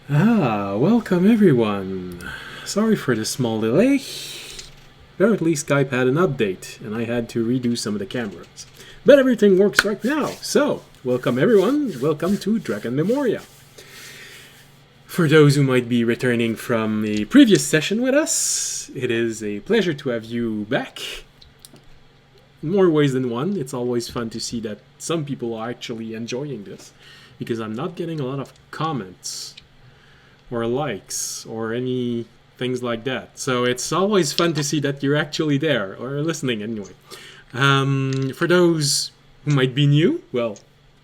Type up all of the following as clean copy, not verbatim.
Welcome everyone. Sorry for the small delay. Apparently Skype had an update and I had to redo some of the cameras. But everything works right now. So, welcome everyone. Welcome to Drakenmemoria. For those who might be returning from the previous session with us, it is a pleasure to have you back. In more ways than one, it's always fun to see that some people are actually enjoying this, because I'm not getting a lot of comments or likes or any things like that. So it's always fun to see that you're actually there or listening anyway. For those who might be new, well,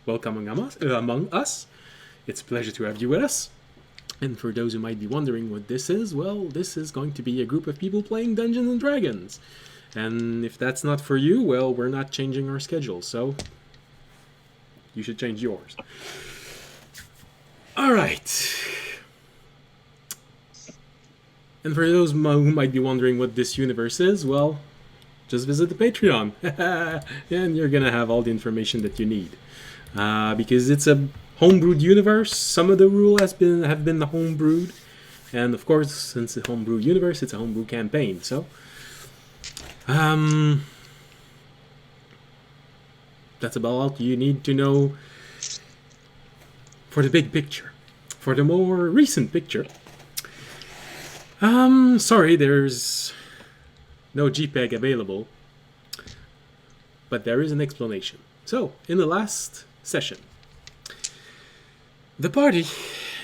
welcome among us. It's a pleasure to have you with us. And for those who might be wondering what this is, well, this is going to be a group of people playing Dungeons and Dragons. And if that's not for you, well, we're not changing our schedule, so you should change yours. All right. And for those who might be wondering what this universe is, well, just visit the Patreon. And you're going to have all the information that you need. Because it's a homebrewed universe. Some of the rules have been homebrewed. And of course, since it's a homebrewed universe, it's a homebrew campaign. So, that's about all you need to know for the big picture. For the more recent picture, sorry, there's no JPEG available, but there is an explanation. So, in the last session, the party,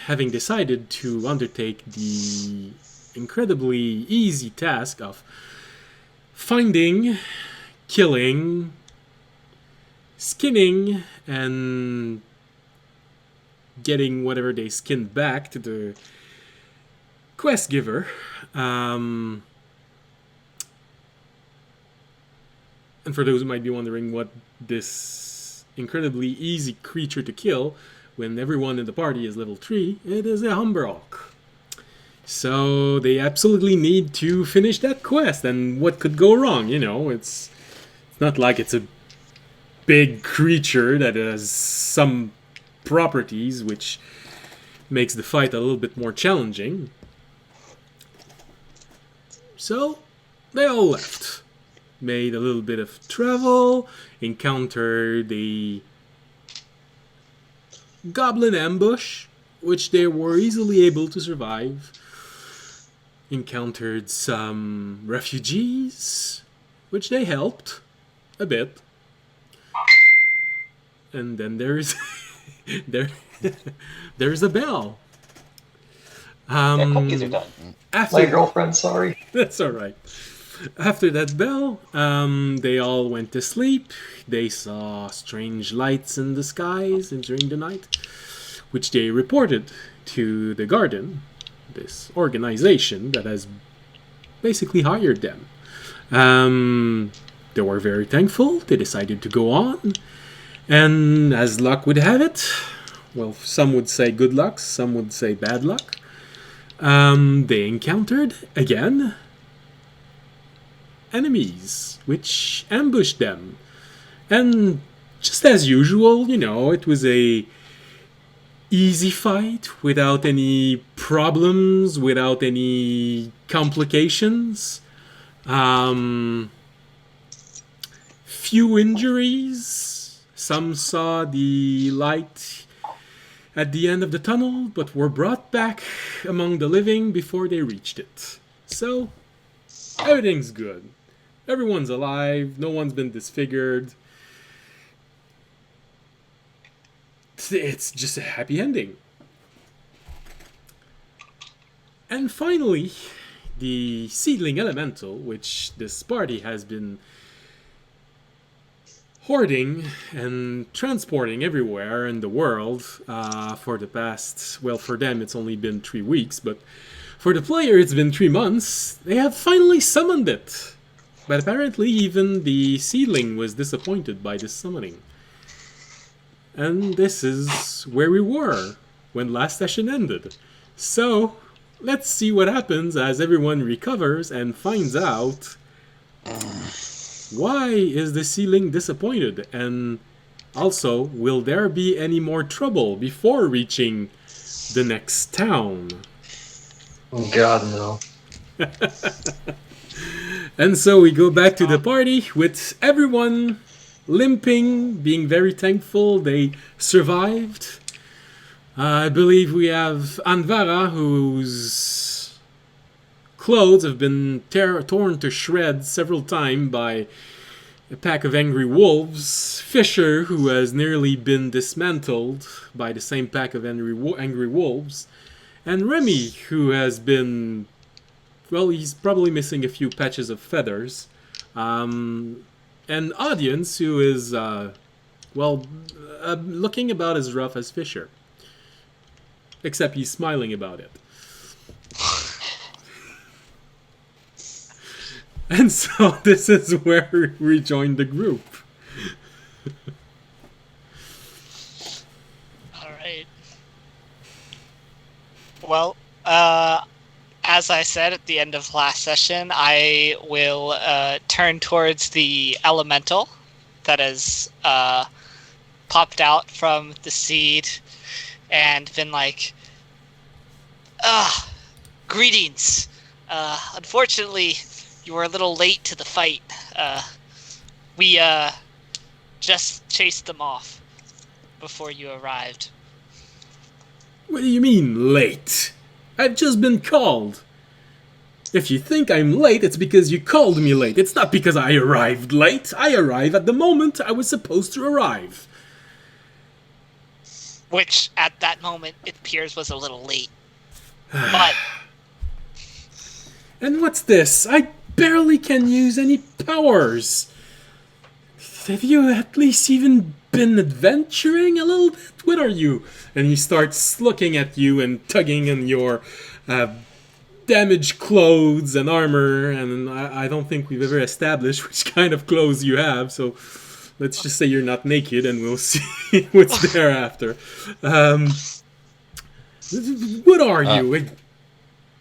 having decided to undertake the incredibly easy task of finding, killing, skinning, and getting whatever they skinned back to the quest giver. And for those who might be wondering what this incredibly easy creature to kill when everyone in the party is level 3, it is a Humberhawk. So they absolutely need to finish that quest, and what could go wrong? You know, it's not like it's a big creature that has some properties which makes the fight a little bit more challenging. So they all left, made a little bit of travel, encountered a goblin ambush, which they were easily able to survive, encountered some refugees, which they helped a bit, and then there's there's a bell. Yeah, cookies are done. After My girlfriend, sorry. That's all right. After that bell, they all went to sleep. They saw strange lights in the skies and during the night, which they reported to the garden, this organization that has basically hired them. They were very thankful. They decided to go on. And as luck would have it, well, some would say good luck, some would say bad luck. They encountered, again, enemies, which ambushed them. And just as usual, you know, it was a easy fight, without any problems, without any complications. Few injuries. Some saw the light at the end of the tunnel, but were brought back among the living before they reached it. So, everything's good. Everyone's alive, no one's been disfigured. It's just a happy ending. And finally, the seedling elemental, which this party has been hoarding and transporting everywhere in the world for the past, well, for them it's only been 3 weeks, but for the player it's been 3 months. They have finally summoned it. But apparently even the seedling was disappointed by this summoning. And this is where we were when last session ended. So, let's see what happens as everyone recovers and finds out why is the seedling disappointed, and also, will there be any more trouble before reaching the next town. Oh God, no. And so we go back to the party with everyone limping, being very thankful they survived. I believe we have Anvara, whose clothes have been torn to shreds several times by a pack of angry wolves. Fisher, who has nearly been dismantled by the same pack of angry wolves. And Remy, who has been... well, he's probably missing a few patches of feathers. And Audience, who is, looking about as rough as Fisher. Except he's smiling about it. And so this is where we rejoin the group. Alright. Well, as I said at the end of last session, I will turn towards the elemental that has popped out from the seed and been like, greetings. Unfortunately, you were a little late to the fight. We just chased them off before you arrived. What do you mean, late? I've just been called. If you think I'm late, it's because you called me late. It's not because I arrived late. I arrive at the moment I was supposed to arrive. Which, at that moment, it appears was a little late. But... And what's this? I barely can use any powers. Have you at least even been adventuring a little bit? What are you? And he starts looking at you and tugging on your damaged clothes and armor. And I don't think we've ever established which kind of clothes you have, so let's just say you're not naked and we'll see what's thereafter. What are you? A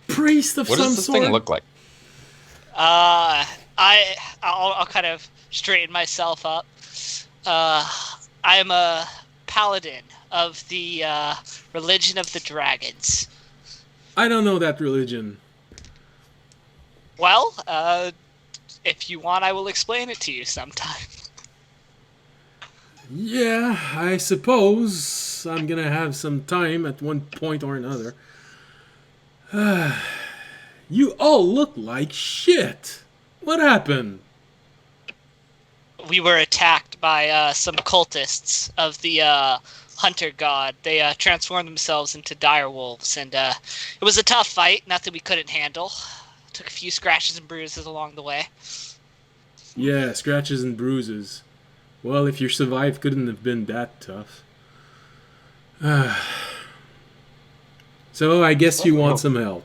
priest of some sort? What does this thing look like? I'll kind of straighten myself up. I'm a paladin of the religion of the dragons. I don't know that religion. Well, if you want, I will explain it to you sometime. Yeah, I suppose I'm gonna have some time at one point or another. You all look like shit. What happened? We were attacked by some cultists of the hunter god. They transformed themselves into dire wolves, and it was a tough fight, nothing we couldn't handle. Took a few scratches and bruises along the way. Yeah, scratches and bruises. Well, if you survived, couldn't have been that tough. So I guess you want some help.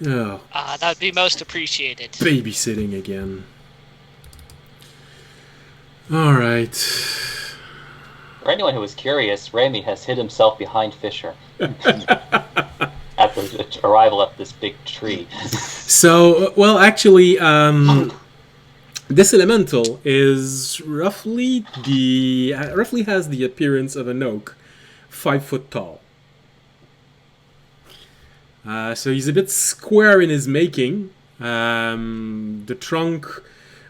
Oh, That would be most appreciated. babysitting again. Alright. For anyone who is curious, Remy has hid himself behind Fisher at the arrival of this big tree. So, well, actually, this elemental is roughly has the appearance of an oak, 5 foot tall. So he's a bit square in his making. The trunk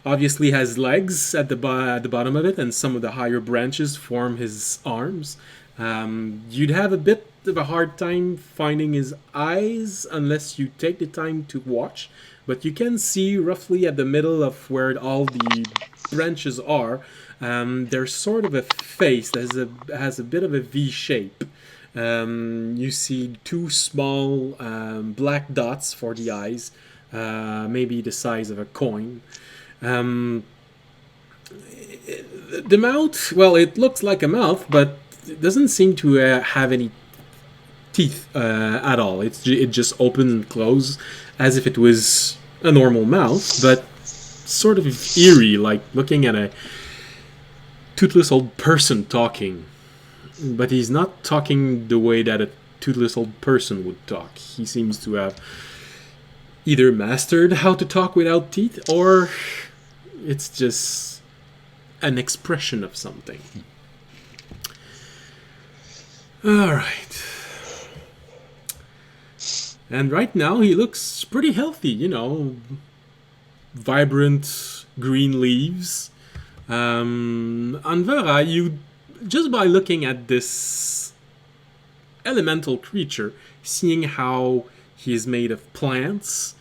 obviously has legs at the bottom of it, and some of the higher branches form his arms. You'd have a bit of a hard time finding his eyes unless you take the time to watch, but you can see roughly at the middle of where all the branches are, there's sort of a face that has a bit of a V shape. You see 2 small black dots for the eyes, maybe the size of a coin. The mouth, well, it looks like a mouth, but it doesn't seem to have any teeth at all. It just opens and closes as if it was a normal mouth, but sort of eerie, like looking at a toothless old person talking. But he's not talking the way that a toothless old person would talk. He seems to have either mastered how to talk without teeth, or it's just an expression of something. Alright. And right now he looks pretty healthy, you know, vibrant green leaves. Anvera, you just by looking at this elemental creature, seeing how he is made of plants,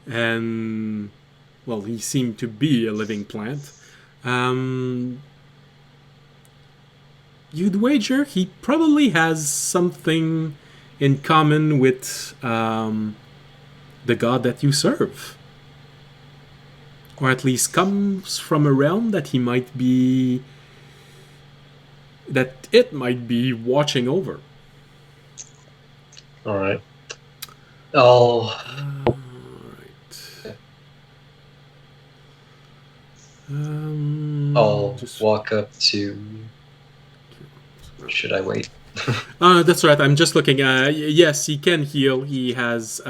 and well, he seemed to be a living plant. You'd wager he probably has something in common with the god that you serve. Or at least comes from a realm that he might be... that it might be watching over. Alright. I'll... Alright. I'll just... walk up to... Should I wait? that's right, I'm just looking. Yes, he can heal. He has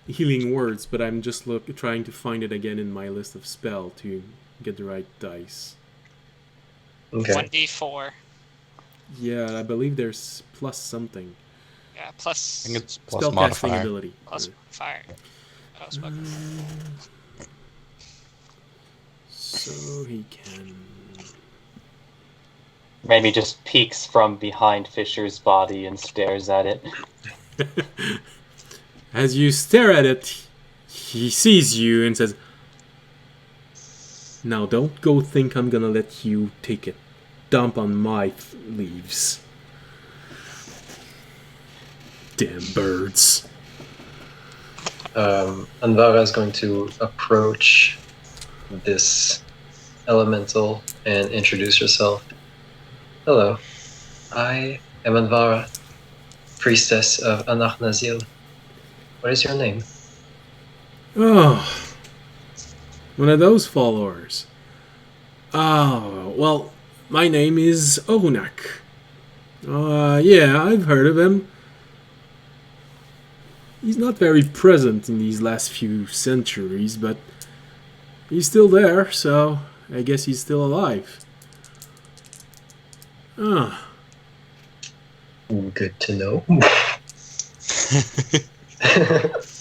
healing words, but I'm just trying to find it again in my list of spell to get the right dice. Okay. 1d4. Yeah, I believe there's plus something. Yeah, plus. I think it's plus Spellcasting modifier. ability. Plus fire. Oh, spoken. So he can... Remy just peeks from behind Fisher's body and stares at it. As you stare at it, he sees you and says, "Now don't go think I'm gonna let you take a dump on my leaves. Damn birds." Anvara is going to approach this elemental and introduce herself. Hello, I am Anvara, priestess of Anachnazil. What is your name? Oh, one of those followers. Oh, well, my name is Orunak. Yeah, I've heard of him. He's not very present in these last few centuries, but he's still there, so I guess he's still alive. Ah. Good to know.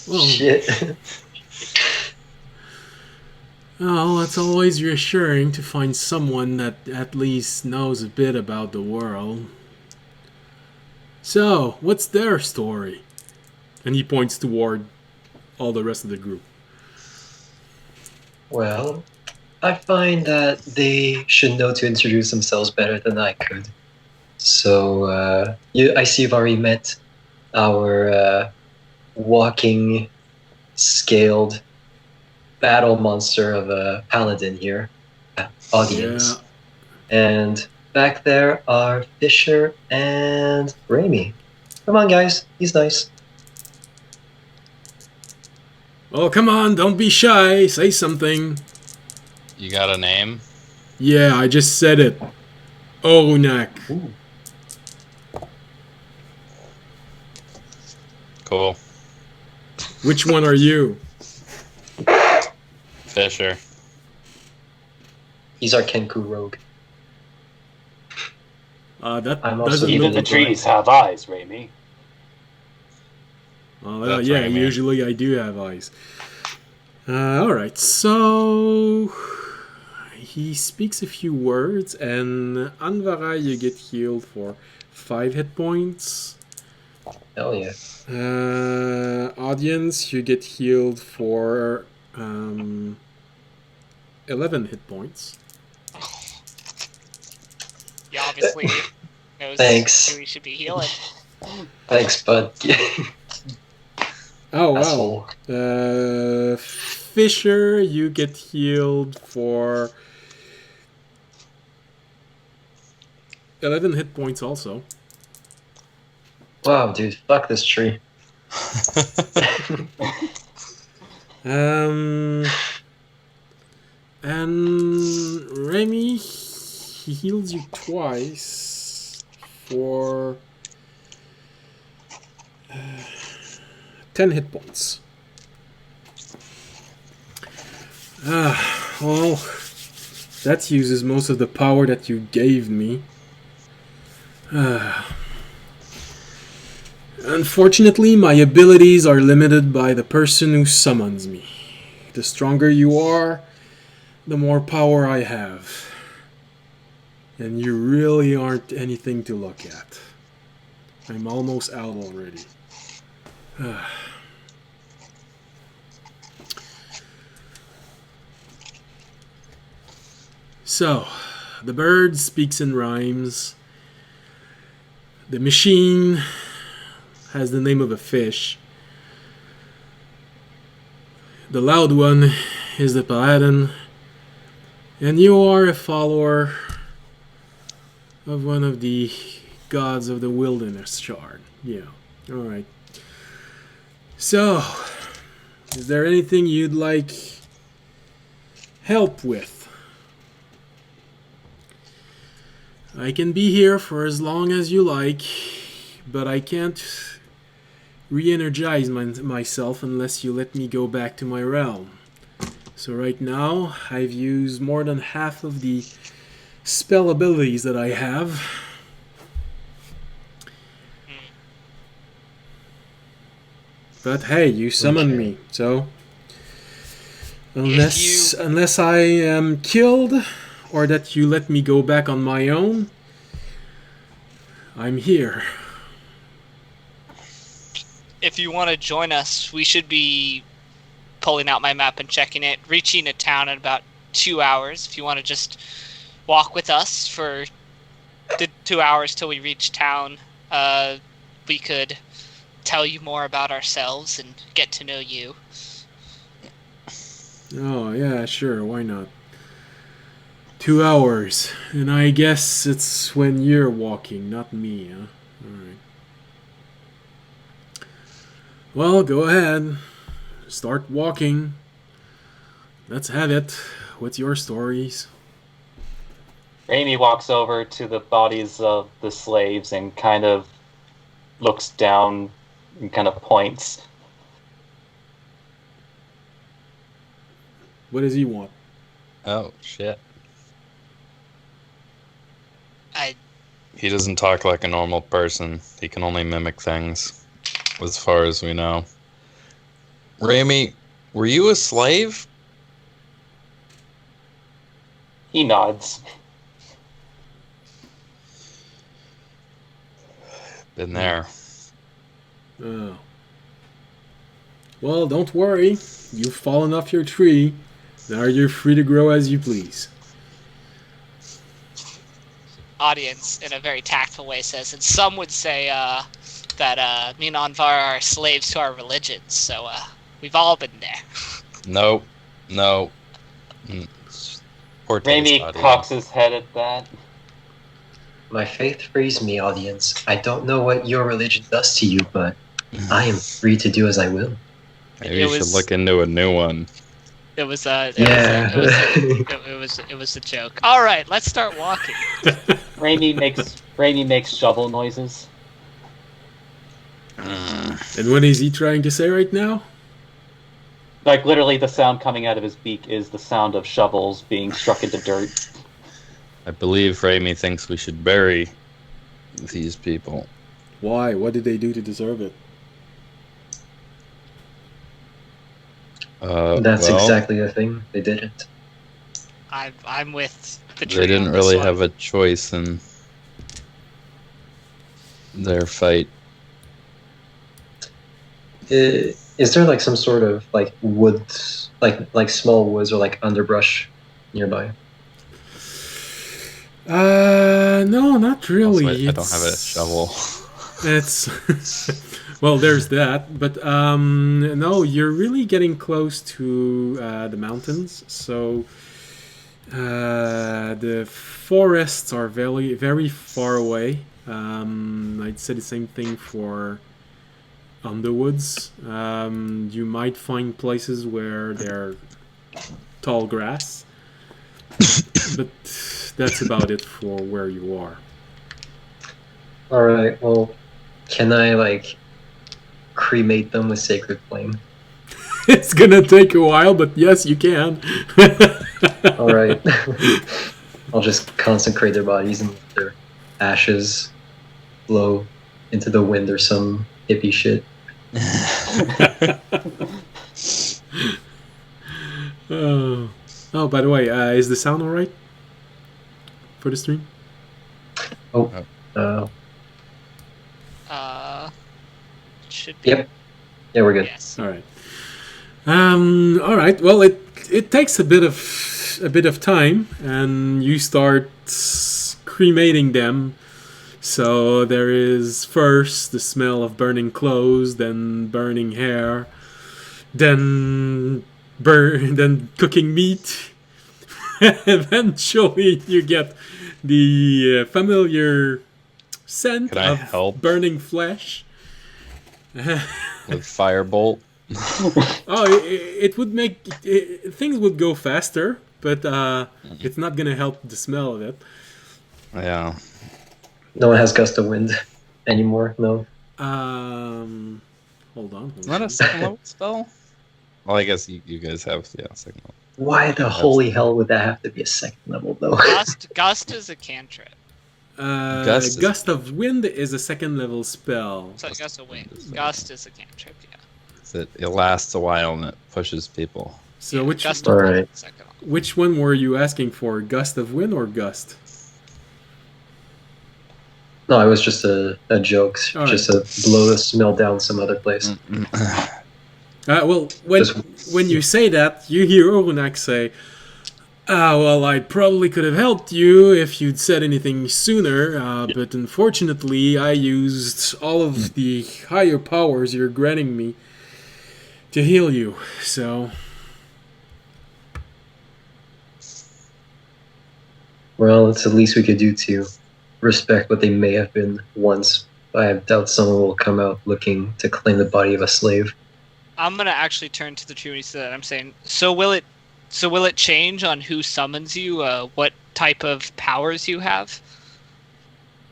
Well, Shit. oh, it's always reassuring to find someone that at least knows a bit about the world. So, what's their story? And he points toward all the rest of the group. Well, I find that they should know to introduce themselves better than I could. So, I see you've already met our walking, scaled battle monster of a paladin here, audience. Yeah. And back there are Fisher and Remy. Come on, guys. He's nice. Oh, come on, don't be shy. Say something. You got a name? Yeah, I just said it. Orunak. Ooh. Cool. Which one are you? Fisher. He's our Kenku rogue. That I'm also doesn't Even look the like... trees have eyes, Remy. That's yeah, what I mean. usually I do have eyes. Alright, so... He speaks a few words, and Anvara, you get healed for 5 hit points. Hell yeah. Audience, you get healed for 11 hit points. He obviously knows Thanks. who he should be healing. Thanks, bud. Oh, Asshole. wow. Fisher, you get healed for 11 hit points also. Wow, dude, fuck this tree. And Remy, he heals you twice for 10 hit points. Well, that uses most of the power that you gave me. Unfortunately, my abilities are limited by the person who summons me. The stronger you are, the more power I have. And you really aren't anything to look at. I'm almost out already. So, the bird speaks in rhymes. The machine has the name of a fish. The loud one is the paladin. And you are a follower of one of the gods of the wilderness shard. Yeah, alright. So, is there anything you'd like help with? I can be here for as long as you like, but I can't re-energize myself unless you let me go back to my realm. So right now, I've used more than half of the spell abilities that I have. But hey, you summoned me, so unless I am killed or that you let me go back on my own, I'm here. If you want to join us, we should be pulling out my map and checking it, reaching a town in about 2 hours. If you want to just walk with us for the 2 hours till we reach town, we could tell you more about ourselves and get to know you. Oh, yeah, sure, why not? 2 hours, and I guess it's when you're walking, not me, huh? Alright. Well, go ahead. Start walking. Let's have it. What's your stories? Amy walks over to the bodies of the slaves and kind of looks down and kind of points. What does he want? Oh, shit. I He doesn't talk like a normal person. He can only mimic things, as far as we know. Rami, were you a slave? He nods. Been there. Oh. Well, don't worry. You've fallen off your tree. Now you're free to grow as you please. audience in a very tactful way says, and some would say that me and Anvar are slaves to our religions, so we've all been there. No. Poor taste, Rami audience. cocks his head at that. My faith frees me, audience. I don't know what your religion does to you, but I am free to do as I will. Maybe you should look into a new one. It was it was a joke. All right, let's start walking. Rami makes shovel noises. And what is he trying to say right now? Like, literally, the sound coming out of his beak is the sound of shovels being struck into dirt. I believe Rami thinks we should bury these people. Why? What did they do to deserve it? That's exactly the thing. They didn't. I'm with the tree. They didn't on this really one. have a choice in their fight. Is there like some sort of like woods, like small woods or like underbrush nearby? No, not really. Also, I don't have a shovel. It's well, there's that, but no, you're really getting close to the mountains. So the forests are very, very far away. I'd say the same thing for underwoods. You might find places where there are tall grass, but that's about it for where you are. All right. Well, can I like cremate them with sacred flame? It's gonna take a while, but yes, you can. All right. I'll just consecrate their bodies and let their ashes blow into the wind or some hippie shit. Oh, by the way, is the sound alright for the stream? Should be. Yep. Yeah, we're good. Yes. All right. All right. Well, it takes a bit of time, and you start cremating them. So there is first the smell of burning clothes, then burning hair, then cooking meat. Eventually, you get the familiar scent Can I of help? burning flesh. With firebolt. Oh, it would make things would go faster, but it's not gonna help the smell of it. Yeah. No one has gust of wind anymore. No. Hold on. Is that a second level spell? Well, I guess you guys have second level. Why the holy hell would that have to be a second level though? Gust is a cantrip. Gust of Wind is a second level spell. So Gust of Wind. Gust is a cantrip, yeah. It lasts a while and it pushes people. So Yeah, which Gust of Wind Alright. is second level. which one were you asking for? Gust of Wind or Gust? No, it was just a joke. All Just to blow the smell down some other place. Well, Just- when you say that, you hear Orunak say, well, I probably could have helped you if you'd said anything sooner, but unfortunately I used all of the higher powers you're granting me to heal you, so... Well, it's the least we could do to respect what they may have been once. I doubt someone will come out looking to claim the body of a slave. I'm gonna actually turn to the tree when he said that. I'm saying, so will it change on who summons you? What type of powers you have?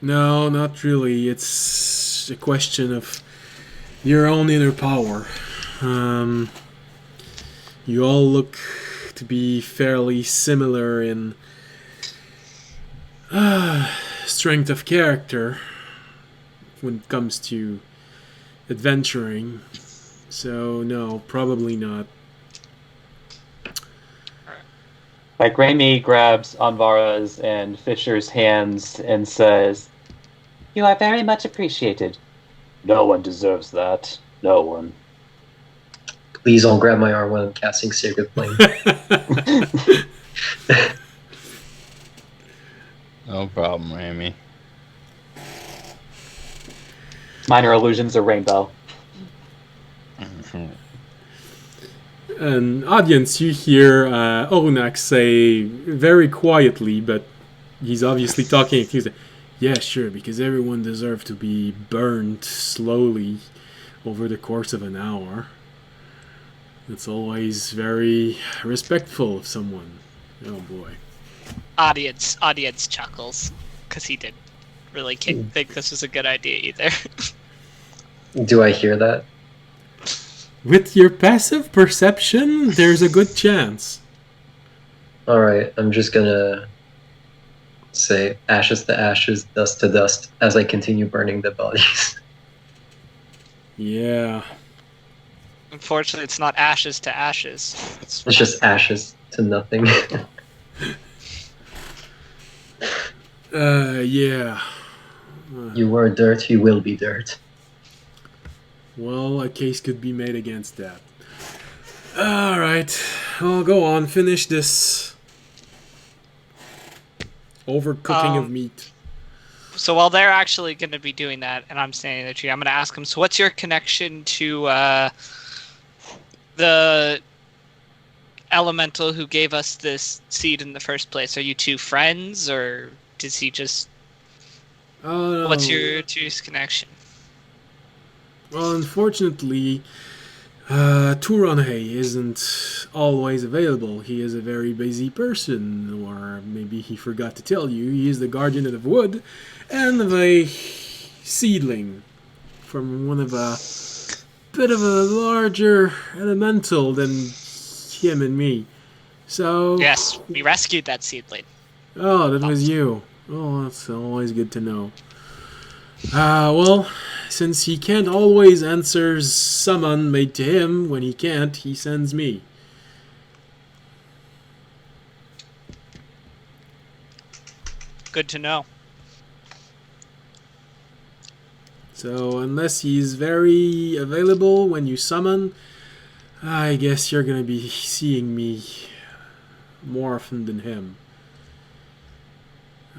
No, not really. It's a question of your own inner power. You all look to be fairly similar in strength of character when it comes to adventuring. So, no, probably not. Like Raimi grabs Anvara's and Fisher's hands and says, "You are very much appreciated. No one deserves that. No one." Please don't grab my arm when I'm casting Sacred Flame. No problem, Ramy. Minor illusions are rainbow. An audience, you hear Orunak say very quietly, but he's obviously talking. He's like, yeah, sure, because everyone deserves to be burned slowly over the course of an hour. It's always very respectful of someone. Oh boy. Audience chuckles because he didn't really think this was a good idea either. Do I hear that? With your passive perception, there's a good chance. Alright, I'm just gonna say ashes to ashes, dust to dust, as I continue burning the bodies. Yeah. Unfortunately, it's not ashes to ashes. It's just ashes to nothing. Yeah. You were dirt, you will be dirt. Well, a case could be made against that. Alright. I'll go on. Finish this overcooking of meat. So while they're actually going to be doing that, and I'm standing in the tree, I'm going to ask them, so what's your connection to the elemental who gave us this seed in the first place? Are you two friends, or does he just... Oh, no. What's your two's connection? Well, unfortunately, Turanhe isn't always available. He is a very busy person, or maybe he forgot to tell you. He is the guardian of the wood and of a seedling from one of a bit of a larger elemental than him and me. So... Yes, we rescued that seedling. Oh, that was you. Oh, that's always good to know. Well, since he can't always answer summon made to him, when he can't, he sends me. Good to know. So unless he's very available when you summon, I guess you're gonna be seeing me more often than him.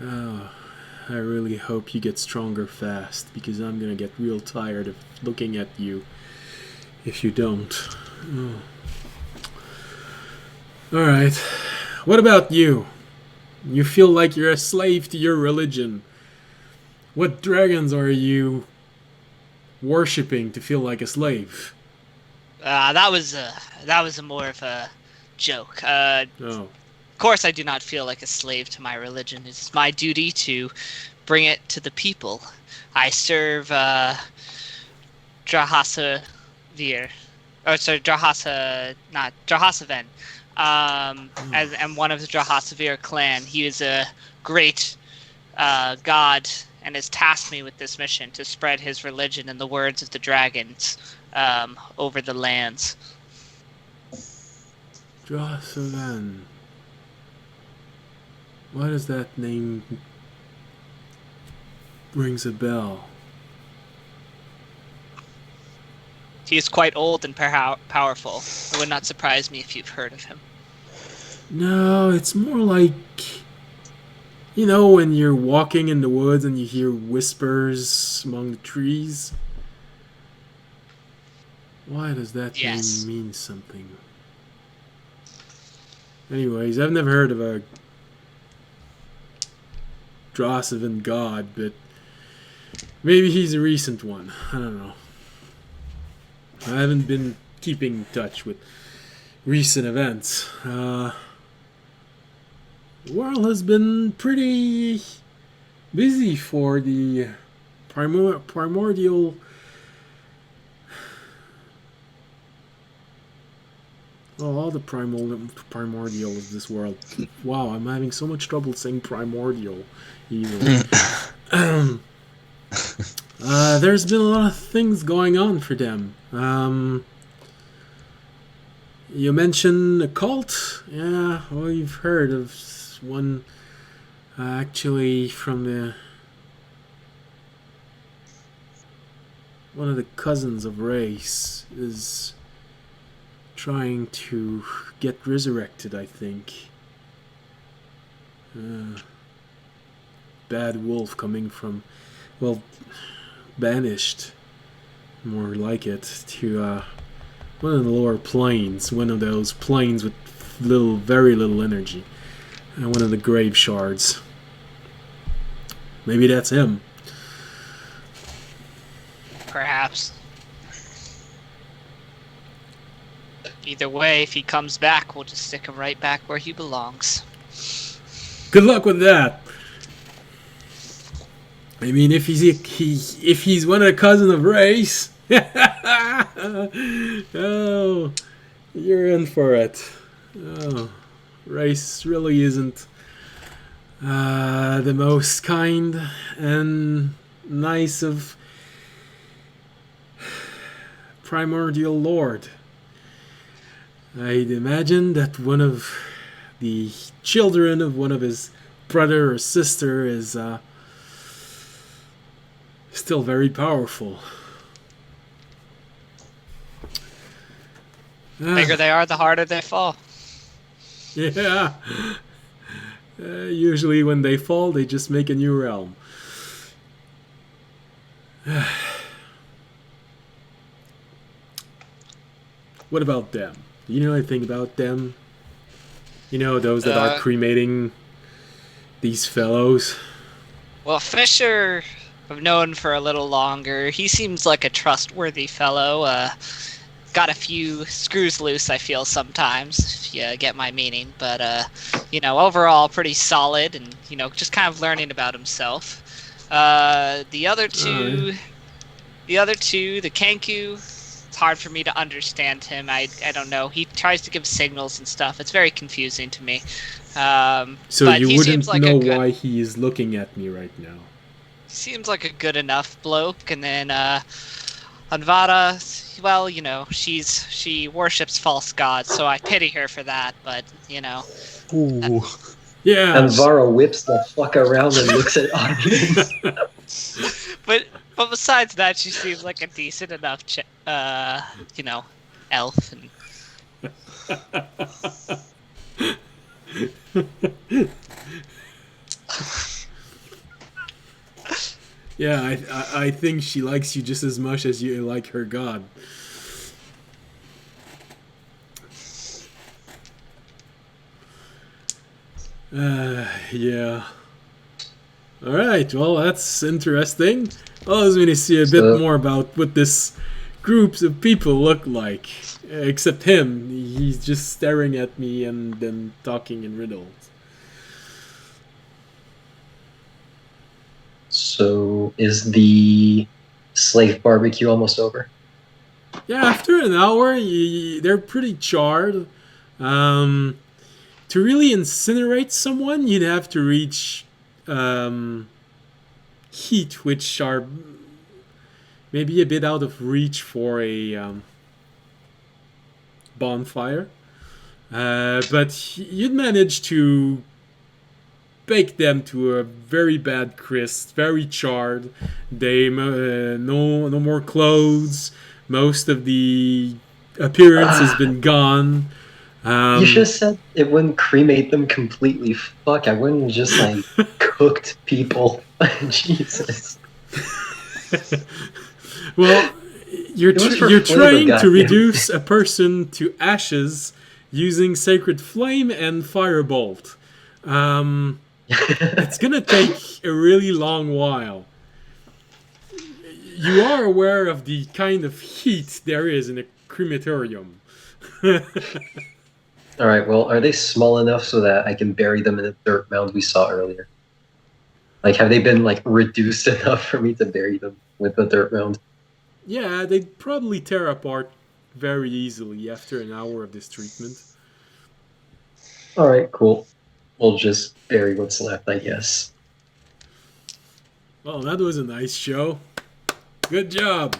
Oh, I really hope you get stronger fast, because I'm gonna get real tired of looking at you if you don't. Oh. Alright, what about you? You feel like you're a slave to your religion. What dragons are you worshipping to feel like a slave? That was a more of a joke. Oh. Of course, I do not feel like a slave to my religion. It's my duty to bring it to the people. I serve Drahasaven. As I'm one of the Drahasavir clan. He is a great god and has tasked me with this mission to spread his religion and the words of the dragons over the lands. Drahasaven. Why does that name rings a bell? He is quite old and powerful. It would not surprise me if you've heard of him. No, it's more like, you know, when you're walking in the woods and you hear whispers among the trees. Why does that name mean something? Anyways, I've never heard of a Drahasaven god, but maybe he's a recent one. I don't know. I haven't been keeping in touch with recent events. The world has been pretty busy for the primordial... Well, all the primordial of this world. Wow, I'm having so much trouble saying primordial. Even. There's been a lot of things going on for them. You mentioned a cult? Yeah, well, you've heard of one actually from one of the cousins of Race is trying to get resurrected, I think. Bad wolf coming from, well, banished, more like it, to one of the lower planes, one of those planes with very little energy, and one of the grave shards. Maybe that's him. Perhaps. Either way, if he comes back, we'll just stick him right back where he belongs. Good luck with that. I mean, if he's one of the cousins of Race, oh, you're in for it. Oh, Race really isn't the most kind and nice of primordial lord. I'd imagine that one of the children of one of his brother or sister is still very powerful. The bigger they are, the harder they fall. Yeah. Usually when they fall, they just make a new realm. What about them? Do you know anything about them? You know, those that are cremating these fellows? Well, Fisher, I've known for a little longer. He seems like a trustworthy fellow. Got a few screws loose, I feel, sometimes, if you get my meaning. But, overall, pretty solid and, just kind of learning about himself. The other two, the Kenku, it's hard for me to understand him. I don't know. He tries to give signals and stuff. It's very confusing to me. So you wouldn't know why he is looking at me right now? seems like a good enough bloke. And then Anvara, well, she worships false gods, so I pity her for that. But Ooh. Yeah. And Vara whips the fuck around and looks at audience. but besides that, she seems like a decent enough, elf. And Yeah, I think she likes you just as much as you like her god. Yeah. Alright, well, that's interesting. Allows me to see a bit more about what this groups of people look like. Except him. He's just staring at me and then talking in riddles. So, is the slave barbecue almost over? Yeah, after an hour, they're pretty charred. To really incinerate someone, you'd have to reach heat, which are maybe a bit out of reach for a bonfire. But you'd manage to bake them to a very bad crisp, very charred. They no more clothes. Most of the appearance has been gone. You should have said it wouldn't cremate them completely. Fuck, I wouldn't just like cooked people. Jesus. Well, you're flavor, trying to goddamn. reduce a person to ashes using sacred flame and firebolt. It's gonna take a really long while. You are aware of the kind of heat there is in a crematorium. All right. Well, are they small enough so that I can bury them in the dirt mound we saw earlier? Like, have they been like reduced enough for me to bury them with the dirt mound? Yeah, they'd probably tear apart very easily after an hour of this treatment. All right. Cool. We'll just bury what's left, I guess. Well, that was a nice show. Good job.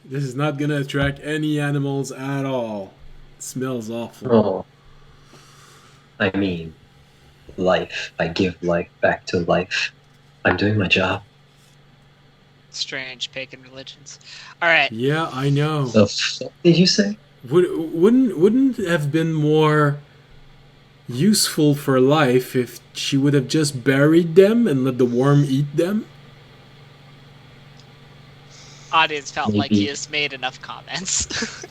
This is not gonna attract any animals at all. It smells awful. Oh. I mean, life. I give life back to life. I'm doing my job. strange pagan religions. All right. Yeah, I know. The fuck did you say? Wouldn't it have been more useful for life if she would have just buried them and let the worm eat them? Audience felt like Maybe. he has made enough comments.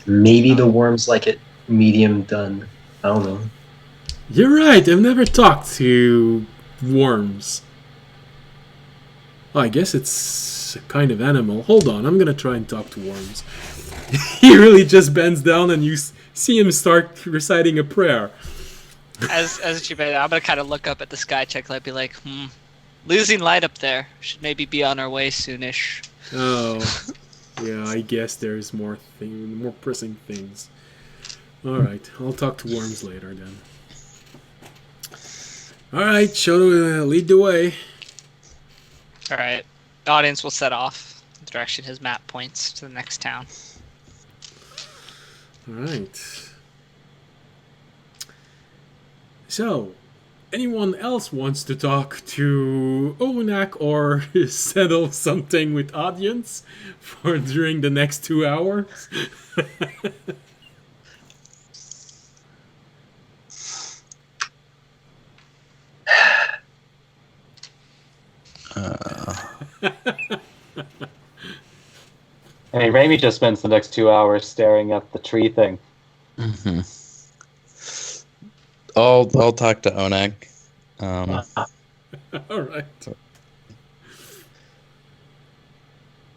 Maybe the worms like it medium done. I don't know. You're right. I've never talked to worms. Oh, I guess it's a kind of animal. Hold on, I'm gonna try and talk to worms. He really just bends down and you see him start reciting a prayer. As you may, I'm gonna kind of look up at the sky check light, be like, losing light up there. Should maybe be on our way soonish. Oh, yeah. I guess there's more pressing things. All right, I'll talk to worms later then. All right, Shoto, lead the way. All right, the audience will set off in the direction his map points to the next town. All right. So, anyone else wants to talk to Onak or settle something with audience for during the next 2 hours? I mean, Raimi just spends the next 2 hours staring at the tree thing. Mm-hmm. I'll talk to Onak. All right.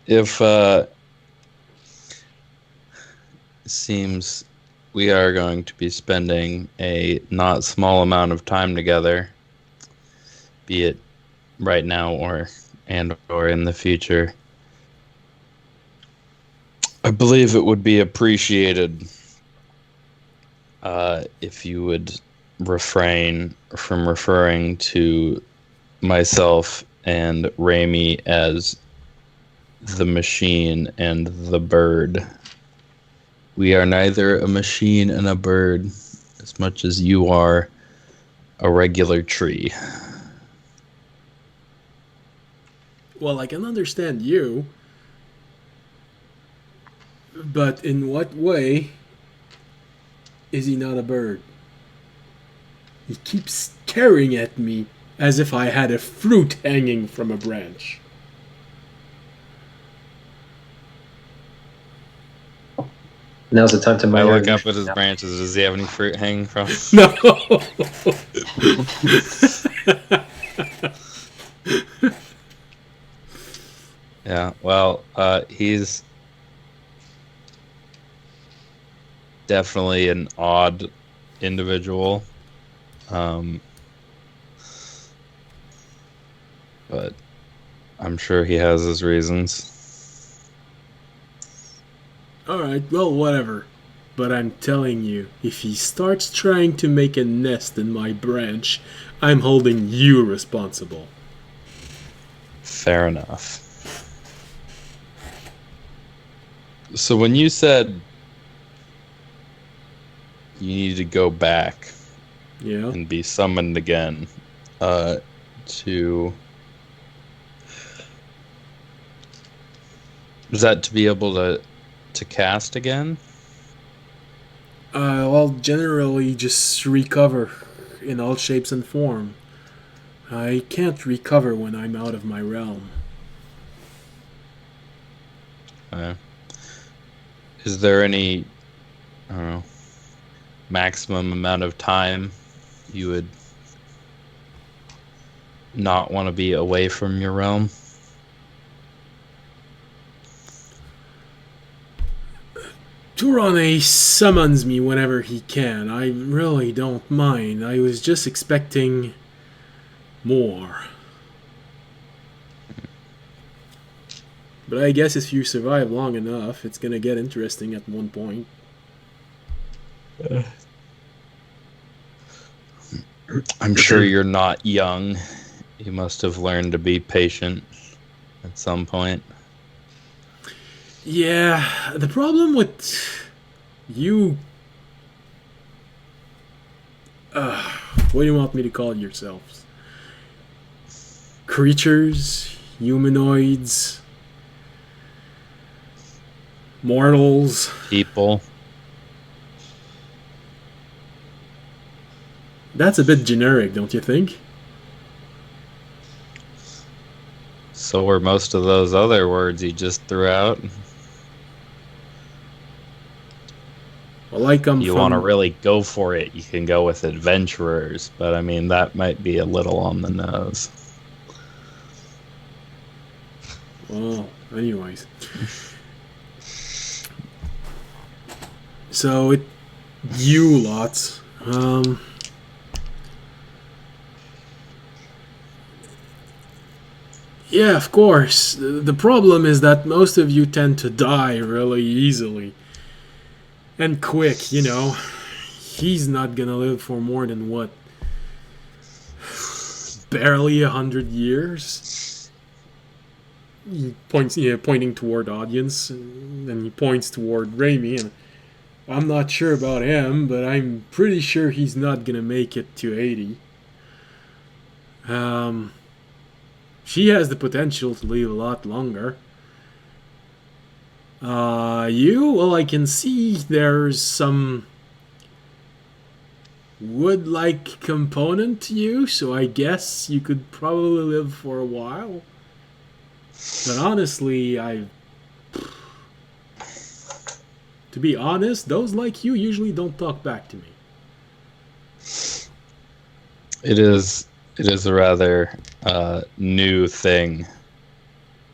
If seems we are going to be spending a not small amount of time together, be it right now or in the future, I believe it would be appreciated if you would refrain from referring to myself and Raimi as the machine and the bird. We are neither a machine and a bird as much as you are a regular tree. Well, I can understand you, but in what way is he not a bird? He keeps staring at me as if I had a fruit hanging from a branch. Now's the time to I mine. look up at his branches. Does he have any fruit hanging from? No! Yeah, well, he's definitely an odd individual. But I'm sure he has his reasons. Alright, well, whatever. But I'm telling you, if he starts trying to make a nest in my branch, I'm holding you responsible. Fair enough. So when you said you need to go back Yeah? and be summoned again, to... Is that to be able to cast again? Well, generally just recover in all shapes and form. I can't recover when I'm out of my realm. Is there any, I don't know, maximum amount of time you would not want to be away from your realm? Turane summons me whenever he can. I really don't mind. I was just expecting more. But I guess if you survive long enough, it's gonna get interesting at one point. I'm sure you're not young. You must have learned to be patient at some point. Yeah, the problem with you... what do you want me to call yourselves? Creatures? Humanoids? Mortals? People. That's a bit generic, don't you think? So were most of those other words you just threw out. Well, I come You from... want to really go for it, you can go with adventurers, but I mean, that might be a little on the nose. Well, anyways. So, you lots. Yeah, of course. The problem is that most of you tend to die really easily. And quick, you know. He's not gonna live for more than what? Barely 100 years? He points, pointing toward audience, and then he points toward Raimi, and I'm not sure about him, but I'm pretty sure he's not gonna make it to 80. She has the potential to live a lot longer. You? Well, I can see there's some wood-like component to you, so I guess you could probably live for a while. But honestly, to be honest, those like you usually don't talk back to me. It is a rather new thing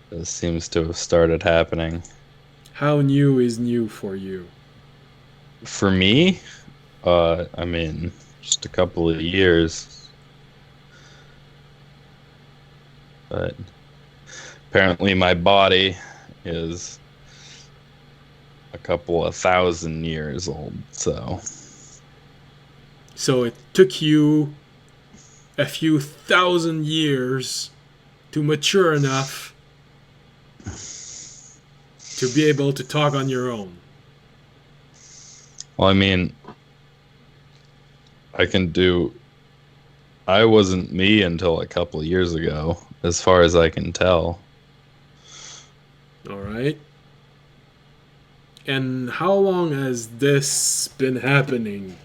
that seems to have started happening. How new is new for you? For me, I mean, just a couple of years. But apparently my body is a couple of 1,000 years old, so... So it took you a few thousand years to mature enough to be able to talk on your own. Well, I mean, I wasn't me until a couple of years ago, as far as I can tell. All right. And how long has this been happening?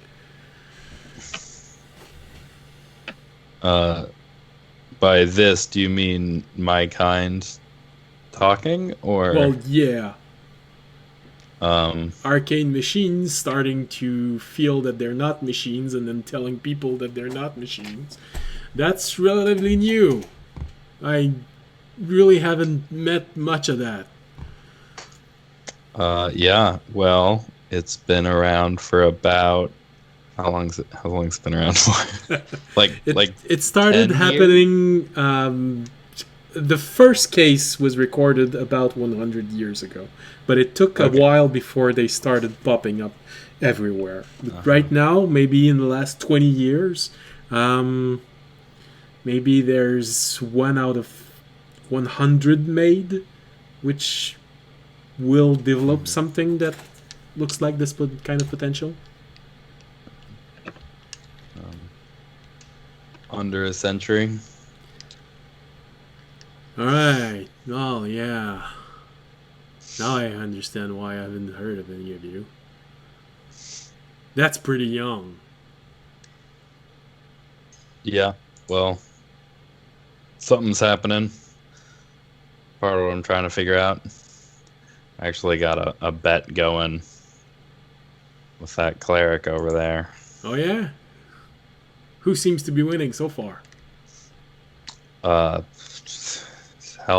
By this, do you mean my kind talking, or Well, yeah. um, Arcane machines starting to feel that they're not machines and then telling people that they're not machines. That's relatively new. I really haven't met much of that. yeah, well, it's been around for about how long's it been around for? It started 10 years? happening. The first case was recorded about 100 years ago, but it took a Okay. while before they started popping up everywhere. Right now, maybe in the last 20 years, maybe there's 1 out of 100 made, which will develop something that looks like this kind of potential. Under a century. Alright. Oh, yeah. Now I understand why I haven't heard of any of you. That's pretty young. Yeah, well, something's happening. Part of what I'm trying to figure out. I actually got a bet going with that cleric over there. Oh, yeah? Who seems to be winning so far? Hell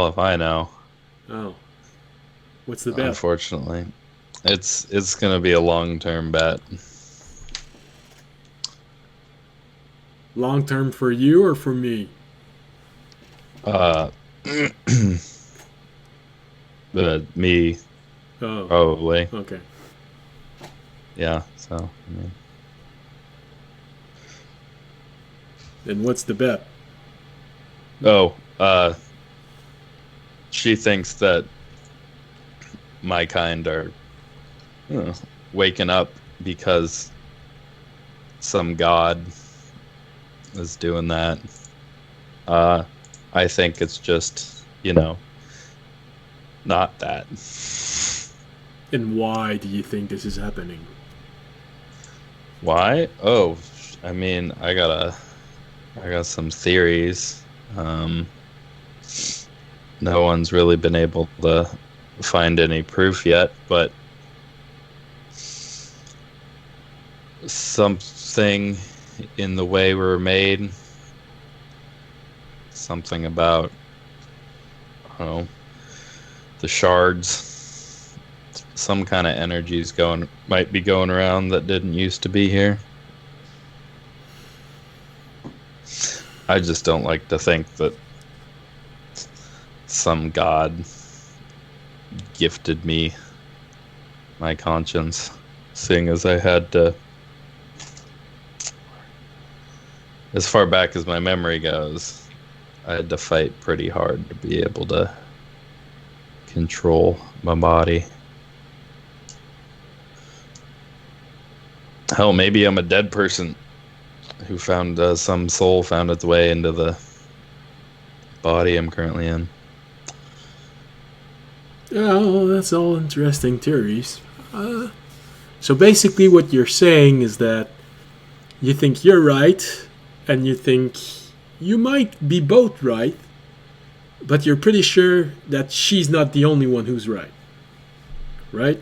if I know. Oh. What's the bet? Unfortunately, it's gonna be a long-term bet. Long term for you or for me? But me Oh, probably. okay. Yeah. So I mean, Then what's the bet? she thinks that my kind are waking up because some god is doing that. I think it's just, not that. And why do you think this is happening? Why? Oh, I mean, I got some theories. No one's really been able to find any proof yet, but something in the way we're made, something about, I don't know, the shards, some kind of energies might be going around that didn't used to be here. I just don't like to think that some god gifted me my conscience, seeing as I had to, as far back as my memory goes, I had to fight pretty hard to be able to control my body. Hell, maybe I'm a dead person who found some soul found its way into the body I'm currently in. Oh, that's all interesting theories. So basically what you're saying is that you think you're right, and you think you might be both right, but you're pretty sure that she's not the only one who's right. Right?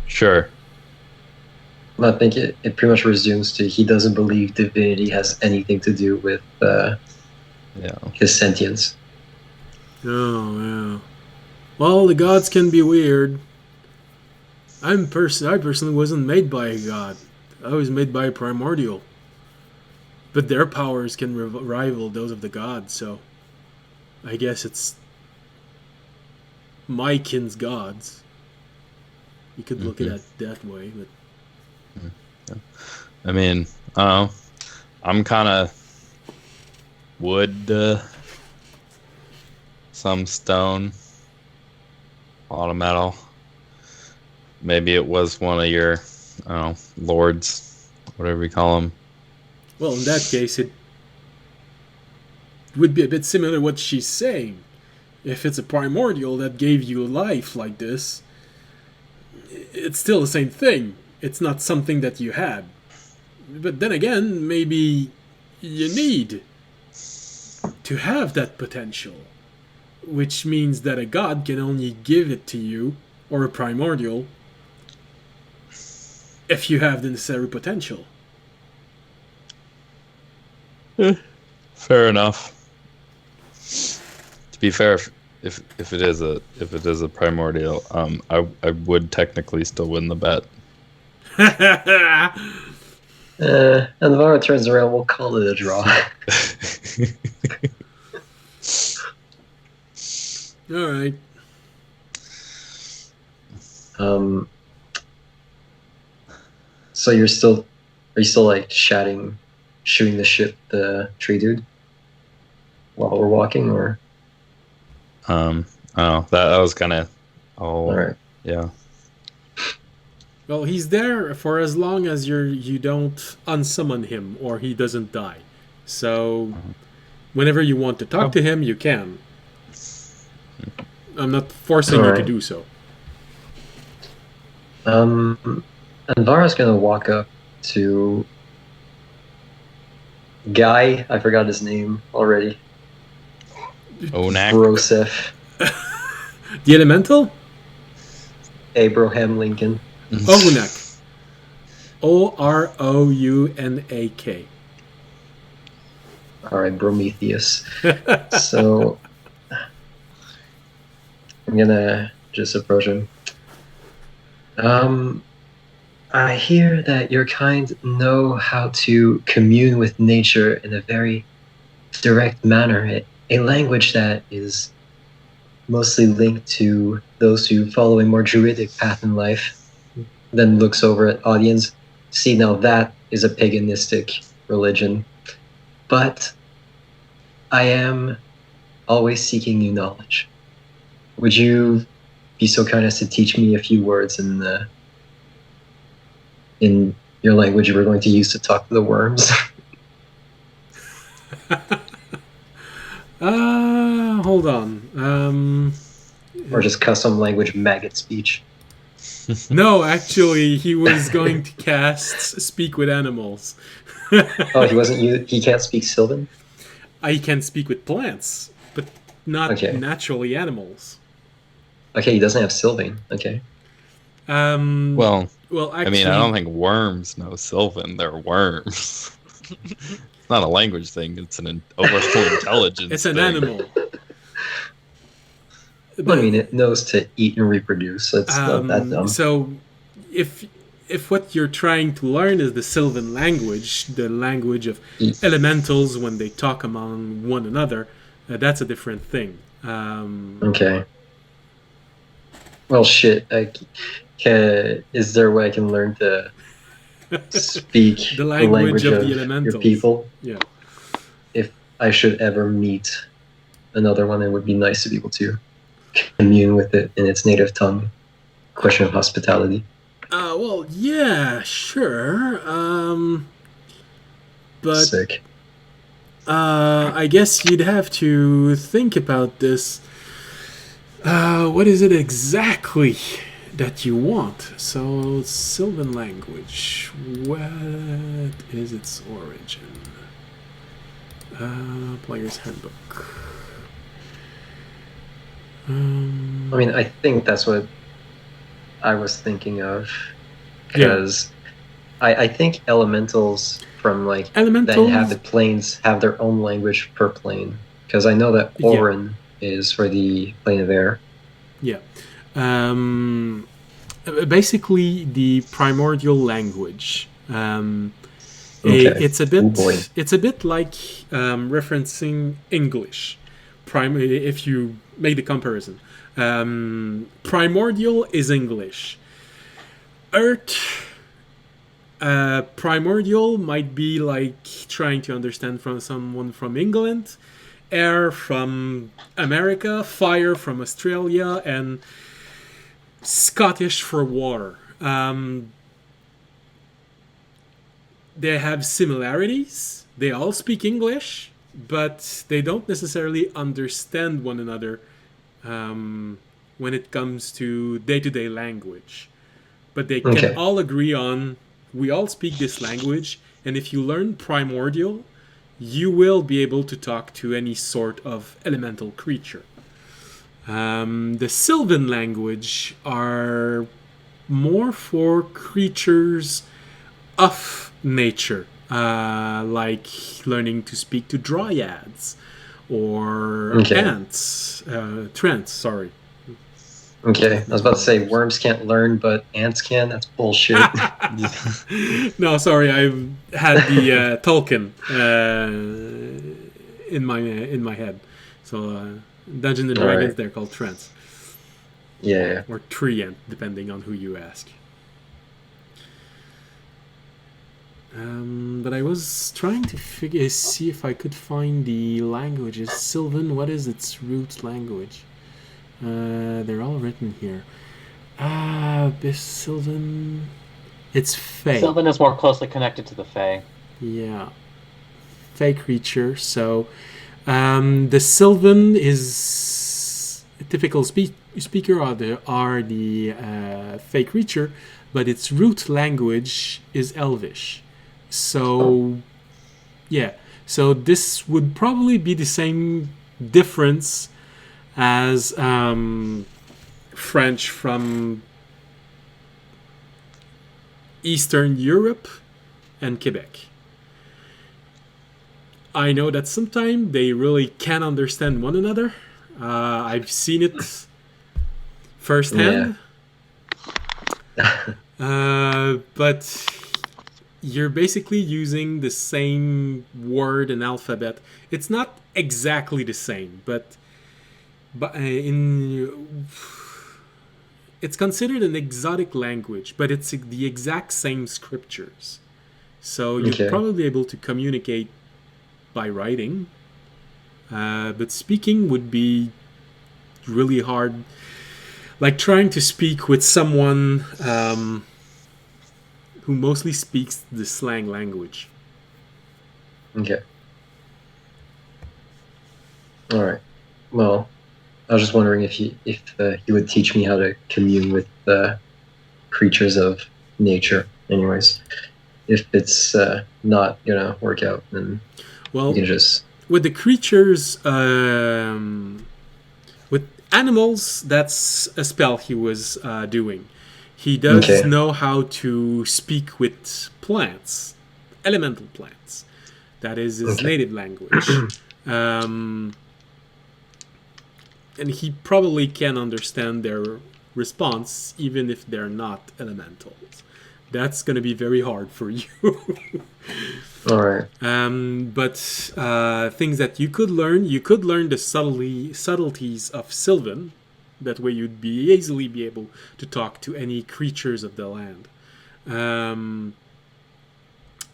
Sure. I think it pretty much resumes to he doesn't believe divinity has anything to do with his sentience. Oh, yeah. Well, the gods can be weird. I personally wasn't made by a god. I was made by a primordial. But their powers can rival those of the gods, so I guess it's my kin's gods. You could look at it that way, but I mean, I don't know. I'm kind of wood, some stone, a lot of metal. Maybe it was one of your, I don't know, lords, whatever you call them. well, in that case, it would be a bit similar to what she's saying. If it's a primordial that gave you life like this, it's still the same thing. It's not something that you had. But then again, maybe you need to have that potential, which means that a god can only give it to you, or a primordial, if you have the necessary potential. Fair enough. To be fair, if it is a primordial, I would technically still win the bet. And Vara turns around, we'll call it a draw. Alright. So are you still like shooting the tree dude while we're walking, or? I don't know. That was kind of. All right. Yeah. Well, he's there for as long as you don't unsummon him or he doesn't die. So, whenever you want to talk to him, you can. I'm not forcing you to do so. And Vara's gonna walk up to Guy. I forgot his name already. Onak. Broseph. The elemental? Abraham Lincoln. Orunak. Orounak. All right, Prometheus. So I'm gonna just approach him. I hear that your kind know how to commune with nature in a very direct manner, a language that is mostly linked to those who follow a more druidic path in life, then looks over at audience. See, now that is a paganistic religion. But I am always seeking new knowledge. Would you be so kind as to teach me a few words in your language you were going to use to talk to the worms? Hold on. Or just custom language maggot speech? No, actually, he was going to cast Speak with Animals. Oh, he can't speak Sylvan? I can speak with plants, but not naturally animals. Okay, he doesn't have Sylvan. Okay. Well, actually, I mean, I don't think worms know Sylvan. They're worms. It's not a language thing. It's an overall intelligence. It's an thing. animal. But, I mean, it knows to eat and reproduce, so it's not that dumb. So, if what you're trying to learn is the Sylvan language, the language of elementals when they talk among one another, that's a different thing. Okay. Well, shit. Is there a way I can learn to speak the language of the elementals? Your people? Yeah. If I should ever meet another one, it would be nice to be able to commune with it in its native tongue. Question of hospitality. Well, yeah, sure. But Sick. I guess you'd have to think about this. What is it exactly that you want? So, Sylvan language. What is its origin? Player's handbook. I mean, I think that's what I was thinking of, because I think elementals from that inhabit planes have their own language per plane, because I know that Orin is for the plane of air. Yeah. Basically, the primordial language. It's a bit like referencing English. If you make the comparison, primordial is English. Earth, primordial might be like trying to understand from someone from England, air from America, fire from Australia, and Scottish for water. They have similarities. They all speak English, but they don't necessarily understand one another when it comes to day-to-day language. But they can Okay. all agree on, we all speak this language, and if you learn primordial, you will be able to talk to any sort of elemental creature. The Sylvan language are more for creatures of nature, like learning to speak to dryads or Okay. ants, trents, sorry. Okay, I was about to say worms can't learn, but ants can. That's bullshit. No, sorry, I had the Tolkien in my head. So Dungeons and All Dragons, right. they're called trents Yeah. or treant, depending on who you ask. But I was trying to see if I could find the languages. Sylvan, what is its root language? They're all written here. This Sylvan. It's Fae. Sylvan is more closely connected to the Fae. Yeah. Fae creature. So, the Sylvan is a typical speaker are the Fae creature, but its root language is Elvish. So, yeah. So this would probably be the same difference as French from Eastern Europe and Quebec. I know that sometimes they really can't understand one another. I've seen it firsthand. But you're basically using the same word and alphabet. It's not exactly the same, but it's considered an exotic language, but it's the exact same scriptures. So you'd Okay. probably be able to communicate by writing, but speaking would be really hard. Like trying to speak with someone who mostly speaks the slang language. Okay. All right. Well, I was just wondering if you would teach me how to commune with creatures of nature. Anyways, if it's not gonna work out, then Well, you can just with the creatures, with animals, that's a spell he was doing. He does Okay. know how to speak with plants, elemental plants. That is his Okay. native language. And he probably can understand their response, even if they're not elementals. That's going to be very hard for you. all right. But things that you could learn the subtleties of Sylvan. That way you'd be easily be able to talk to any creatures of the land.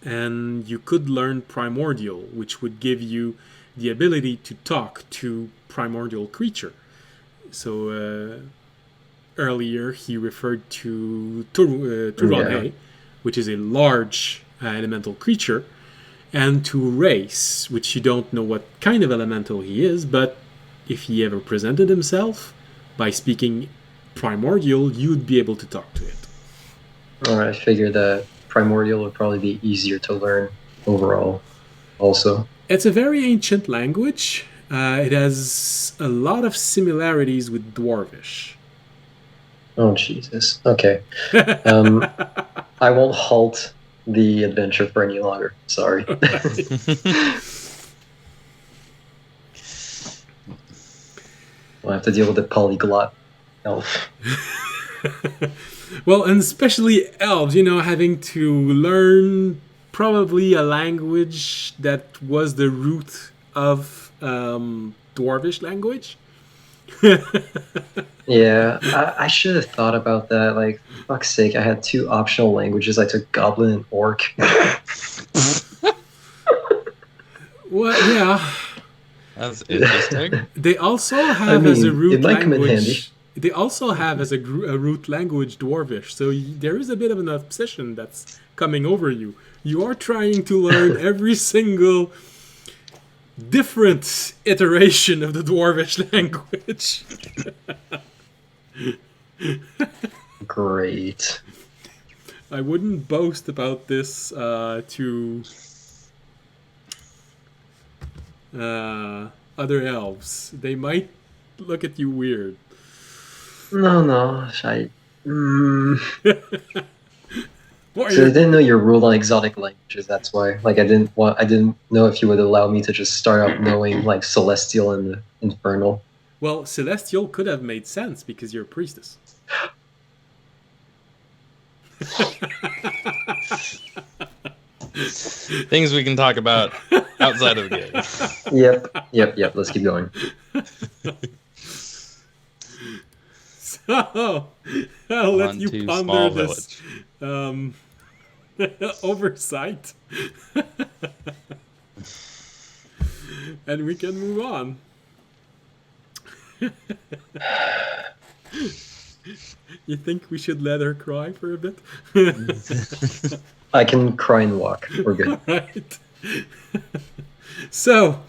And you could learn Primordial, which would give you the ability to talk to primordial creature. So earlier he referred to Turanhe, which is a large elemental creature, and to Race, which you don't know what kind of elemental he is, but if he ever presented himself, by speaking primordial, you'd be able to talk to it. All right. I figured that primordial would probably be easier to learn overall. Also, It's a very ancient language. It has a lot of similarities with Dwarvish. oh Jesus. Okay. I won't halt the adventure for any longer. Sorry. I'll have to deal with the polyglot elf. Well, and especially elves, having to learn probably a language that was the root of Dwarvish language. Yeah, I should have thought about that. Like, fuck's sake, I had 2 optional languages. I took Goblin and Orc. Well, yeah. That's interesting. They also have as a it root might come in handy. language. They also have as a root language Dwarvish. So there is a bit of an obsession that's coming over you. You are trying to learn every single different iteration of the Dwarvish language. Great. I wouldn't boast about this to other elves. They might look at you weird. No. What are So I you- didn't know your rule on exotic languages. That's why. Like, I didn't know if you would allow me to just start out knowing like Celestial and Infernal. Well, Celestial could have made sense because you're a priestess. Things we can talk about outside of the game. Yep. Let's keep going. So, I'll let On you to ponder small this oversight. And we can move on. You think we should let her cry for a bit? I can cry and walk. We're good. Right. So,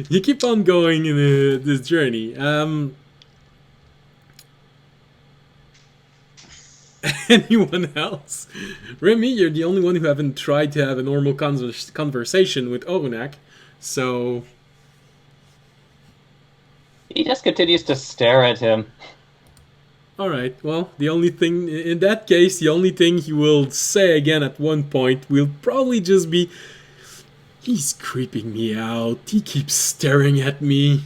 you keep on going in this journey. Anyone else? Remy, you're the only one who haven't tried to have a normal conversation with Orunak. So, He just continues to stare at him. alright, well, the only thing, in that case, the only thing he will say again at one point will probably just be, he's creeping me out, he keeps staring at me.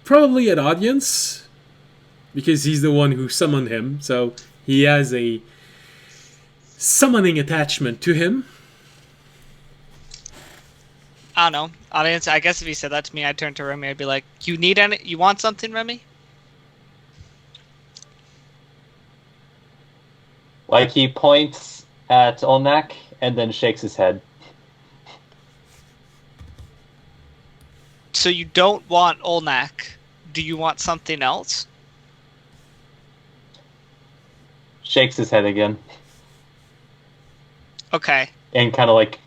Probably an audience, because he's the one who summoned him, so he has a summoning attachment to him. I don't know. Audience, I guess if he said that to me, I'd turn to Remy. I'd be like, you want something, Remy? Like, he points at Olnak and then shakes his head. So you don't want Olnak. Do you want something else? Shakes his head again. Okay. And kind of like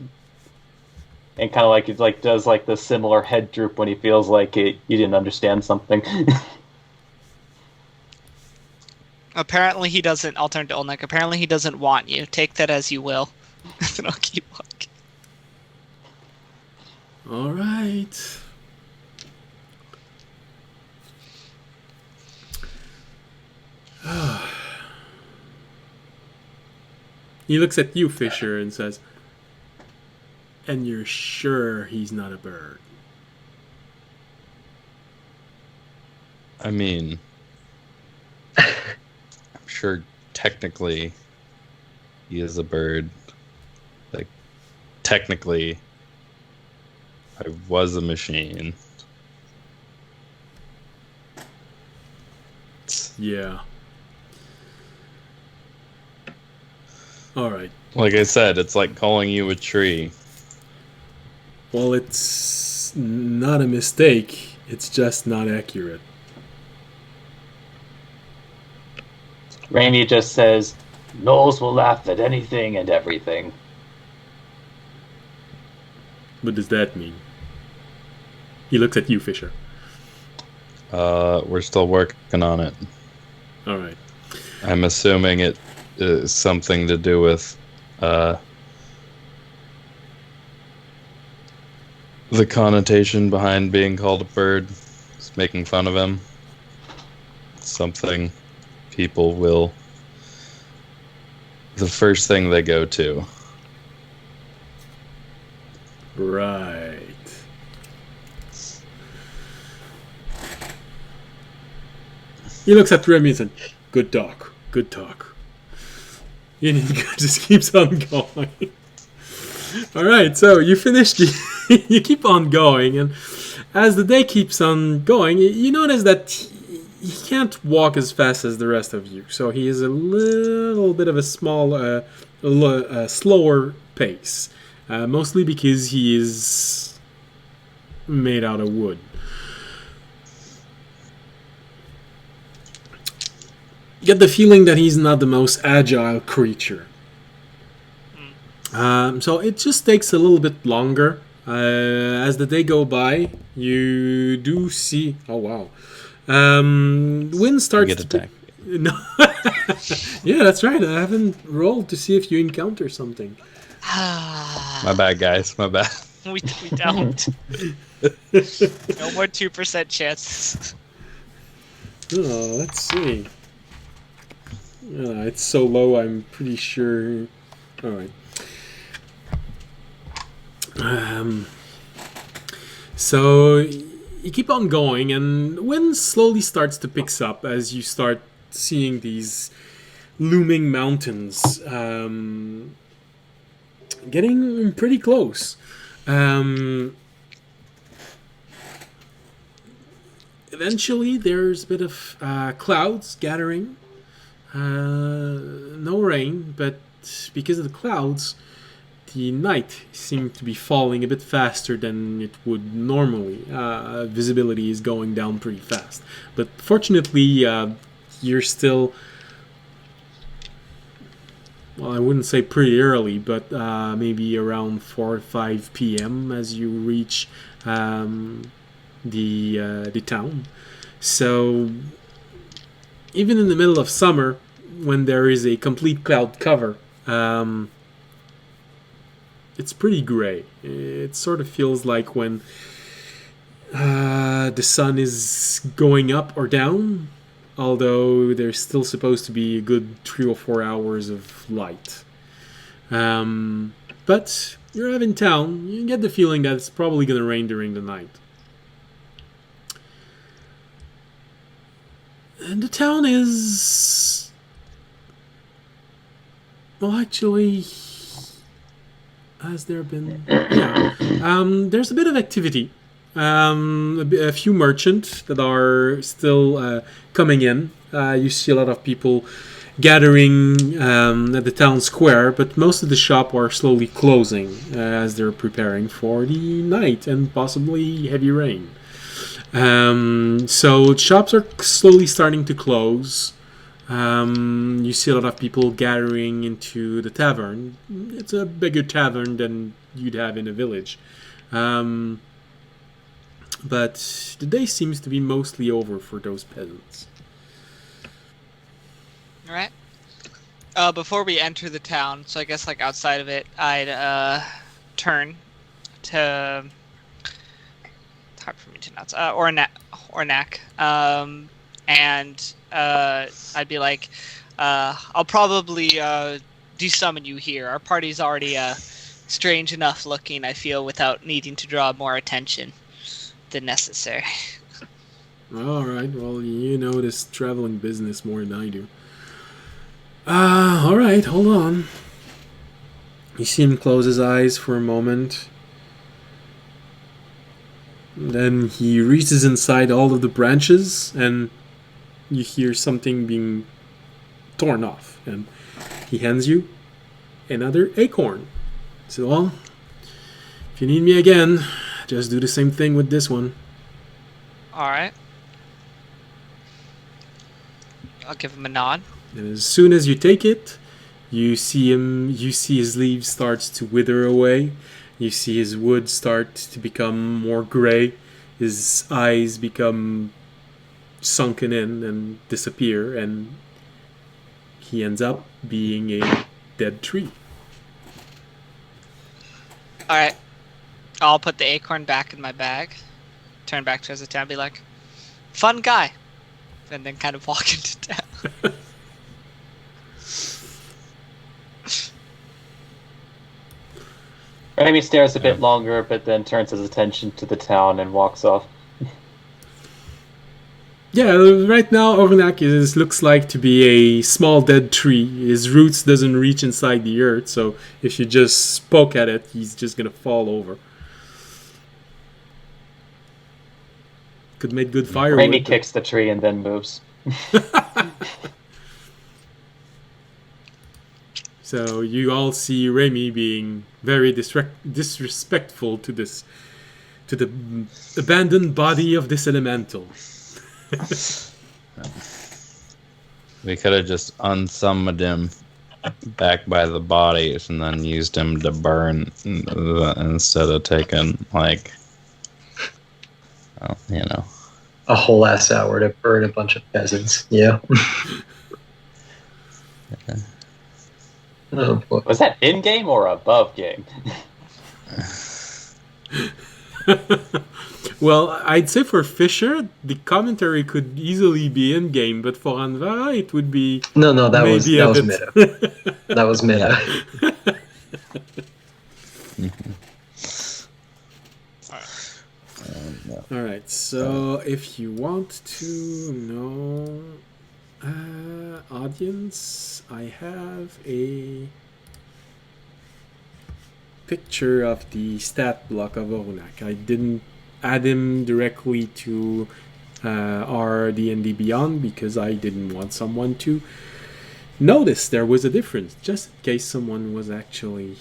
it's like does like the similar head droop when he feels like you didn't understand something. Apparently he doesn't. I'll turn to Olnek. Apparently he doesn't want you. Take that as you will. And I'll keep walking. Alright. He looks at you, Fisher, and says, and you're sure he's not a bird? I mean, I'm sure technically he is a bird. Like, technically, I was a machine. Yeah. Alright. Like I said, it's like calling you a tree. Well, it's not a mistake. It's just not accurate. Raimi just says, "Knowles will laugh at anything and everything." What does that mean? He looks at you, Fisher. We're still working on it. Alright. I'm assuming it is something to do with the connotation behind being called a bird. It's making fun of him. Something people will... The first thing they go to. Right. He looks at Remy and says, good talk, good talk. And he just keeps on going. Alright, so you finish you keep on going, and as the day keeps on going, you notice that he can't walk as fast as the rest of you. So he is a little bit of a slower pace. Mostly because he is made out of wood. You get the feeling that he's not the most agile creature. So it just takes a little bit longer. As the day go by, you do see... Oh, wow. Wind starts Get attacked. No. Yeah, that's right. I haven't rolled to see if you encounter something. My bad, guys. My bad. we don't. No more 2% chances. Oh, let's see. It's so low, I'm pretty sure... Alright. So you keep on going, and wind slowly starts to pick up as you start seeing these looming mountains getting pretty close. Eventually, there's a bit of clouds gathering. No rain, but because of the clouds, the night seemed to be falling a bit faster than it would normally. Visibility is going down pretty fast. But fortunately, you're still... Well, I wouldn't say pretty early, but maybe around 4 or 5 p.m. as you reach the town. So even in the middle of summer, when there is a complete cloud cover, it's pretty gray. It sort of feels like when the sun is going up or down, although there's still supposed to be a good 3 or 4 hours of light. But you're out in town, you get the feeling that it's probably going to rain during the night. And the town is... Well, actually... Has there been... Yeah. There's a bit of activity. A few merchants that are still coming in. You see a lot of people gathering at the town square, but most of the shops are slowly closing as they're preparing for the night and possibly heavy rain. So shops are slowly starting to close. You see a lot of people gathering into the tavern. It's a bigger tavern than you'd have in a village. But the day seems to be mostly over for those peasants. All right. Before we enter the town, so I guess like outside of it, I'd turn to... It's hard for me to pronounce. Ornak. And I'd be like, I'll probably desummon you here. Our party's already strange enough looking, I feel, without needing to draw more attention than necessary. Alright, well, you know this traveling business more than I do. Alright, hold on. You see him close his eyes for a moment. Then he reaches inside all of the branches, and you hear something being torn off. And he hands you another acorn. So, well, if you need me again, just do the same thing with this one. All right. I'll give him a nod. And as soon as you take it, you see his leaves starts to wither away. You see his wood start to become more gray. His eyes become sunken in and disappear, and he ends up being a dead tree. All right. I'll put the acorn back in my bag, turn back towards the town, be like, fun guy, and then kind of walk into town. Remy stares a bit longer, but then turns his attention to the town and walks off. Yeah, right now Ornak looks like to be a small dead tree. His roots doesn't reach inside the earth, so if you just poke at it, he's just gonna fall over. Could make good firewood. Raimi kicks the tree and then moves. So you all see Raimi being very disrespectful to the abandoned body of this elemental. We could have just unsummoned him back by the bodies and then used him to burn instead of taking, like, well, you know. A whole ass hour to burn a bunch of peasants. Yeah. Oh boy. Was that in game or above game? Well, I'd say for Fisher, the commentary could easily be in game, but for Anvara, it would be No, that was maybe meta. That was meta. All right. So if you want to know, audience, I have a picture of the stat block of Orunak. I didn't add him directly to our D&D Beyond because I didn't want someone to notice there was a difference, just in case someone was actually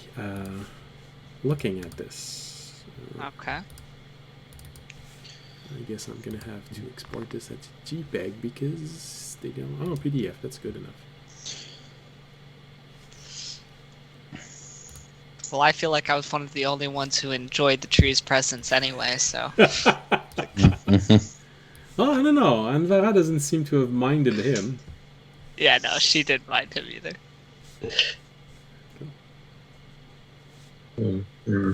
looking at this. Okay. I guess I'm gonna have to export this as JPEG because they don't. Oh, PDF. That's good enough. Well, I feel like I was one of the only ones who enjoyed the tree's presence anyway, so. Oh, I don't know. Anvara doesn't seem to have minded him. Yeah, no, she didn't mind him either. Mm-hmm.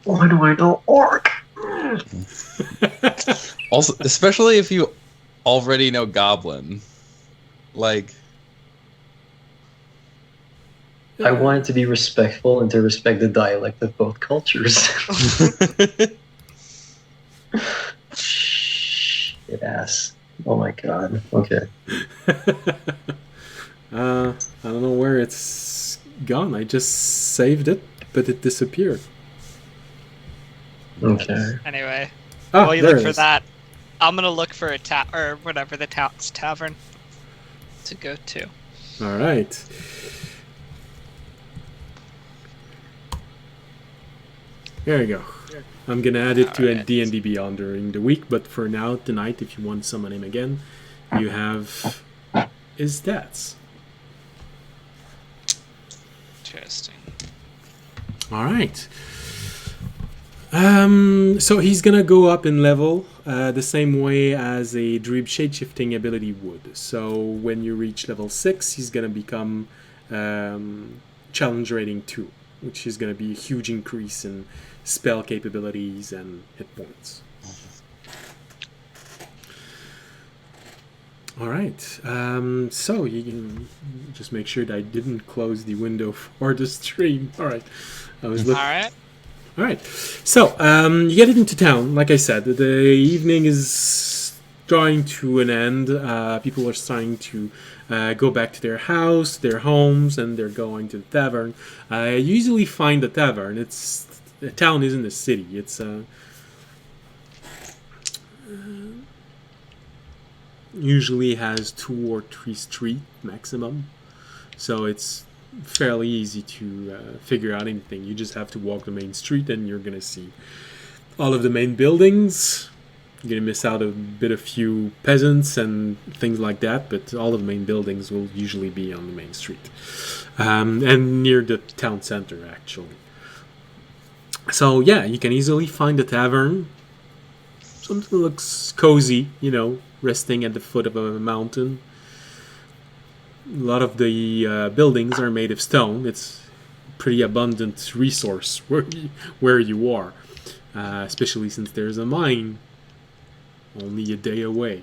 Why do I know orc? Also, especially if you already know Goblin. Like... I wanted to be respectful and to respect the dialect of both cultures. Shit ass. Oh my god. Okay. I don't know where it's gone. I just saved it, but it disappeared. Okay. Anyway, Ah, while you there look it for is. that, I'm gonna look for or whatever the town's tavern to go to. All right. There you go. I'm gonna add it to a Alright. D&D Beyond during the week, but for now, tonight, if you want to summon him again, you have his stats. Interesting. All right. So he's gonna go up in level the same way as a Druid shapeshifting ability would. So when you reach level 6, he's gonna become challenge rating 2, which is gonna be a huge increase in spell capabilities and hit points. All right. So you can just make sure that I didn't close the window for the stream. All right. I was looking. Alright. All right. So you get into town. Like I said, the evening is drawing to an end. People are starting to go back to their house, their homes, and they're going to the tavern. I usually find the tavern. The town isn't a city. It's usually has 2 or 3 streets maximum, so it's fairly easy to figure out anything. You just have to walk the main street, and you're gonna see all of the main buildings. You're gonna miss out a few peasants and things like that, but all of the main buildings will usually be on the main street and near the town center, actually. So yeah, you can easily find a tavern. Something that looks cozy, resting at the foot of a mountain. A lot of the buildings are made of stone. It's a pretty abundant resource where you are, especially since there's a mine only a day away.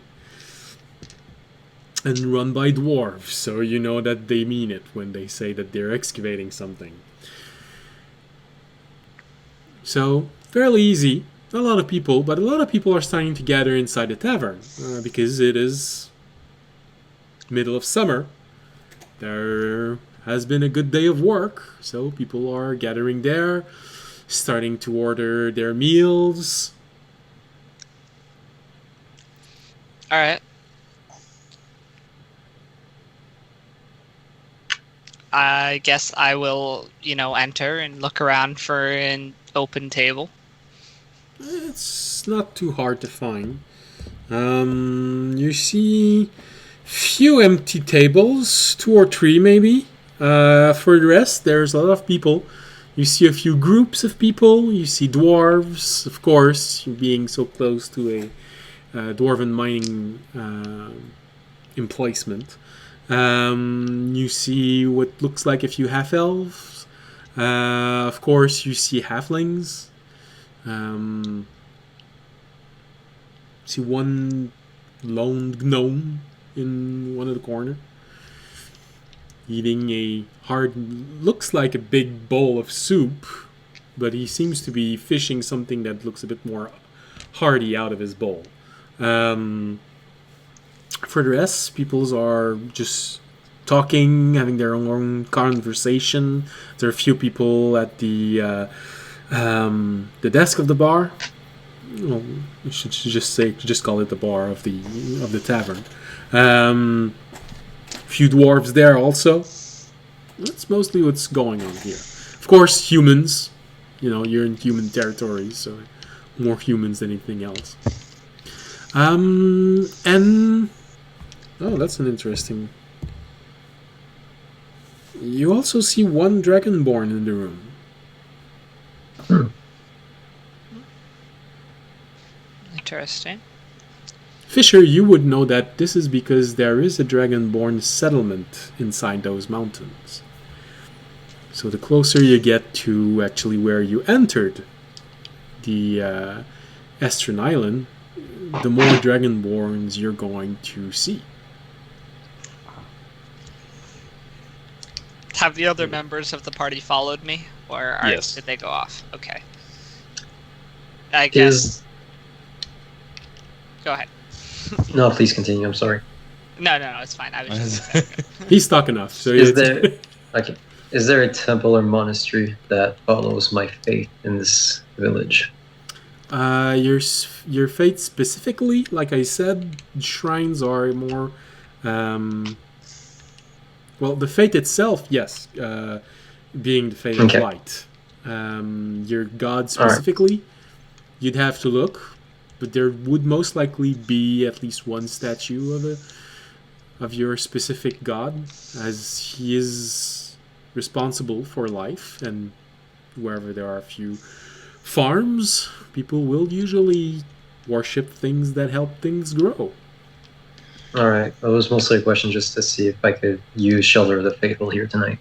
And run by dwarves, so you know that they mean it when they say that they're excavating something. So, fairly easy. Not a lot of people, but a lot of people are starting to gather inside the tavern because it is middle of summer. There has been a good day of work, so people are gathering there, starting to order their meals, All right. I guess I will, enter and look around for an open table. It's not too hard to find. You see few empty tables, 2 or 3 maybe. For the rest, there's a lot of people. You see a few groups of people. You see dwarves, of course, being so close to a dwarven mining emplacement. You see what looks like a few half-elves. Of course, you see halflings. See one lone gnome in one of the corner, eating a looks like a big bowl of soup, but he seems to be fishing something that looks a bit more hearty out of his bowl. For the rest, people are just talking, having their own conversation. There are a few people at the desk of the bar. Well, you should just call it the bar of the tavern. Few dwarves there also. That's mostly what's going on here. Of course, humans. You're in human territory, so more humans than anything else. And that's an interesting. You also see one dragonborn in the room. Interesting. Fisher, you would know that this is because there is a dragonborn settlement inside those mountains. So the closer you get to actually where you entered the Eastern Island, the more dragonborns you're going to see. Have the other members of the party followed me, or Yes. did they go off? Okay. I guess. Go ahead. No, please continue. I'm sorry. No, it's fine. I was just. He's stuck enough. So Is there a temple or monastery that follows my faith in this village? Your faith specifically, like I said, shrines are more. Well, the faith itself, yes, being the faith of light. Your god specifically, you'd have to look, but there would most likely be at least one statue of your specific god, as he is responsible for life, and wherever there are a few farms, people will usually worship things that help things grow. Alright, it was mostly a question just to see if I could use Shelter of the Faithful here tonight.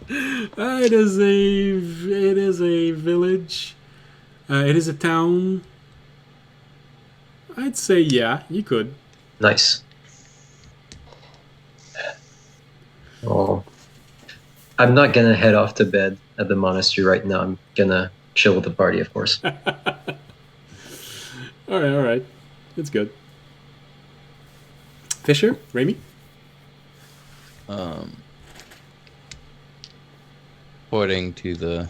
It is a village. It is a town. I'd say yeah, you could. Nice. Well, I'm not gonna head off to bed at the monastery right now. I'm gonna chill with the party, of course. All right. That's good. Fisher, Raimi? According to the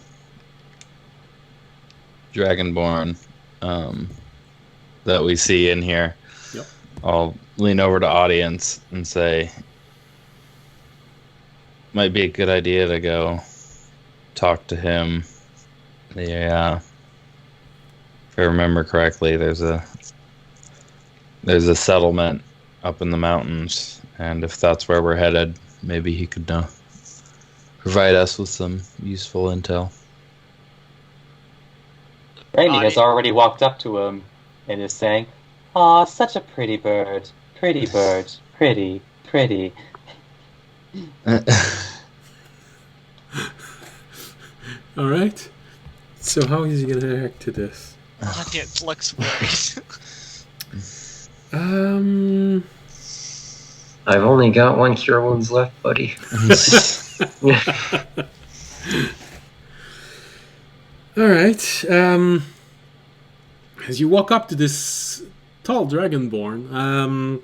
Dragonborn that we see in here, Yep. I'll lean over to audience and say, might be a good idea to go talk to him. Yeah, if I remember correctly, there's a settlement up in the mountains, and if that's where we're headed, maybe he could provide us with some useful intel. Raimi has already walked up to him and is saying, "Aw, such a pretty bird. Pretty bird. Pretty, pretty." All right. So how is he going to react to this? Audience looks worried. I've only got 1 cure wounds left, buddy. All right. As you walk up to this tall dragonborn,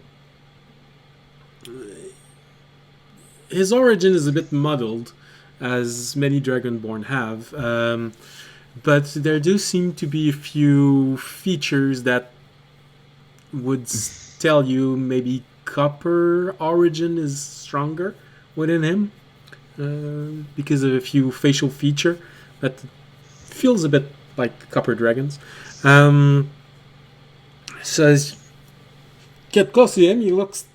his origin is a bit muddled, as many dragonborn have. But there do seem to be a few features that would tell you maybe copper origin is stronger within him because of a few facial feature that feels a bit like copper dragons. So as you get close to him, he looks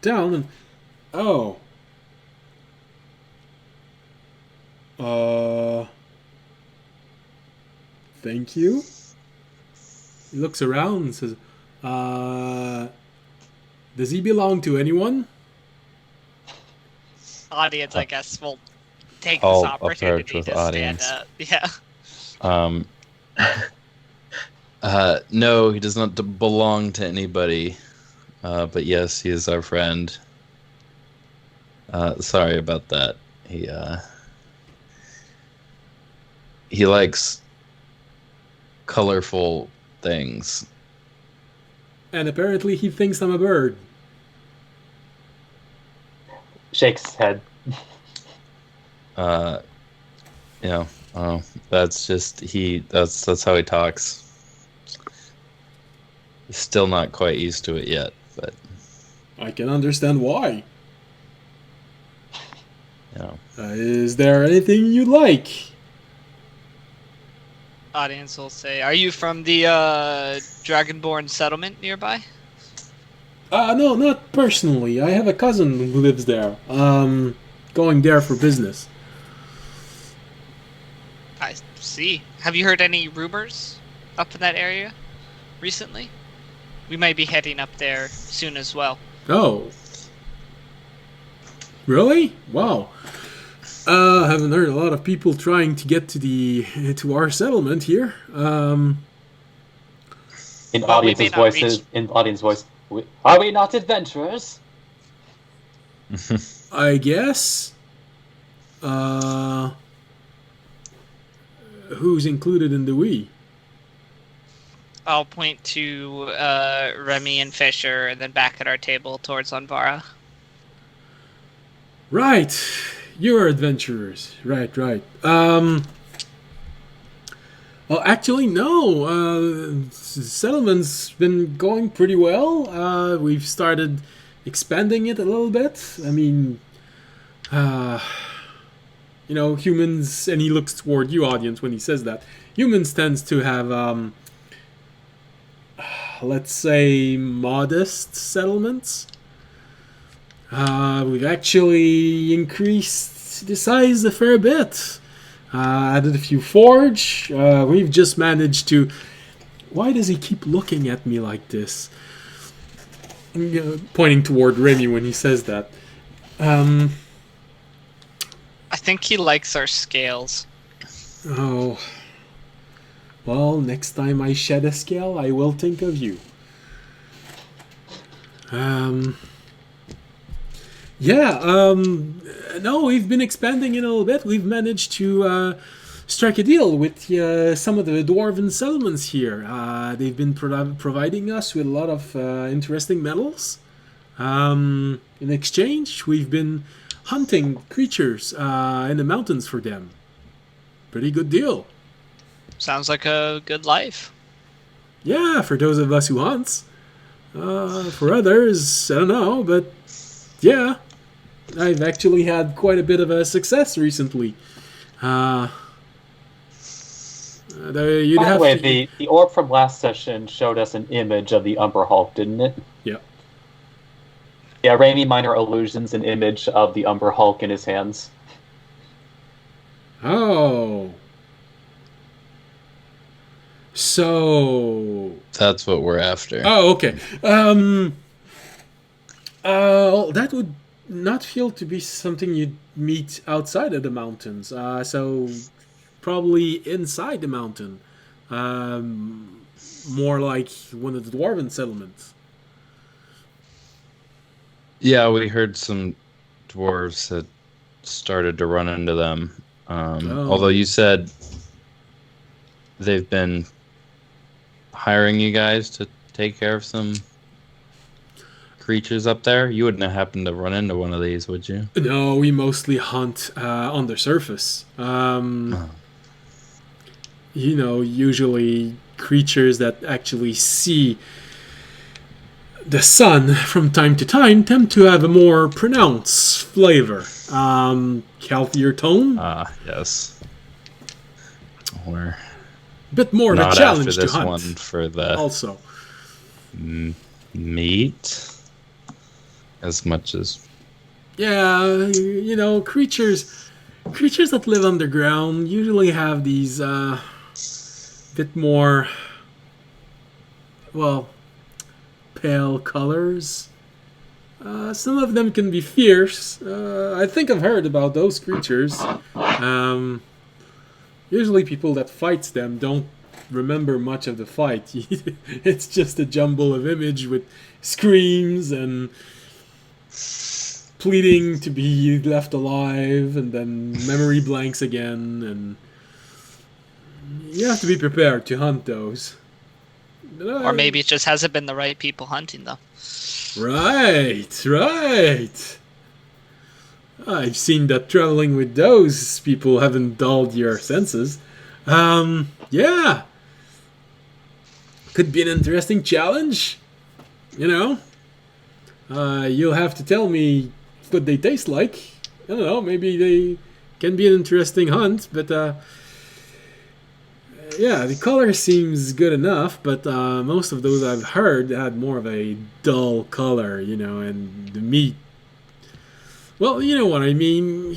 down and thank you. He looks around and says, does he belong to anyone? Audience, I guess, will take I'll this opportunity approach with to audience. stand up. Yeah. No, he does not belong to anybody. But yes, he is our friend. Sorry about that. He likes colorful things. And apparently he thinks I'm a bird. Shakes his head. That's just that's how he talks. He's still not quite used to it yet, but I can understand why. yeah. Is there anything you like? Audience will say, "Are you from the Dragonborn settlement nearby?" No, not personally. I have a cousin who lives there. Going there for business. I see. Have you heard any rumors up in that area recently? We might be heading up there soon as well. Oh. Really? Wow. I haven't heard a lot of people trying to get to our settlement here. In Well, we may audience voice, are we not adventurers? I guess. Who's included in the we? I'll point to Remy and Fisher, and then back at our table towards Anvara. Right. You're adventurers. Right. Well, actually, no. Settlement's been going pretty well. We've started expanding it a little bit. I mean, humans, and he looks toward you, audience, when he says that. Humans tends to have, let's say, modest settlements. We've actually increased the size a fair bit. Added a few forge. We've just managed to... Why does he keep looking at me like this? Pointing toward Remy when he says that. I think he likes our scales. Oh. Well, next time I shed a scale, I will think of you. No, we've been expanding it a little bit. We've managed to strike a deal with some of the dwarven settlements here. They've been providing us with a lot of interesting metals. In exchange, we've been hunting creatures in the mountains for them. Pretty good deal. Sounds like a good life. Yeah, for those of us who hunts. For others, I don't know, but yeah. I've actually had quite a bit of a success recently. By the way, the orb from last session showed us an image of the Umber Hulk, didn't it? Yeah. Yeah, Raimi Minor Illusions, an image of the Umber Hulk in his hands. Oh. So... That's what we're after. Oh, okay. That would not feel to be something you'd meet outside of the mountains. So probably inside the mountain. More like one of the dwarven settlements. Yeah, we heard some dwarves that started to run into them. Although you said they've been hiring you guys to take care of some creatures up there. You wouldn't have happened to run into one of these, would you? No, we mostly hunt on the surface. Usually creatures that actually see the sun from time to time tend to have a more pronounced flavor. Healthier tone, Ah, yes. We're a bit more of a not after challenge to this hunt. one for the Also, meat as much as yeah, creatures that live underground usually have these bit more, well, pale colors. Some of them can be fierce. I think I've heard about those creatures. Usually people that fights them don't remember much of the fight. It's just a jumble of image with screams and pleading to be left alive, and then memory blanks again, and you have to be prepared to hunt those. Or maybe it just hasn't been the right people hunting them. Right. I've seen that traveling with those people haven't dulled your senses. Yeah. Could be an interesting challenge. You'll have to tell me what they taste like. I don't know, maybe they can be an interesting hunt, but yeah, the color seems good enough, but most of those I've heard had more of a dull color, and the meat. Well, you know what I mean.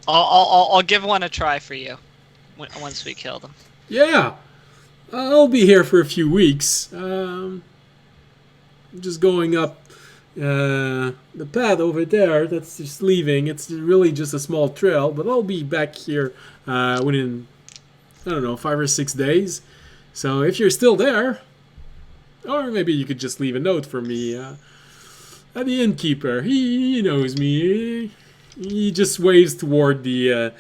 I'll give one a try for you once we kill them. Yeah, I'll be here for a few weeks. Just going up the path over there. That's just leaving. It's really just a small trail, but I'll be back here within, I don't know, 5 or 6 days. So if you're still there, or maybe you could just leave a note for me. The innkeeper, he knows me. He just waves toward the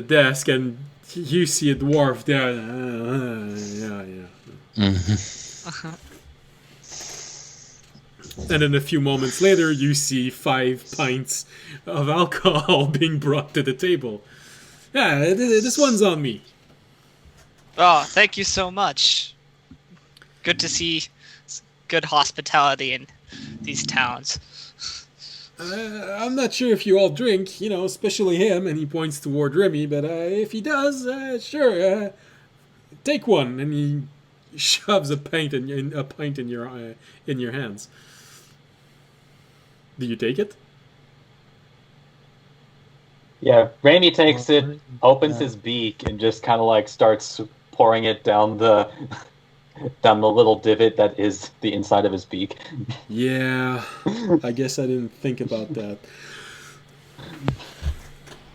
desk, and you see a dwarf there. Yeah. Mm-hmm. And then a few moments later, you see 5 pints of alcohol being brought to the table. Yeah, this one's on me. Oh, thank you so much. Good to see good hospitality in these towns. I'm not sure if you all drink, especially him, and he points toward Remy, but if he does, sure, take one. And he shoves a pint in your hands. Do you take it? Yeah, Raimi takes it, opens his beak, and just kind of like starts pouring it down the little divot that is the inside of his beak. Yeah, I guess I didn't think about that.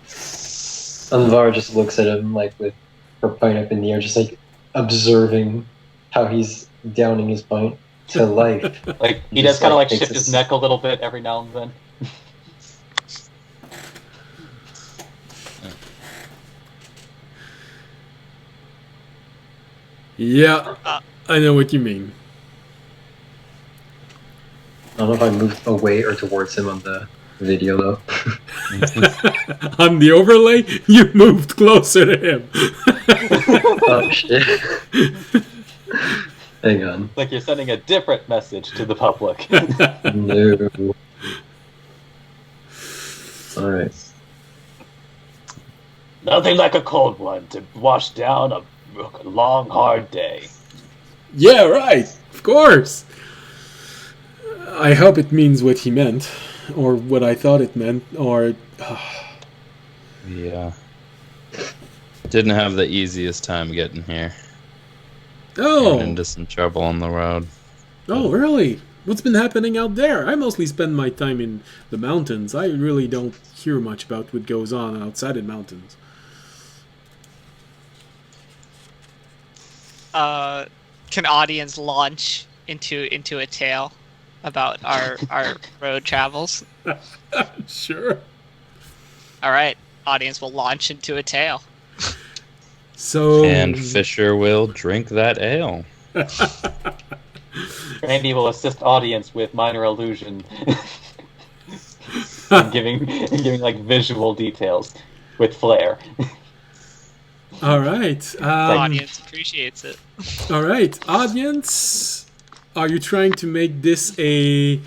Anvar just looks at him like with her pint up in the air, just like observing how he's downing his pint to life. Like he Just, does kind of like, like takes shift his a neck a little bit every now and then. Yeah, I know what you mean. I don't know if I moved away or towards him on the video though. On the overlay, you moved closer to him. Oh shit. Hang on. Like you're sending a different message to the public. No. Alright. Nothing like a cold one to wash down a long, hard day. Yeah, right. Of course. I hope it means what he meant, or what I thought it meant, or... Yeah. Didn't have the easiest time getting here. Ran into some trouble on the road. Oh, really? What's been happening out there? I mostly spend my time in the mountains. I really don't hear much about what goes on outside in mountains. Can audience launch into a tale about our road travels? Sure. All right, audience will launch into a tale. So... And Fisher will drink that ale. Randy will assist audience with minor illusion and giving like visual details with flair. All right. The audience appreciates it. All right, audience. Are you trying to make this a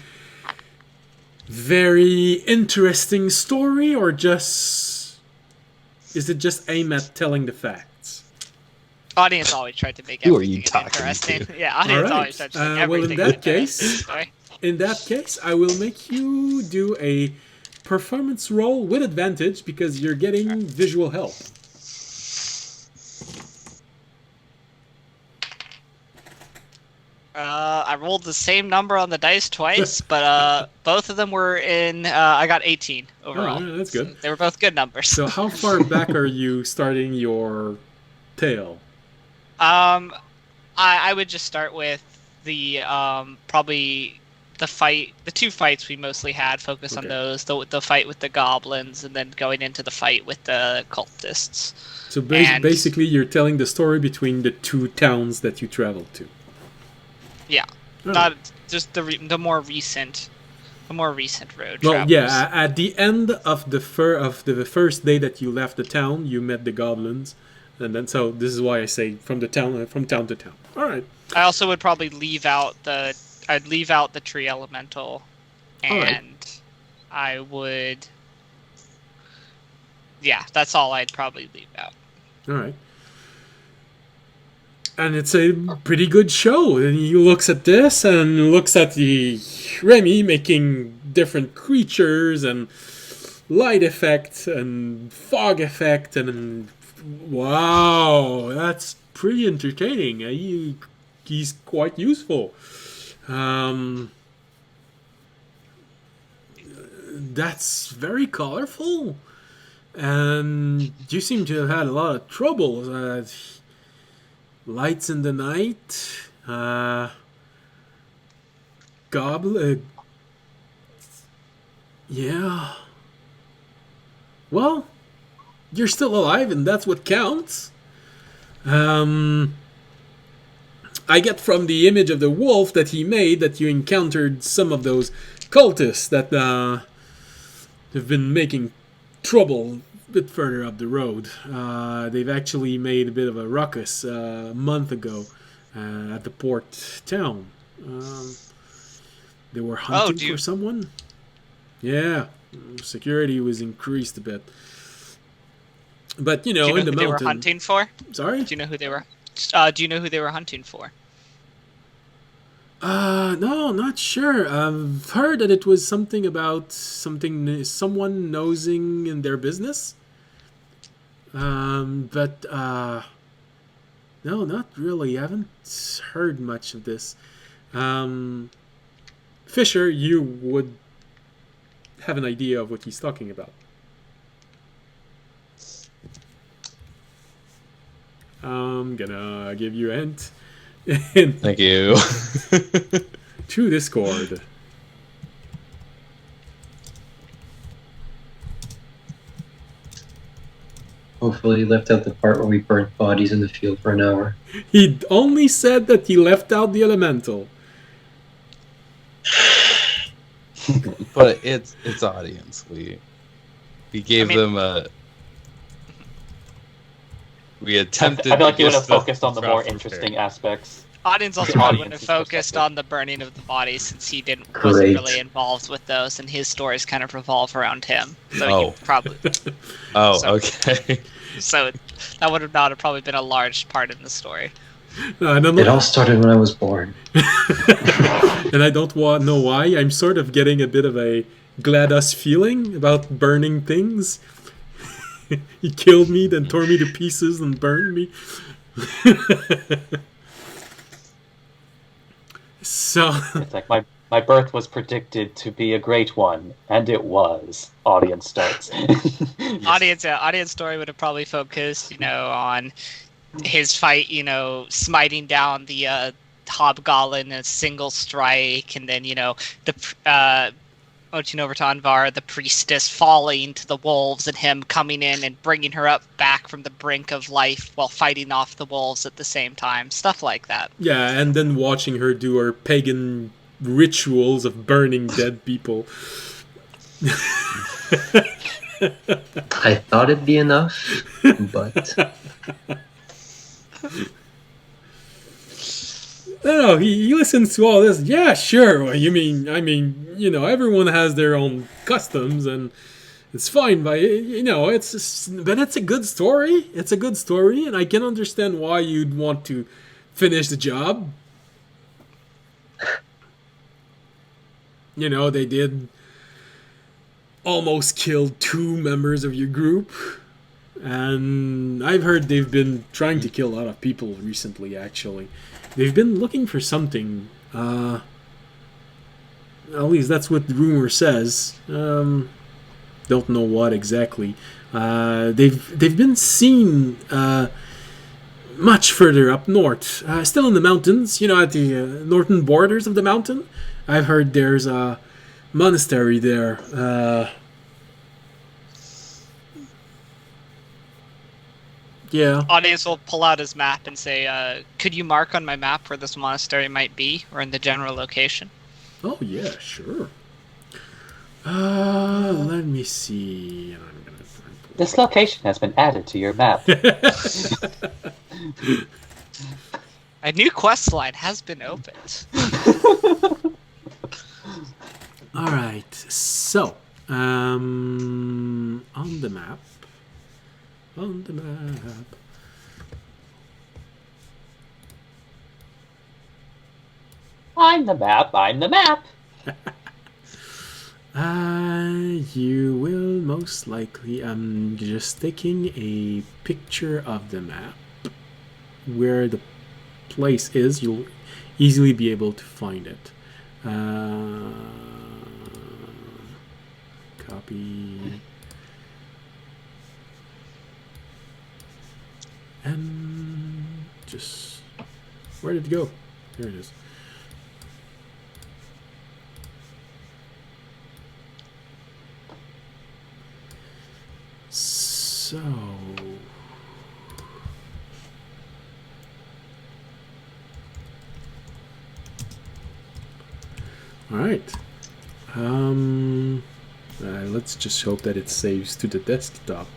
very interesting story, or just is it just aimed at telling the facts? Audience always tried to make Who are everything you talking interesting. to? Yeah, audience All always right. tried to make Well, in everything that interesting. case, Sorry. in that case, I will make you do a performance roll with advantage because you're getting visual help. I rolled the same number on the dice twice, but both of them were in. I got 18 overall. Oh, yeah, that's good. So they were both good numbers. So how far back are you starting your tale? I would just start with the probably the two fights we mostly had. Focus on Okay. those. The fight with the goblins, and then going into the fight with the cultists. So And- basically, you're telling the story between the two towns that you traveled to. Yeah, Oh. not just the more recent road. Well, travels. yeah. At the end of the first day that you left the town, you met the goblins, and then so this is why I say from town to town. All right. I also would probably leave out the tree elemental, All right. and I would. Yeah, that's all I'd probably leave out. All right. And it's a pretty good show. And he looks at this and looks at the Remy making different creatures and light effect and fog effect and wow, that's pretty entertaining. He's quite useful. That's very colorful. And you seem to have had a lot of trouble. Lights in the night. Goblin. Yeah. Well, you're still alive, and that's what counts. I get from the image of the wolf that he made that you encountered some of those cultists that have been making trouble a bit further up the road. They've actually made a bit of a ruckus a month ago at the port town. They were hunting for someone. Yeah, security was increased a bit. But, you know, in the who mountain... they were hunting for? Sorry? Do you know who they were? Do you know who they were hunting for? No, not sure. I've heard that it was something about someone nosing in their business. But no, not really. I haven't heard much of this. Fisher, you would have an idea of what he's talking about. I'm gonna give you a hint. Thank you. To Discord. Hopefully he left out the part where we burnt bodies in the field for an hour. He only said that he left out the elemental. But it's audience. We gave them a. We attempted. I feel like you would to have get focused on the more interesting aspects. Audience also The probably audience's would have focused perspective. on the burning of the bodies since he wasn't Great. really involved with those, and his stories kind of revolve around him. So Oh. you probably Oh, So- okay. so that would have not have probably been a large part in the story. And It all started when I was born. I don't know why. I'm sort of getting a bit of a GLaDOS feeling about burning things. He killed me, then tore me to pieces and burned me. So, It's like my birth was predicted to be a great one, and it was. Audience starts. Audience story would have probably focused, on his fight, smiting down the hobgoblin in a single strike, and then the Vertanvar, the priestess, falling to the wolves, and him coming in and bringing her up back from the brink of life while fighting off the wolves at the same time, stuff like that. yeah, and then watching her do her pagan rituals of burning dead people. I thought it'd be enough, but No, he listens to all this. Yeah, sure. Well, everyone has their own customs, and it's fine. But but it's a good story. It's a good story, and I can understand why you'd want to finish the job. They did almost kill 2 members of your group, and I've heard they've been trying to kill a lot of people recently. Actually, they've been looking for something. At least that's what the rumor says. Don't know what exactly. They've been seen much further up north, still in the mountains. At the northern borders of the mountain. I've heard there's a monastery there. Yeah. Audience will pull out his map and say, could you mark on my map where this monastery might be, or in the general location? Oh, yeah, sure. Let me see. This location has been added to your map. A new quest line has been opened. All right, so on the map. I'm the map. You will most likely. I'm just taking a picture of the map where the place is. You'll easily be able to find it. Copy. And just... Where did it go? There it is. So... Alright. Let's just hope that it saves to the desktop.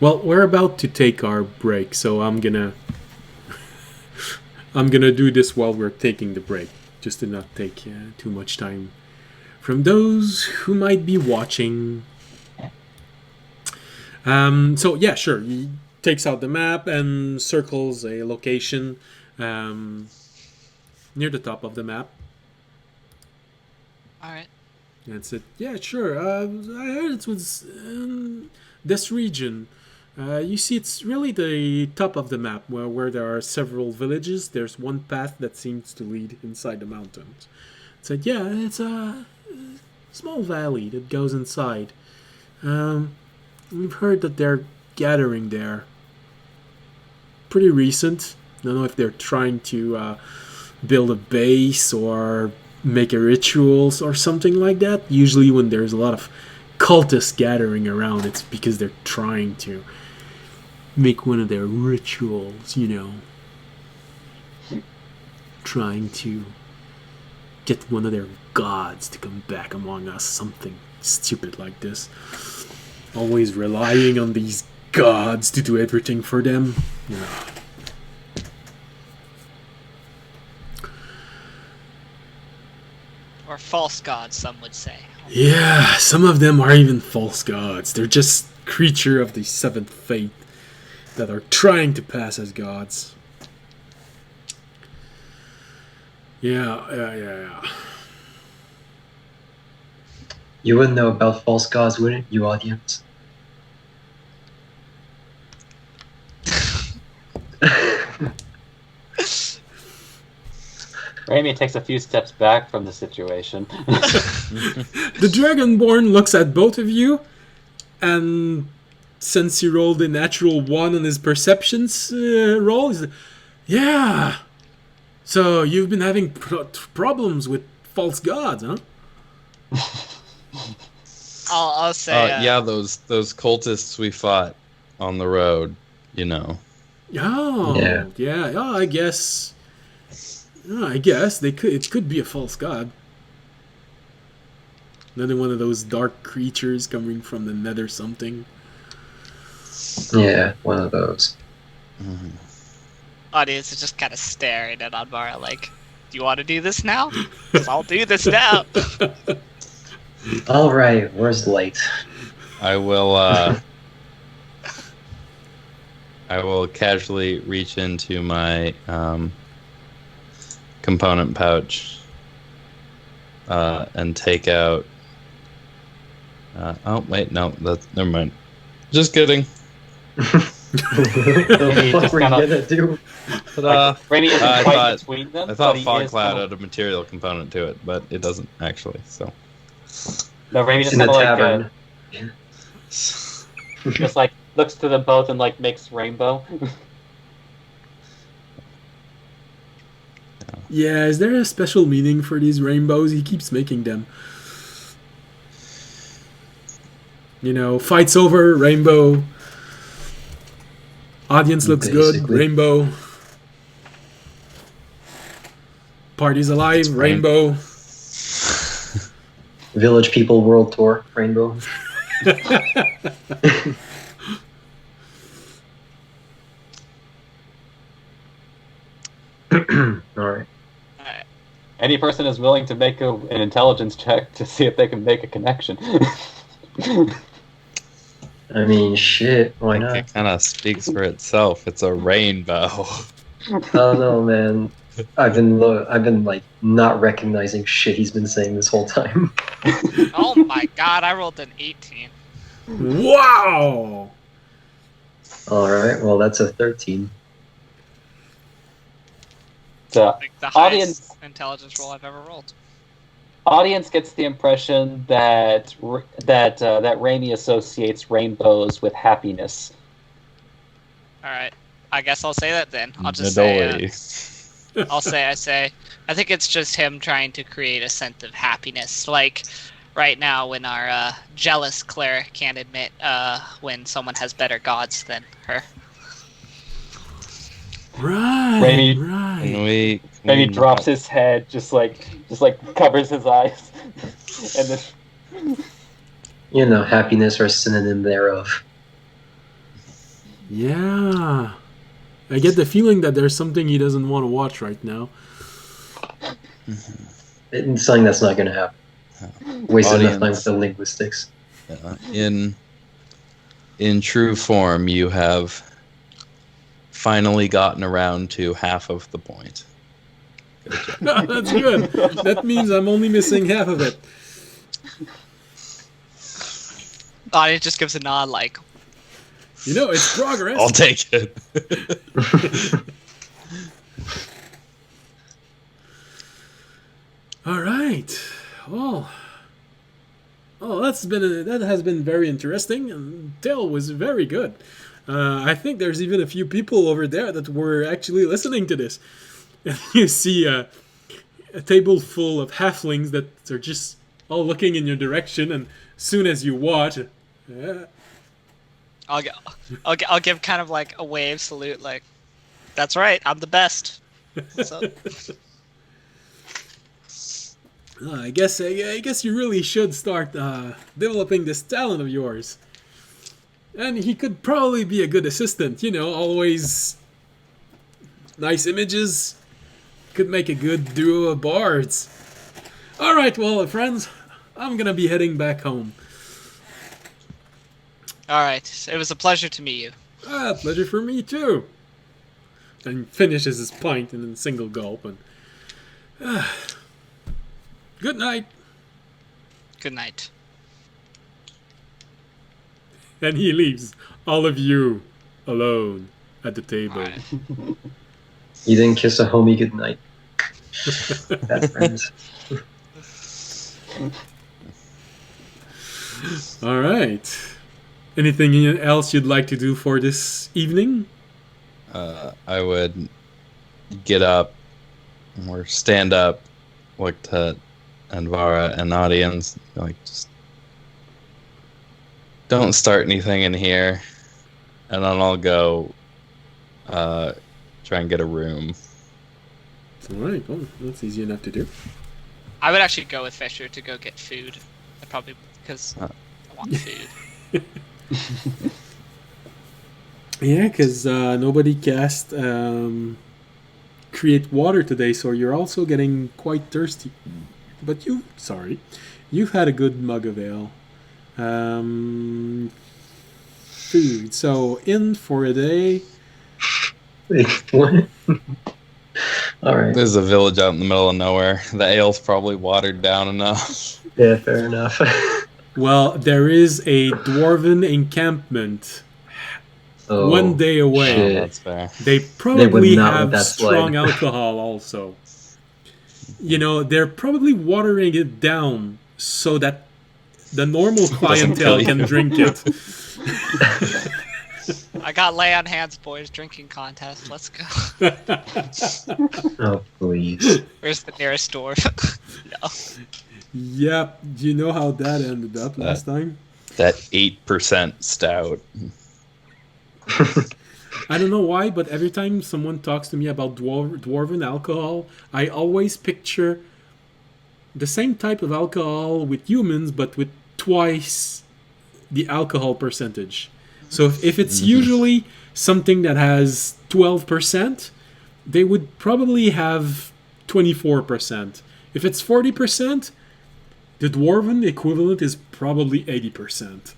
Well, we're about to take our break, so I'm gonna do this while we're taking the break, just to not take too much time from those who might be watching. So yeah, sure. He takes out the map and circles a location near the top of the map. All right. And said, yeah, sure. I heard it was this region. You see, it's really the top of the map where there are several villages. There's one path that seems to lead inside the mountains. It said, yeah, it's a small valley that goes inside. We've heard that they're gathering there. Pretty recent. Don't know if they're trying to build a base or make a rituals or something like that. Usually when there's a lot of cultists gathering around, it's because they're trying to make one of their rituals, trying to get one of their gods to come back among us, something stupid like this. Always relying on these gods to do everything for them. Or false gods, some would say. Yeah, some of them are even false gods. They're just creature of the seventh fate that are trying to pass as gods. Yeah. You wouldn't know about false gods, wouldn't you, audience? Raimi takes a few steps back from the situation. The Dragonborn looks at both of you, and since he rolled a natural 1 on his perceptions roll, he's like, yeah. So you've been having problems with false gods, huh? I'll say. Yeah, those cultists we fought on the road, Oh, yeah. Oh, I guess they could. It could be a false god. Another one of those dark creatures coming from the nether something. Yeah, one of those. Audience is just kind of staring at Anvara like, do you want to do this now? 'Cause I'll do this now. All right, where's light? I will I will casually reach into my component pouch and take out. Oh wait, no, that's never mind. Just kidding. The fuck were you gonna do? Ta-da. Rainy isn't I quite thought- between them. I thought but he fog is cloud kinda- had a material component to it, but it doesn't actually. So No, Rainy It's just in the kind of tavern. just like looks to them both and like makes rainbow. Yeah, is there a special meaning for these rainbows? He keeps making them. You know, fight's over, rainbow. Audience looks good, Basically. rainbow. Party's alive, That's right. rainbow. Village People World Tour, Rainbow. Alright. Alright. Any person is willing to make an intelligence check to see if they can make a connection. I mean, shit, why I think not? it kind of speaks for itself. It's a rainbow. Oh no, man. I've been like not recognizing shit he's been saying this whole time. Oh my god, I rolled an 18. Wow! Alright, well that's a 13. So, Like the highest Audience- intelligence roll I've ever rolled. audience gets the impression that that Rainy associates rainbows with happiness. Alright. I guess I'll say that then. I'll just say, Midori. I say, I think it's just him trying to create a sense of happiness. Like, right now when our jealous cleric can't admit when someone has better gods than her. Right, Rainy- Can right. we? And he drops his head, just like covers his eyes, and then You know, happiness or synonym thereof. Yeah. I get the feeling that there's something he doesn't want to watch right now. It's something that's not gonna happen. Wasted enough time with Audience. the linguistics. In true form, you have finally gotten around to half of the point. That's good. That means I'm only missing half of it. Audience just gives a nod like, You know, it's progress. I'll take it. All right. Well, that has been very interesting, and Dale was very good. I think there's even a few people over there that were actually listening to this. You see a table full of halflings that are just all looking in your direction, and as soon as you watch, I'll give kind of like a wave salute, like, that's right, I'm the best. So, I guess you really should start developing this talent of yours. And he could probably be a good assistant, you know, always nice images. Could make a good duo of bards. Alright, well, friends, I'm gonna be heading back home. alright, it was a pleasure to meet you. Pleasure for me, too. And finishes his pint in a single gulp. And good night. Good night. And he leaves all of you alone at the table. Alright. You didn't kiss a homie goodnight. Bad friends. All right. Anything else you'd like to do for this evening? I would get up or stand up, look to Anvara and audience, like, just don't start anything in here, and then I'll go try and get a room. All right. Well, that's easy enough to do. I would actually go with Fisher to go get food. I probably, because I want food. Yeah, because nobody cast create water today, so you're also getting quite thirsty. But you've had a good mug of ale. Food. So in for a day. Wait, what? All right. There's a village out in the middle of nowhere. The ale's probably watered down enough. Yeah, fair enough. Well, there is a dwarven encampment Oh, 1 day away. shit. That's fair. They They probably would not let have that strong slide. alcohol also. You know, they're probably watering it down so that the normal clientele kill can you. drink it. I got lay on hands, boys. Drinking contest. Let's go. Oh, please. Where's the nearest door? No. Yep. Do you know how that ended up last time? That 8% stout. I don't know why, but every time someone talks to me about dwarven alcohol, I always picture the same type of alcohol with humans, but with twice the alcohol percentage. So if it's usually something that has 12%, they would probably have 24%. If it's 40%, the dwarven equivalent is probably 80%.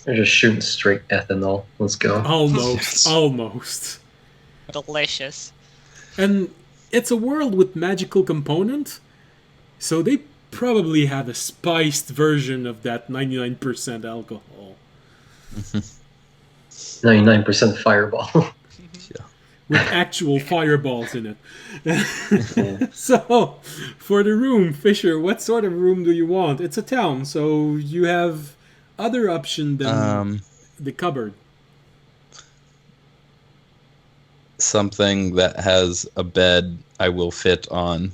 They're just shooting straight ethanol. Let's go. Almost. Almost. Delicious. And it's a world with magical component, so they probably have a spiced version of that 99% alcohol. 99% fireball. With actual fireballs in it. So, for the room, Fisher, what sort of room do you want? It's a town, so you have other option than the cupboard. Something that has a bed I will fit on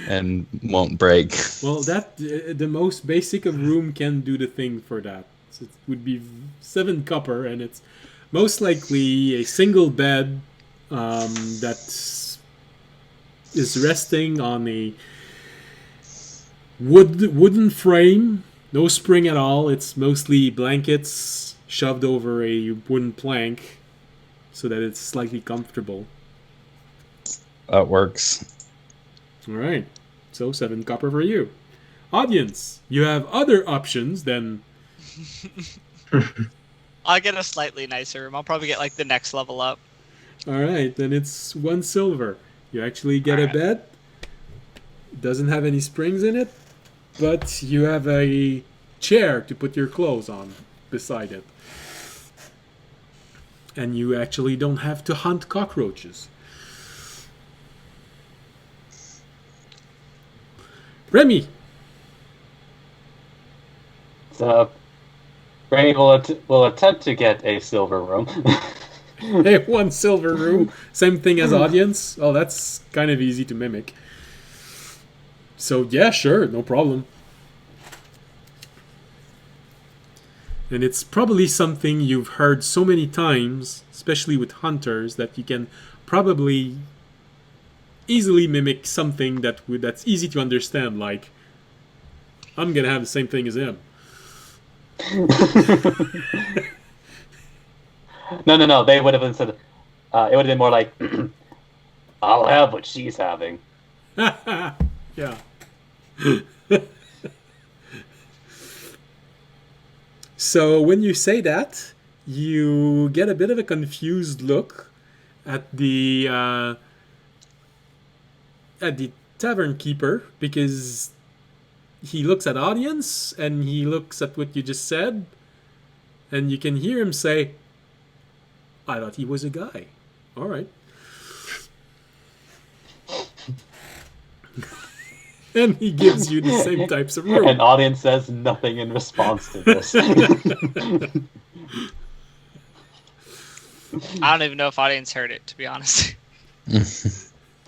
and won't break. Well, that the most basic of room can do the thing for that. So it would be 7 copper, and it's most likely a single bed that is resting on a wooden frame, no spring at all. It's mostly blankets shoved over a wooden plank so that it's slightly comfortable. That works. All right, so 7 copper for you. Audience, you have other options than... I'll get a slightly nicer room. I'll probably get like the next level up. All right, then it's 1 silver. You actually get a Alright. bed. It doesn't have any springs in it, but you have a chair to put your clothes on beside it. And you actually don't have to hunt cockroaches. Remy, So, Rainy will attempt to get a silver room. hey, 1 silver room. Same thing as audience. Oh, that's kind of easy to mimic. So, yeah, sure, no problem. And it's probably something you've heard so many times, especially with hunters, that you can probably easily mimic something that's easy to understand, like, I'm gonna have the same thing as him. No. They would have said, it would have been more like, I'll have what she's having. Yeah. So when you say that, you get a bit of a confused look at the tavern keeper, because he looks at audience and he looks at what you just said, and you can hear him say, I thought he was a guy. All right. And he gives you the same types of room. An audience says nothing in response to this. I don't even know if audience heard it, to be honest.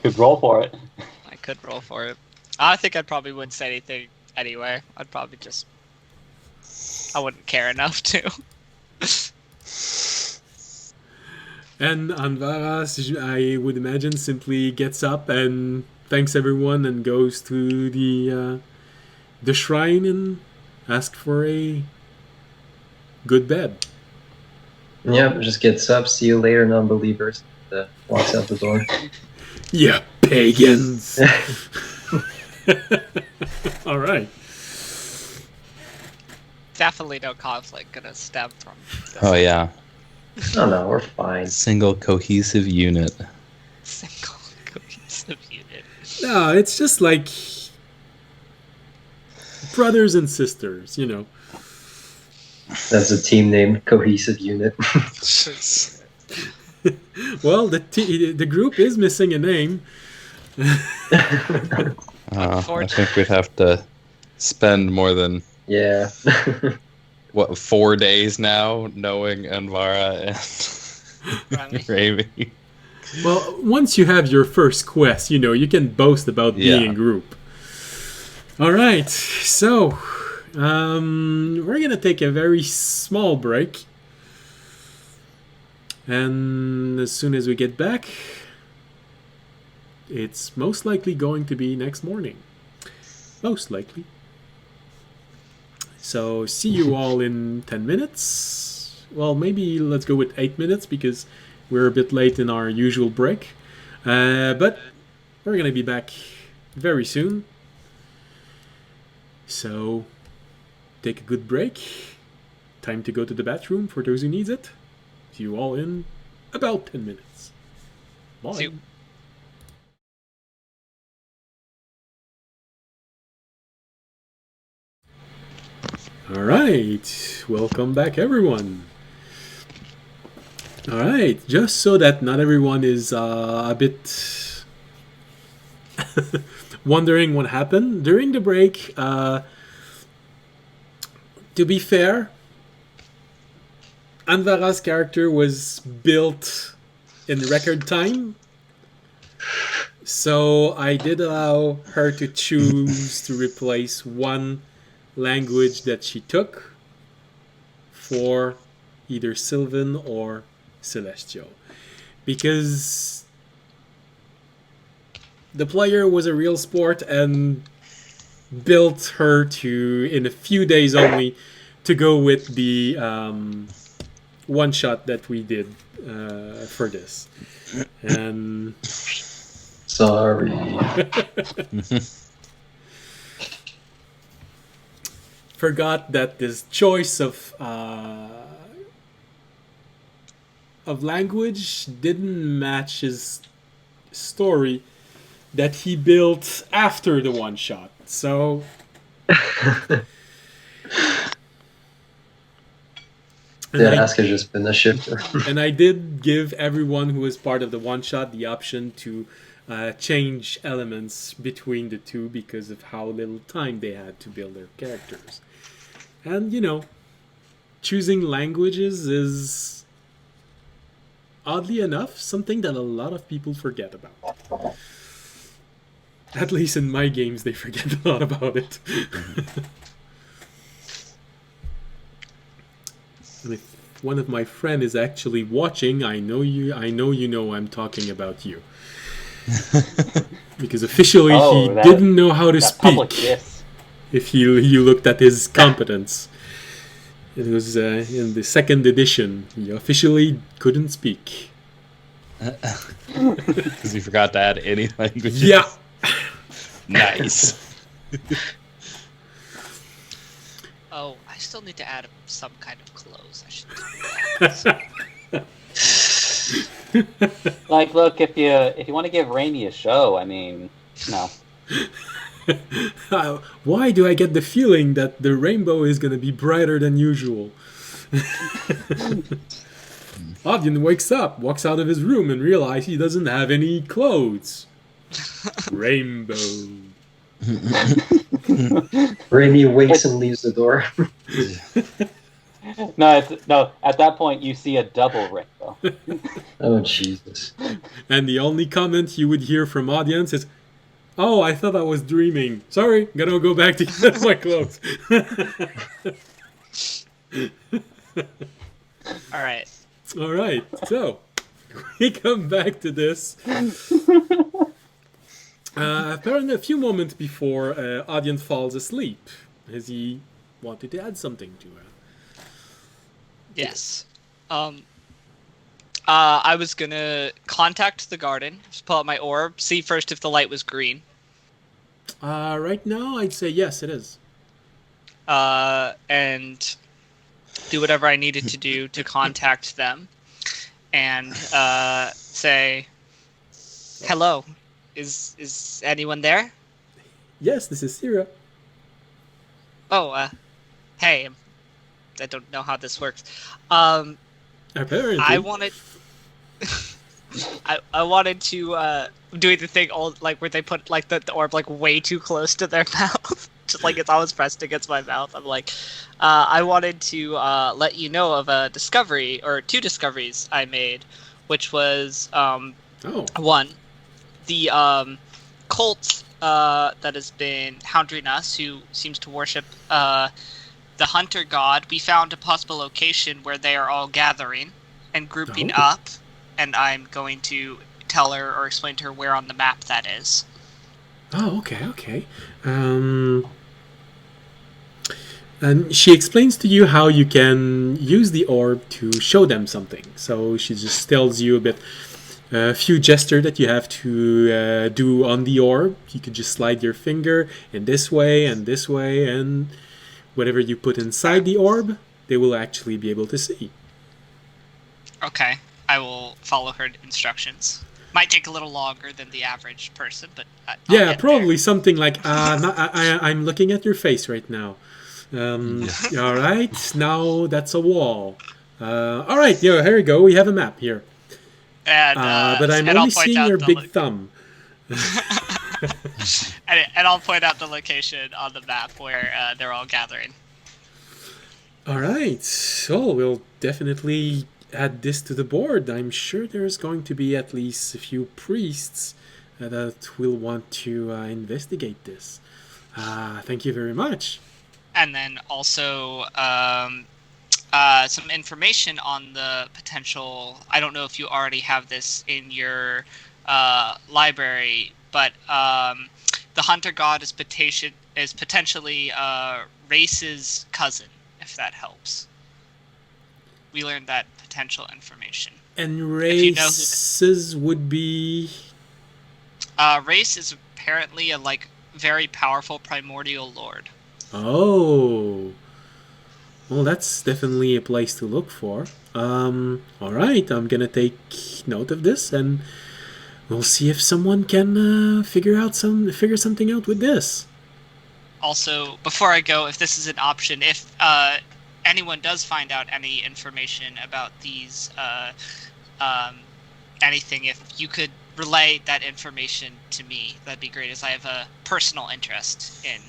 Could roll for it. I could roll for it. I think I probably wouldn't say anything anyway. I'd probably just... I wouldn't care enough to. And Anvaras, I would imagine, simply gets up and thanks everyone and goes to the shrine and asks for a good bed. Yep, just gets up, see you later, non-believers. Walks out the door. Yeah, pagans. All right. Definitely no conflict gonna stem from this Oh yeah, Oh no, we're fine. single cohesive unit. single cohesive unit. No, it's just like brothers and sisters, you know. That's a team name, cohesive unit. Well, the group is missing a name. I think we'd have to spend more than Yeah. 4 days now knowing Anvara and Ravi. Well, once you have your first quest, you know, you can boast about being Yeah. a group. All right, so we're going to take a very small break. And as soon as we get back, it's most likely going to be next morning. Most likely. So, see you all in 10 minutes. Well, maybe let's go with 8 minutes because we're a bit late in our usual break. But we're going to be back very soon. So, take a good break. Time to go to the bathroom for those who needs it. See you all in about 10 minutes. Bye. See you. All right, welcome back, everyone. All right, just so that not everyone is a bit wondering what happened during the break. To be fair, Anvara's character was built in record time, so I did allow her to choose to replace one language that she took for either Sylvan or Celestial, because the player was a real sport and built her to, in a few days only, to go with the one shot that we did for this. And Sorry. forgot that this choice of language didn't match his story that he built after the one shot. So Yeah, Ask has just been a shifter. and I did give everyone who was part of the one shot the option to change elements between the two because of how little time they had to build their characters. And you know, choosing languages is, oddly enough, something that a lot of people forget about. At least in my games, they forget a lot about it. And if one of my friends is actually watching, I know you know I'm talking about you. Because officially he didn't know how to speak. If you looked at his competence. It was in the second edition. He officially couldn't speak. Because you forgot to add any languages. Yeah. Nice. Oh, I still need to add some kind of clothes. I should do that. Like, look, if you want to give Raimi a show, I mean, no. Why do I get the feeling that the rainbow is going to be brighter than usual? Audion wakes up, walks out of his room, and realizes he doesn't have any clothes. Rainbow. Raimi winks and leaves the door. No, at that point you see a double rainbow. Oh, Jesus. And the only comment you would hear from audience is, "Oh, I thought I was dreaming. Sorry, gonna go back to get my clothes." All Alright, so we come back to this. Apparently a few moments before audience falls asleep, as he wanted to add something to her. Yes. I was gonna contact the garden, just pull out my orb, see first if the light was green. Right now, I'd say yes, it is. And do whatever I needed to do to contact them, and say, "Hello, is anyone there?" Yes, this is Sira. Oh, hey, I don't know how this works. Apparently. I wanted, I wanted to do the thing like where they put like the orb like way too close to their mouth, just like it's always pressed against my mouth. I'm like, I wanted to let you know of a discovery or two discoveries I made, which was one, the cult that has been hounding us, who seems to worship the hunter god. We found a possible location where they are all gathering and grouping up, and I'm going to tell her or explain to her where on the map that is. Oh, okay. And she explains to you how you can use the orb to show them something. So she just tells you a few gestures that you have to do on the orb. You could just slide your finger in this way, and whatever you put inside the orb, they will actually be able to see. Okay, I will follow her instructions. Might take a little longer than the average person, but yeah, probably something like I'm looking at your face right now. All right, now that's a wall. All right, here we go. We have a map here. And, but I'm only seeing your big thumb. and I'll point out the location on the map where they're all gathering. All right, so we'll definitely add this to the board. I'm sure there's going to be at least a few priests that will want to investigate this. Thank you very much. And then also some information on the potential. I don't know if you already have this in your library, but the hunter god is potentially Race's cousin, if that helps. We learned that potential information. And Race's would be... Race is apparently a very powerful primordial lord. Oh. Well, that's definitely a place to look for. Alright, I'm gonna take note of this, and we'll see if someone can figure something out with this. Also, before I go, if this is an option, if anyone does find out any information about these, anything, if you could relay that information to me, that'd be great, as I have a personal interest in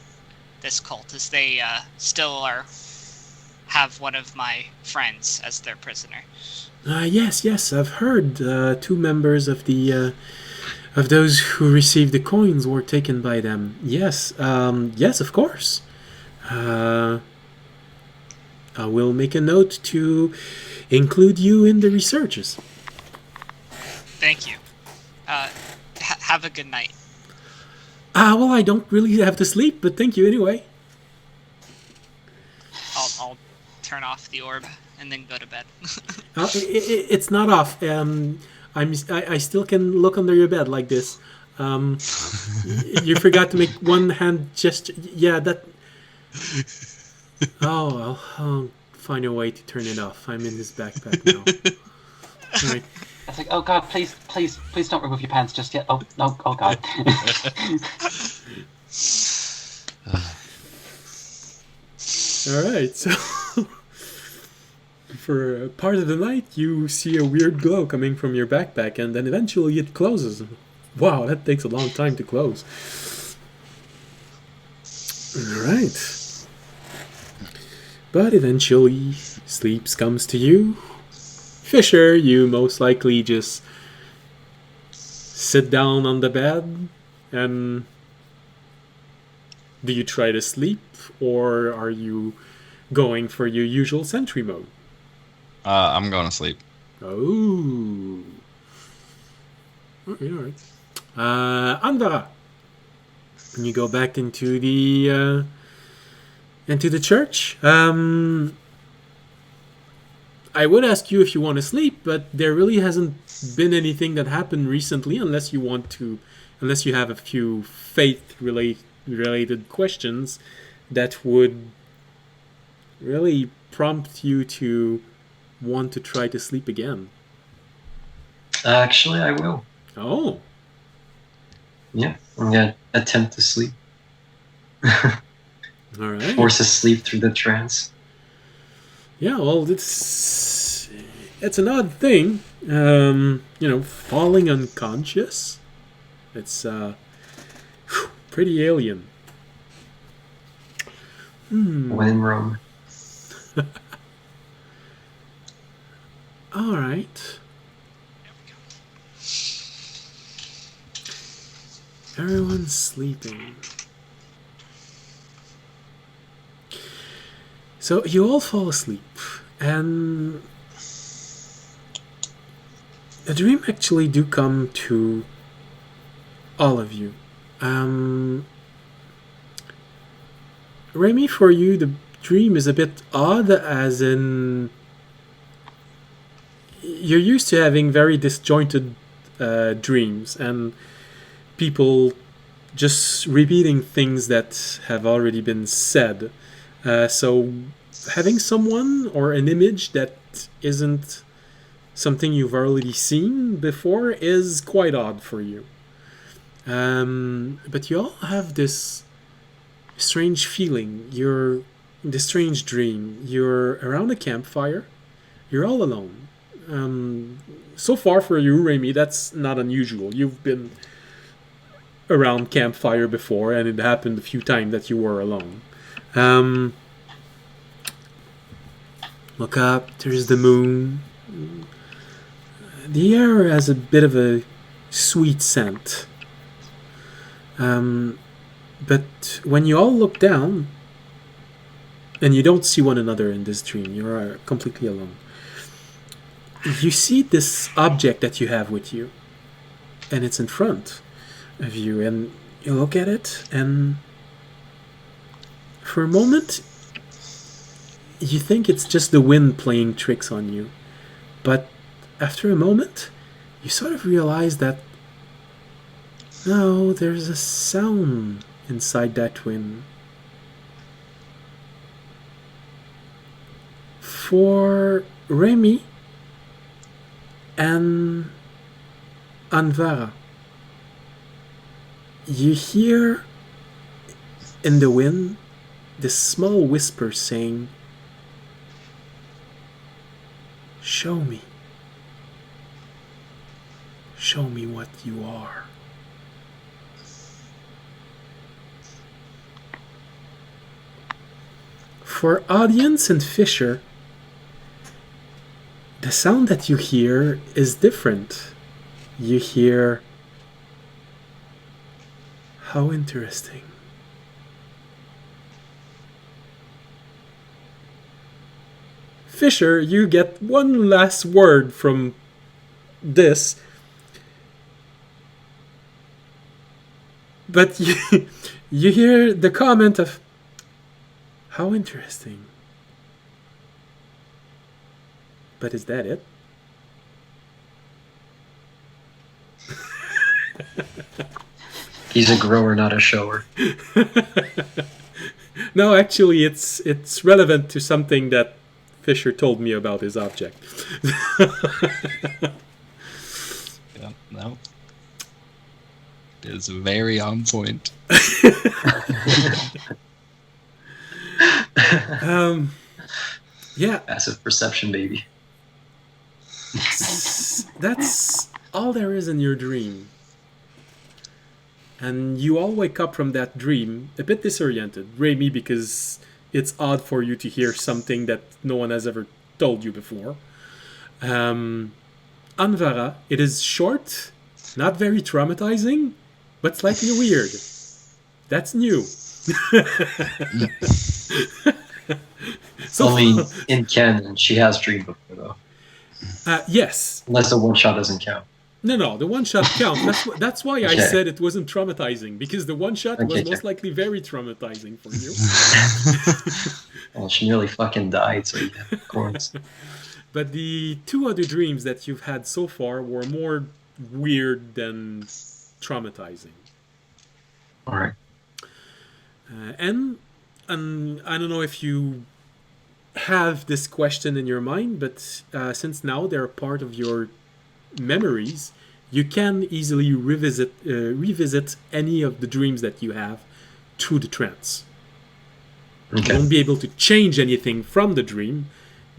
this cult, as they still have one of my friends as their prisoner. Yes, I've heard two members of the of those who received the coins were taken by them. Yes, of course. I will make a note to include you in the researches. Thank you. Have a good night. Well, I don't really have to sleep, but thank you anyway. I'll turn off the orb and then go to bed. It's not off. I still can look under your bed like this. You forgot to make one hand gesture. Yeah, that... Oh, I'll find a way to turn it off. I'm in his backpack now. Right. It's like, oh god, please don't remove your pants just yet. Oh, no, oh god. Alright, so... For part of the night, you see a weird glow coming from your backpack, and then eventually it closes. Wow, that takes a long time to close. Alright. But eventually, sleep comes to you. Fisher, you most likely just sit down on the bed, and do you try to sleep, or are you going for your usual sentry mode? I'm going to sleep. Oh. Alright. Anvara. Can you go back into the church? I would ask you if you want to sleep, but there really hasn't been anything that happened recently, unless you have a few faith related questions that would really prompt you to want to try to sleep again. Actually, I will. Oh. Yeah, I'm gonna attempt to sleep. All right. Force a sleep through the trance. Yeah, well, it's an odd thing. Falling unconscious. It's pretty alien. When in Rome. All right. Everyone's sleeping. So you all fall asleep, and a dream actually do come to all of you. Remy, for you, the dream is a bit odd, as in you're used to having very disjointed dreams and people just repeating things that have already been said. So having someone or an image that isn't something you've already seen before is quite odd for you. But you all have this strange feeling. You're in this strange dream. You're around a campfire. You're all alone. So far for you, Remy, that's not unusual. You've been around campfire before, and it happened a few times that you were alone. Look up, there's the moon. The air has a bit of a sweet scent. But when you all look down, and you don't see one another in this dream, you're completely alone. You see this object that you have with you, and it's in front of you, and you look at it, and for a moment you think it's just the wind playing tricks on you, but after a moment you sort of realize that no, there's a sound inside that wind. For Remy and Anvara, you hear in the wind this small whisper saying, "Show me. Show me what you are." For audience and Fisher, the sound that you hear is different. You hear, "How interesting." Fisher, you get one last word from this, but you hear the comment of, "How interesting." But is that it? He's a grower, not a shower. No, actually, it's relevant to something that Fisher told me about his object. Yeah, no. It's very on point. Yeah. Passive perception, baby. That's all there is in your dream. And you all wake up from that dream a bit disoriented. Remy, because it's odd for you to hear something that no one has ever told you before. Anvara, it is short, not very traumatizing, but slightly weird. That's new. So, only in canon, she has dreamed before, though. Yes. Unless the one shot doesn't count. No, the one shot counts. That's why I Okay. said it wasn't traumatizing, because the one shot was Okay. most likely very traumatizing for you. Well, she nearly fucking died, so yeah, of course. But the two other dreams that you've had so far were more weird than traumatizing. All right. And I don't know if you have this question in your mind, but since now they're part of your memories, you can easily revisit any of the dreams that you have through the trance. Okay. You won't be able to change anything from the dream,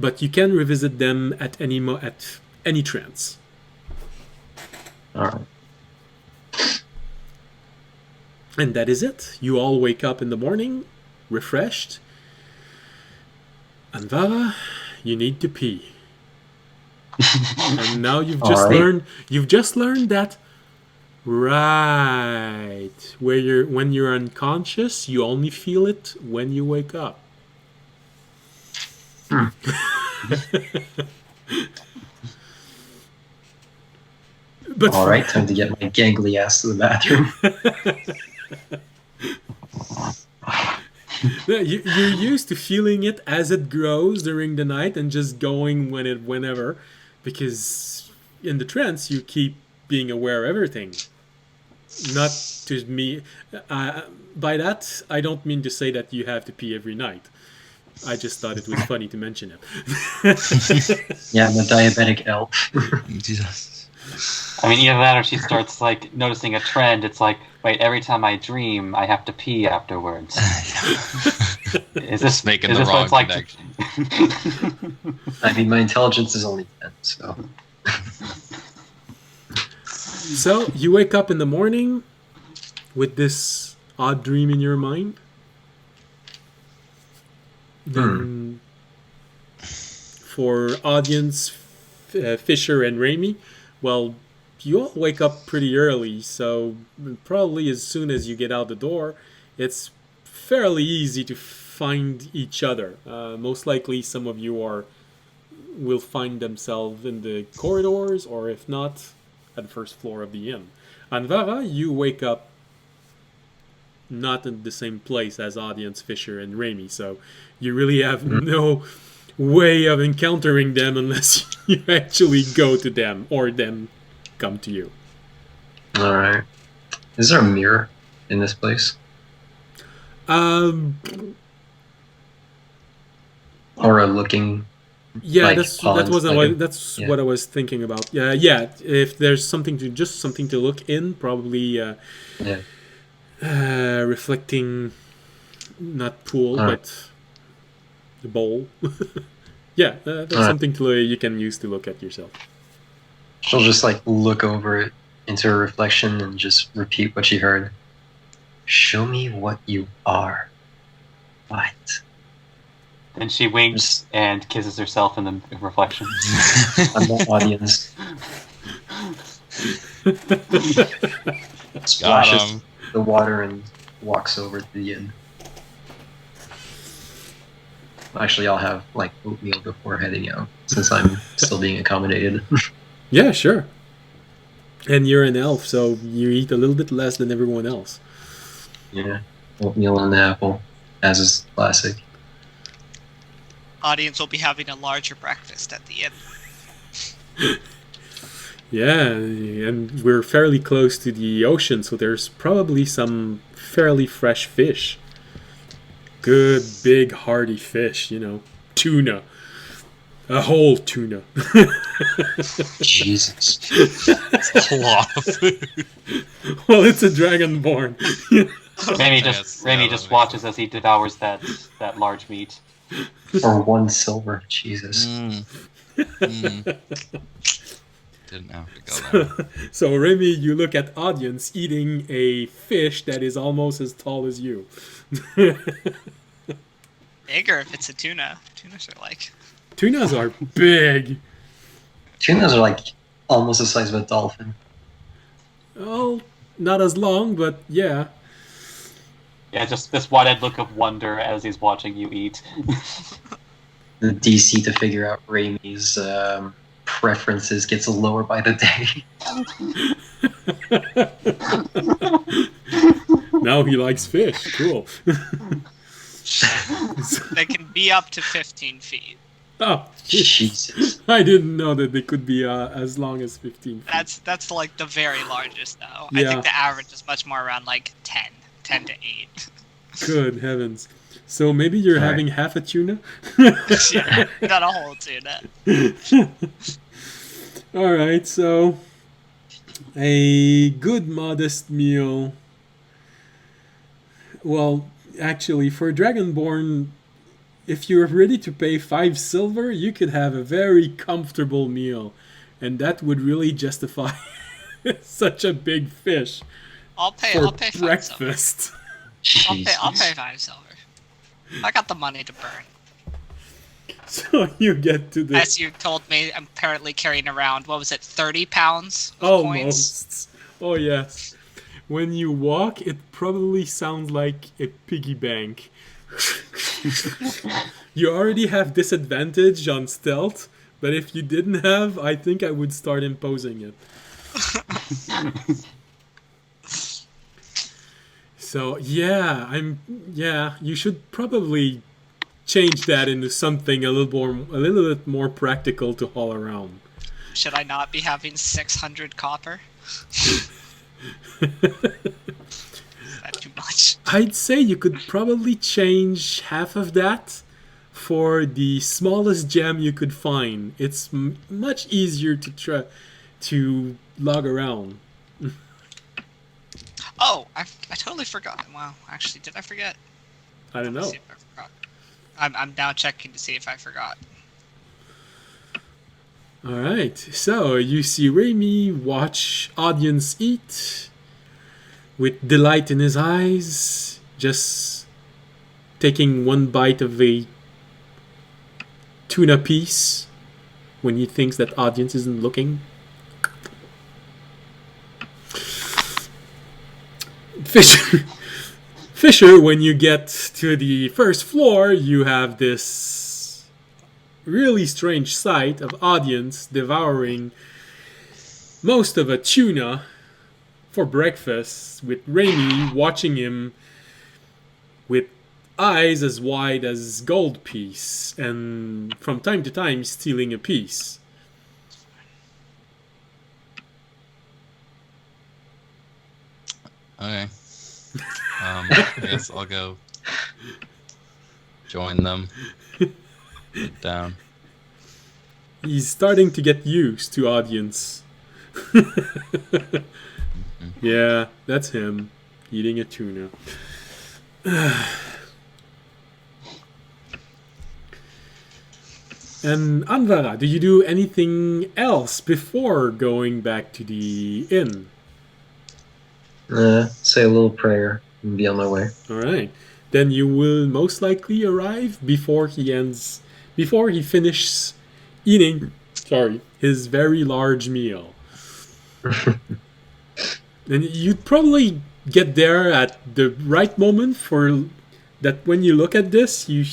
but you can revisit them at any trance. All right. And that is it. You all wake up in the morning, refreshed. Anvara, you need to pee. And now you've just learned that when you're unconscious, you only feel it when you wake up. But all right, time to get my gangly ass to the bathroom. You're used to feeling it as it grows during the night and just going whenever, because in the trance you keep being aware of everything. Not to me. By that, I don't mean to say that you have to pee every night. I just thought it was funny to mention it. Yeah, I'm a diabetic elf. Jesus. I mean, either that or she starts like noticing a trend. It's like, wait, every time I dream, I have to pee afterwards. Is this Making is the this wrong what it's connection. I mean, my intelligence is only 10, so. So you wake up in the morning with this odd dream in your mind. Then for audience, Fisher and Raimi, well, you all wake up pretty early, so probably as soon as you get out the door, it's fairly easy to find each other. Most likely some of you will find themselves in the corridors, or if not, at the first floor of the inn. Anvara, you wake up not in the same place as audience, Fisher and Raimi, so you really have no way of encountering them unless you actually go to them or them come to you. All right. Is there a mirror in this place? Um, Or a looking? yeah, Like that's pond, what yeah. I was thinking about. Yeah, if there's something to look in, probably Yeah. reflecting, not pool, All right. but the bowl. Yeah, that's All right. something you can use to look at yourself. She'll just like look over it into her reflection and just repeat what she heard. Show me what you are. What? Then she winks and kisses herself in the reflection. I'm the audience. Got Splashes him. the water and walks over to the inn. Actually, I'll have like oatmeal before heading out, since I'm still being accommodated. Yeah, sure. And you're an elf, so you eat a little bit less than everyone else. Yeah, oatmeal and apple, as is classic. Audience will be having a larger breakfast at the end. Yeah, and we're fairly close to the ocean, so there's probably some fairly fresh fish. Good, big, hearty fish, tuna. A whole tuna. Jesus. It's a lot of food. Well, it's a dragonborn. Raimi just watches as he devours that large meat. For 1 silver, Jesus. Didn't have to go there. So, Remy, you look at audience eating a fish that is almost as tall as you. Bigger if it's a tuna. Tunas are like... Tunas are big. Tunas are like almost the size of a dolphin. Oh, not as long, but yeah. Yeah, just this wide-eyed look of wonder as he's watching you eat. The DC to figure out Raimi's preferences gets lower by the day. Now he likes fish. Cool. They can be up to 15 feet. Oh, Jesus. I didn't know that they could be as long as 15 feet. That's like the very largest though. I Yeah. think the average is much more around like 10 to 8. Good heavens. So maybe you're All right. having half a tuna? Yeah, not a whole tuna. Alright, so a good modest meal. Well, actually, for Dragonborn, if you're ready to pay 5 silver, you could have a very comfortable meal. And that would really justify such a big fish I'll pay for 5 silver. breakfast. I'll pay 5 silver. I got the money to burn. So you get to the... As you told me, I'm apparently carrying around, what was it, 30 pounds of coins? Almost. Oh, yes. When you walk, it probably sounds like a piggy bank. You already have disadvantage on stealth, but if you didn't have, I think I would start imposing it. So, yeah, you should probably change that into something a little bit more practical to haul around. Should I not be having 600 copper? Is that too much? I'd say you could probably change half of that for the smallest gem you could find. It's much easier to log around. Oh, I totally forgot. Wow, actually, did I forget? I don't Let's know. see if I forgot. I'm now checking to see if I forgot. All right, so you see Raimi watch audience eat with delight in his eyes, just taking one bite of a tuna piece when he thinks that audience isn't looking. Fisher, when you get to the first floor, you have this really strange sight of audience devouring most of a tuna for breakfast, with Raimi watching him with eyes as wide as gold piece, and from time to time stealing a piece. Okay. I guess I'll go join them. Sit down. He's starting to get used to audience. Yeah, that's him eating a tuna. And Anvara, do you do anything else before going back to the inn? Say a little prayer and be on my way. All right. Then you will most likely arrive before he finishes eating, his very large meal. And you'd probably get there at the right moment for that. When you look at this, you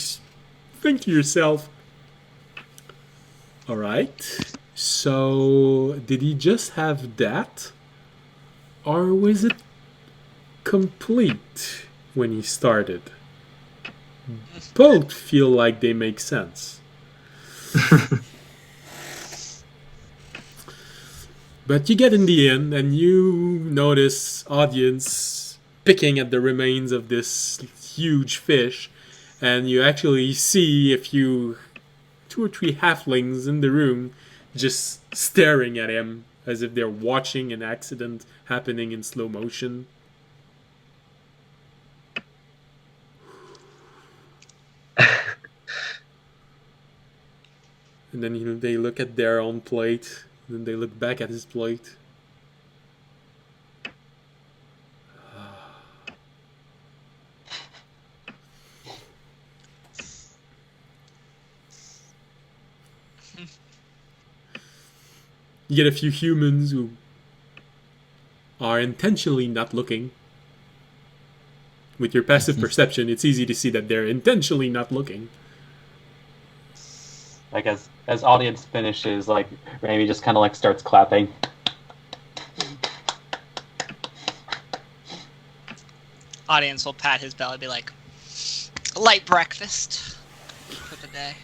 think to yourself, all right, so did he just have that? Or was it complete when he started? Both feel like they make sense. But you get in the inn and you notice audience picking at the remains of this huge fish, and you actually see two or three halflings in the room just staring at him as if they're watching an accident happening in slow motion. And then they look at their own plate, and then they look back at his plate. You get a few humans who are intentionally not looking. With your passive perception, it's easy to see that they're intentionally not looking. Like as audience finishes, like Raimi just kind of like starts clapping. Audience will pat his belly and be like, light breakfast for the day.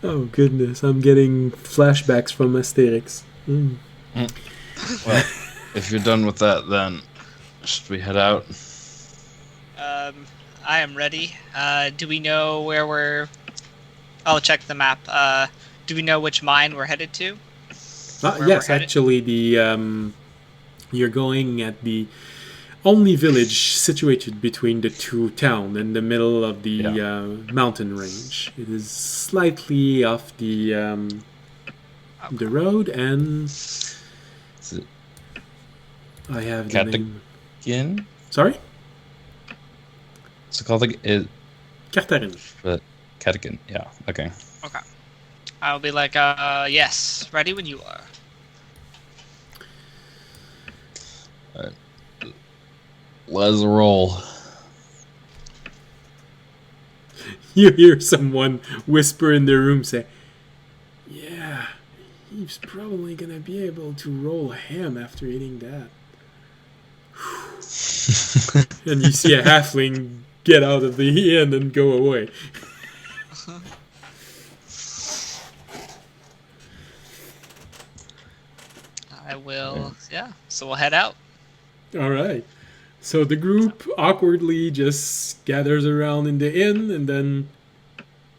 Oh goodness, I'm getting flashbacks from Asterix. Mm. Well, if you're done with that, then should we head out? I am ready. Do we know where we're... I'll check the map. Do we know which mine we're headed to? Where we're Yes, headed? actually, you're going at the only village situated between the two towns in the middle of the mountain range. It is slightly off the road, and Is it I have the name. Kartarin? Sorry, It's called Kartarin. Kartarin. Yeah. Okay. Okay. I'll be like, yes, ready when you are. Let's roll. You hear someone whisper in the room, say, "Yeah, he's probably gonna be able to roll a ham after eating that." And you see a halfling get out of the inn and go away. I will, yeah. So we'll head out. All right. So the group awkwardly just gathers around in the inn and then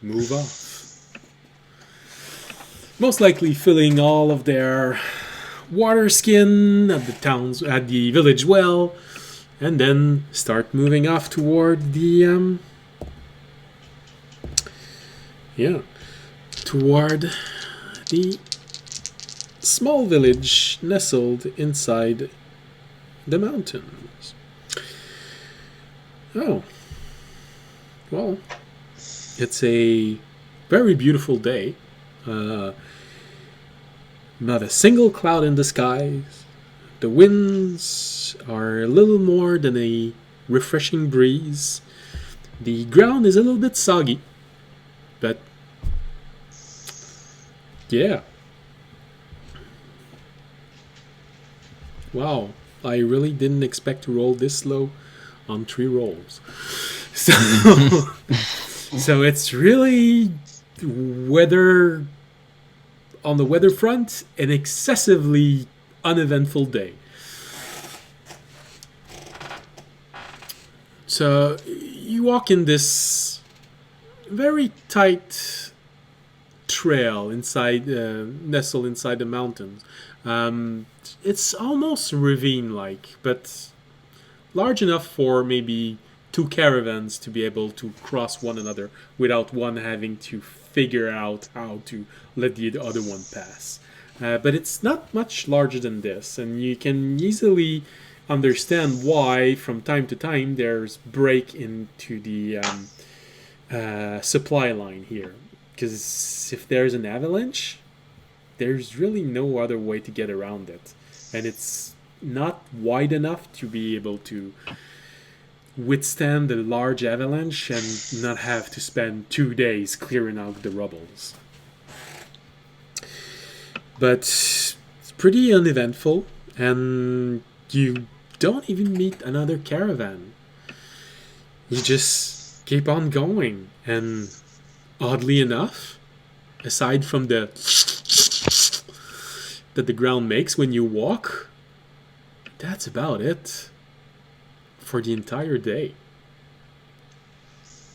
move off. Most likely filling all of their water skin at the village well, and then start moving off toward the toward the small village nestled inside the mountains. Oh. Well, it's a very beautiful day. Not a single cloud in the skies. The winds are a little more than a refreshing breeze. The ground is a little bit soggy, but yeah. Wow, I really didn't expect to roll this low on 3 rolls. So, so it's really weather on the weather front, an excessively uneventful day. So you walk in this very tight trail inside, nestled inside the mountains. It's almost ravine-like, but large enough for maybe 2 caravans to be able to cross one another without one having to figure out how to let the other one pass. But it's not much larger than this, and you can easily understand why from time to time there's break into the supply line here. Because if there's an avalanche, there's really no other way to get around it. And it's not wide enough to be able to withstand a large avalanche and not have to spend 2 days clearing out the rubbles. But it's pretty uneventful, and you don't even meet another caravan. You just keep on going, and oddly enough, aside from the that the ground makes when you walk, that's about it for the entire day.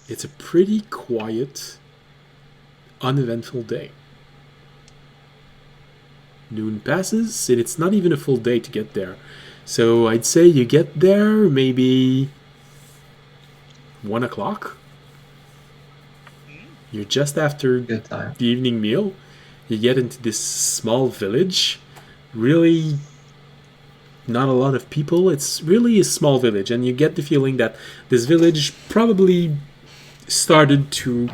It's a pretty quiet, uneventful day. Noon passes, and it's not even a full day to get there. So I'd say you get there maybe 1 o'clock. You're just after Good time. the evening meal. You get into this small village. Really not a lot of people. It's really a small village, and you get the feeling that this village probably started to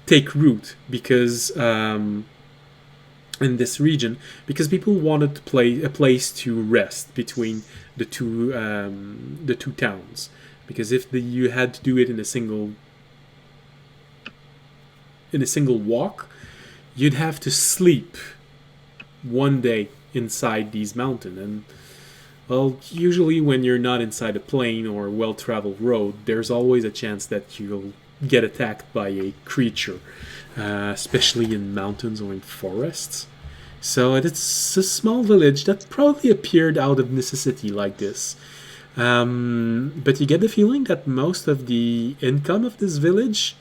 take root because in this region, because people wanted to play a place to rest between the two towns. Because if you had to do it in a single walk, you'd have to sleep one day inside these mountains. And well, usually when you're not inside a plain or a well-traveled road, there's always a chance that you'll get attacked by a creature, especially in mountains or in forests. So it's a small village that probably appeared out of necessity like this. But you get the feeling that most of the income of this village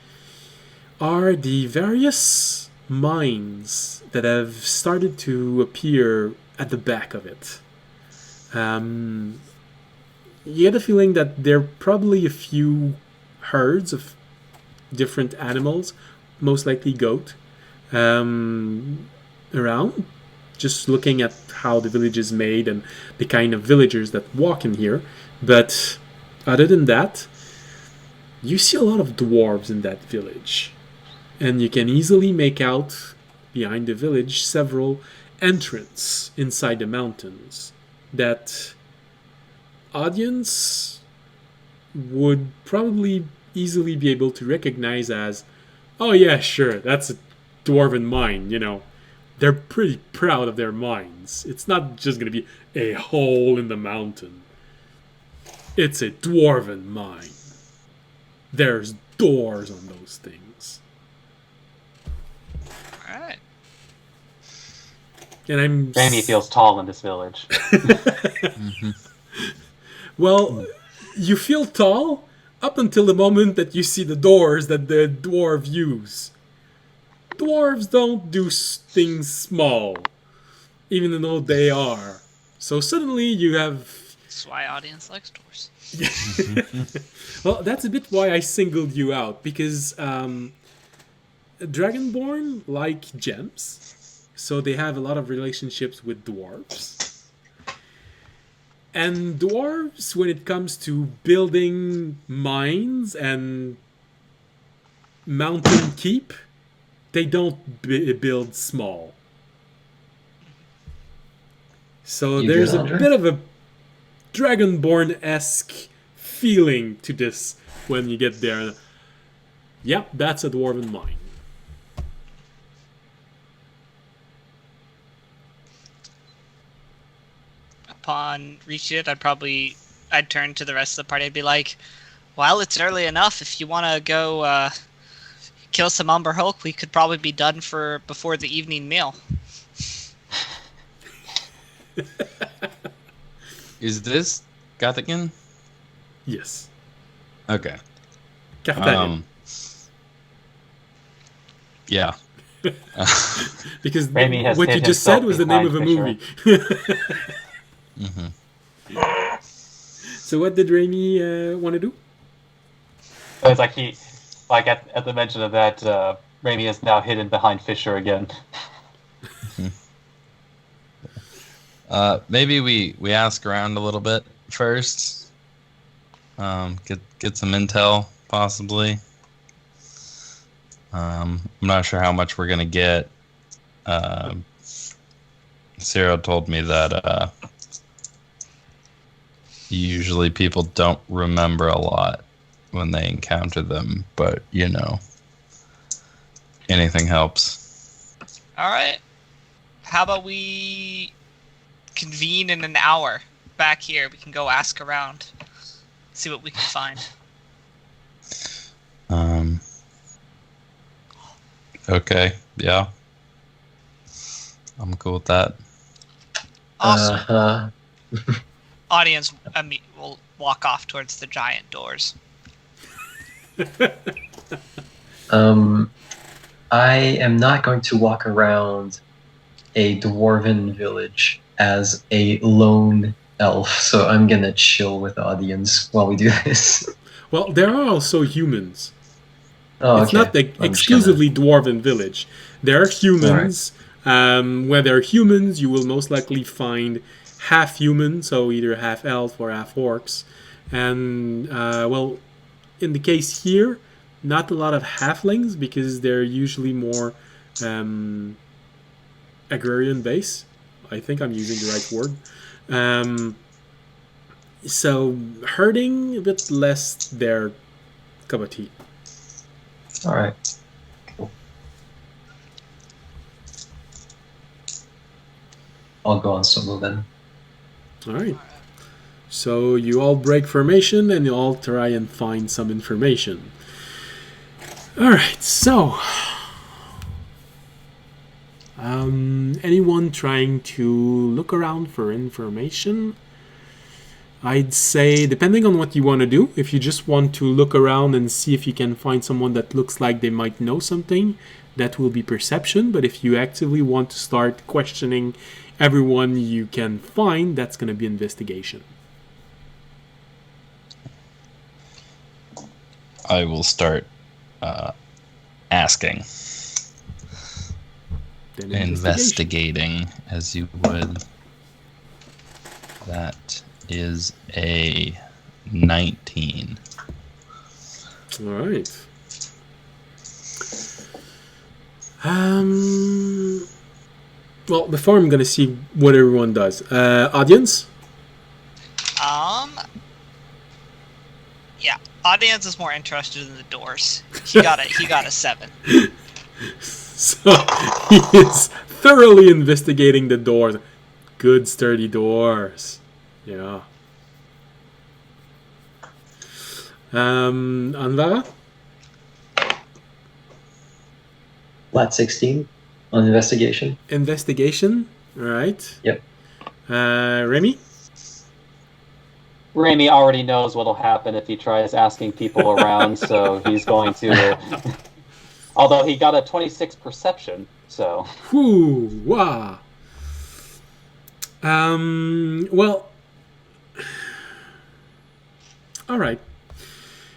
are the various mines that have started to appear at the back of it. You get the feeling that there are probably a few herds of different animals, most likely goat, around. Just looking at how the village is made and the kind of villagers that walk in here. But other than that, you see a lot of dwarves in that village. And you can easily make out behind the village several entrances inside the mountains that audience would probably easily be able to recognize as, oh yeah, sure, that's a dwarven mine, you know. They're pretty proud of their mines. It's not just going to be a hole in the mountain. It's a dwarven mine. There's doors on those things. Alright. And I'm... Raimi feels tall in this village. Well, you feel tall up until the moment that you see the doors that the dwarf use. Dwarves don't do things small, even though they are. So suddenly you have... That's why audience likes doors. Well, that's a bit why I singled you out, because Dragonborn like gems, so they have a lot of relationships with dwarves. And dwarves, when it comes to building mines and mountain keep, they don't build small. So You there's good, a Andre? bit of a Dragonborn-esque feeling to this when you get there. Yep, that's a dwarven mine. Upon reaching it, I'd turn to the rest of the party. I'd be like, well, it's early enough. If you want to go kill some Umber Hulk, we could probably be done before the evening meal. Is this Gothican? Yes. Okay. Kartarin. Yeah. Because Raimi has what you hid just said himself was the name of a behind movie. So what did Raimi want to do? So it's like at the mention of that, Raimi is now hidden behind Fisher again. Maybe we ask around a little bit first. Get some intel, possibly. I'm not sure how much we're gonna get. Cyril told me that usually people don't remember a lot when they encounter them, but you know, anything helps. All right. How about we convene in an hour back here? We can go ask around, see what we can find. Okay, yeah. I'm cool with that. Awesome. Uh-huh. Audience will walk off towards the giant doors. I am not going to walk around a dwarven village as a lone elf, so I'm gonna chill with the audience while we do this. Well, there are also humans. Oh, It's okay. not the I'm just exclusively dwarven village. There are humans. Where there are humans, you will most likely find half human, so either half elf or half orcs. And, well, in the case here, not a lot of halflings because they're usually more agrarian base. I think I'm using the right word. So herding, a bit less their cup of tea. All right. Cool. I'll go on solo then. All right. So you all break formation and you all try and find some information. Alright, so... anyone trying to look around for information? I'd say, depending on what you want to do, if you just want to look around and see if you can find someone that looks like they might know something, that will be perception. But if you actively want to start questioning everyone you can find, that's going to be investigation. I will start asking. Then Investigating, as you would. That is a 19. All right. Well, before I'm gonna see what everyone does. Audience. Yeah. Audience is more interested in the doors. He got a 7. So he is thoroughly investigating the doors. Good sturdy doors. Yeah. Anvara? Flat 16 on investigation. Investigation. All right. Yep. Remy? Raimi already knows what'll happen if he tries asking people around, so he's going to... Although he got a 26 perception, so... Whew, wow. Well... Alright.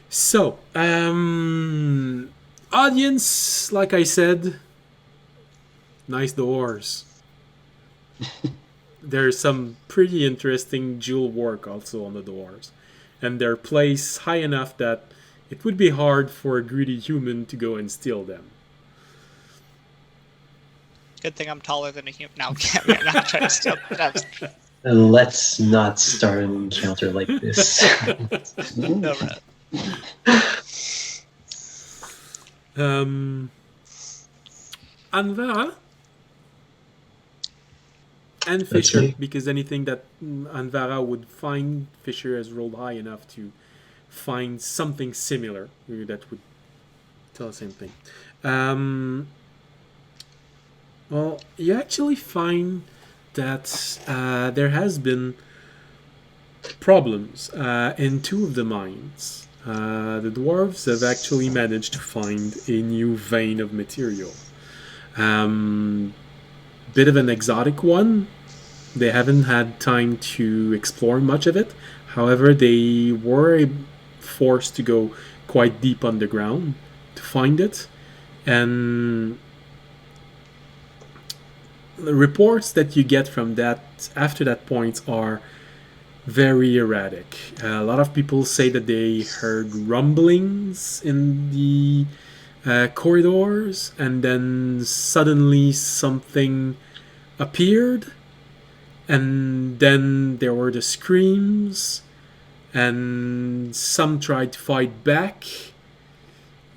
So, audience, like I said, nice doors. There's some pretty interesting jewel work also on the doors. And they're placed high enough that it would be hard for a greedy human to go and steal them. Good thing I'm taller than a human. No, I'm not trying to steal. Let's not start an encounter like this. No, Anvara and Fisher, because anything that Anvara would find, Fisher has rolled high enough to find something similar that would tell the same thing. Well, you actually find that there has been problems in 2 of the mines. The dwarves have actually managed to find a new vein of material. Bit of an exotic one. They haven't had time to explore much of it. However, they were forced to go quite deep underground to find it. And the reports that you get from that after that point are very erratic. A lot of people say that they heard rumblings in the corridors, and then suddenly something appeared, and then there were the screams, and some tried to fight back,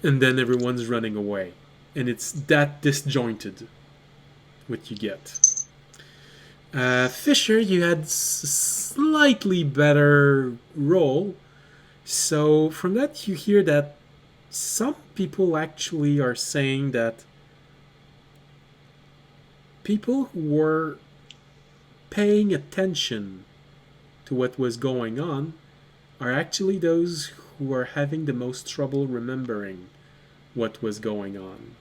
and then everyone's running away. And it's that disjointed what you get. Fisher, you had slightly better roll. So from that you hear that some people actually are saying that people who were paying attention to what was going on are actually those who are having the most trouble remembering what was going on.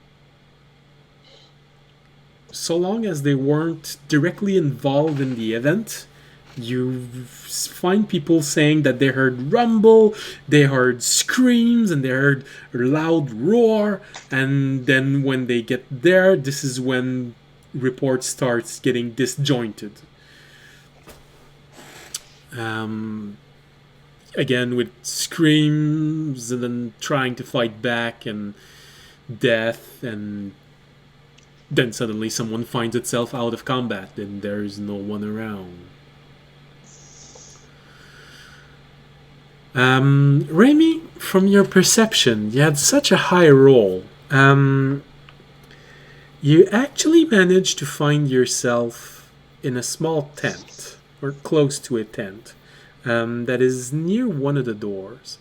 So long as they weren't directly involved in the event, you find people saying that they heard rumble, they heard screams, and they heard a loud roar, and then when they get there, this is when report starts getting disjointed. Again, with screams, and then trying to fight back, and death, and then suddenly someone finds itself out of combat and there's no one around. Raimi, from your perception, you had such a high roll. You actually managed to find yourself in a small tent, or close to a tent, that is near one of the doors.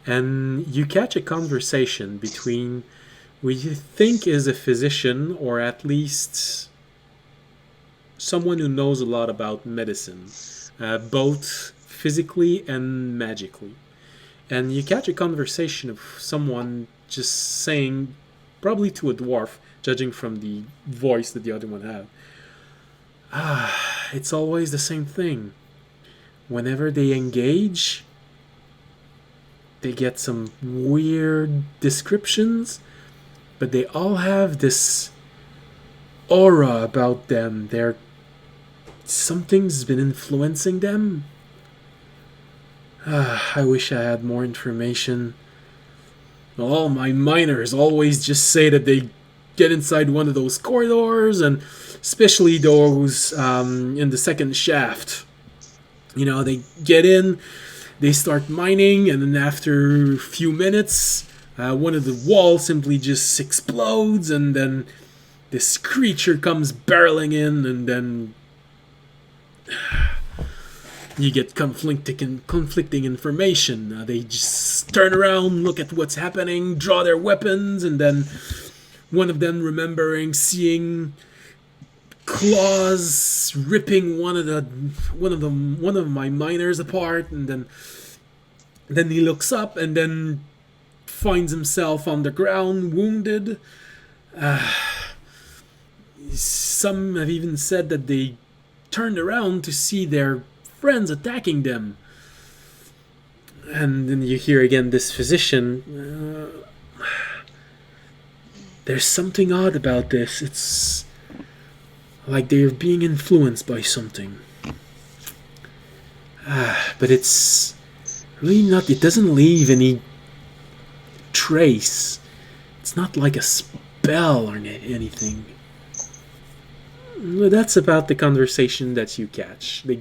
And you catch a conversation between we think is a physician, or at least someone who knows a lot about medicine, both physically and magically. And you catch a conversation of someone just saying, probably to a dwarf, judging from the voice that the other one had, it's always the same thing. Whenever they engage, they get some weird descriptions, but they all have this aura about them. Something's been influencing them. I wish I had more information. All my miners always just say that they get inside one of those corridors, and especially those in the second shaft. They get in, they start mining, and then after a few minutes, one of the walls simply just explodes, and then this creature comes barreling in, and then you get conflicting information. They just turn around, look at what's happening, draw their weapons, and then one of them remembering seeing claws ripping one of my miners apart, and then he looks up and then finds himself on the ground, wounded. Some have even said that they turned around to see their friends attacking them. And then you hear again this physician. There's something odd about this. It's like they're being influenced by something. But it's really not. It doesn't leave any trace. It's not like a spell or anything. That's about the conversation that you catch. They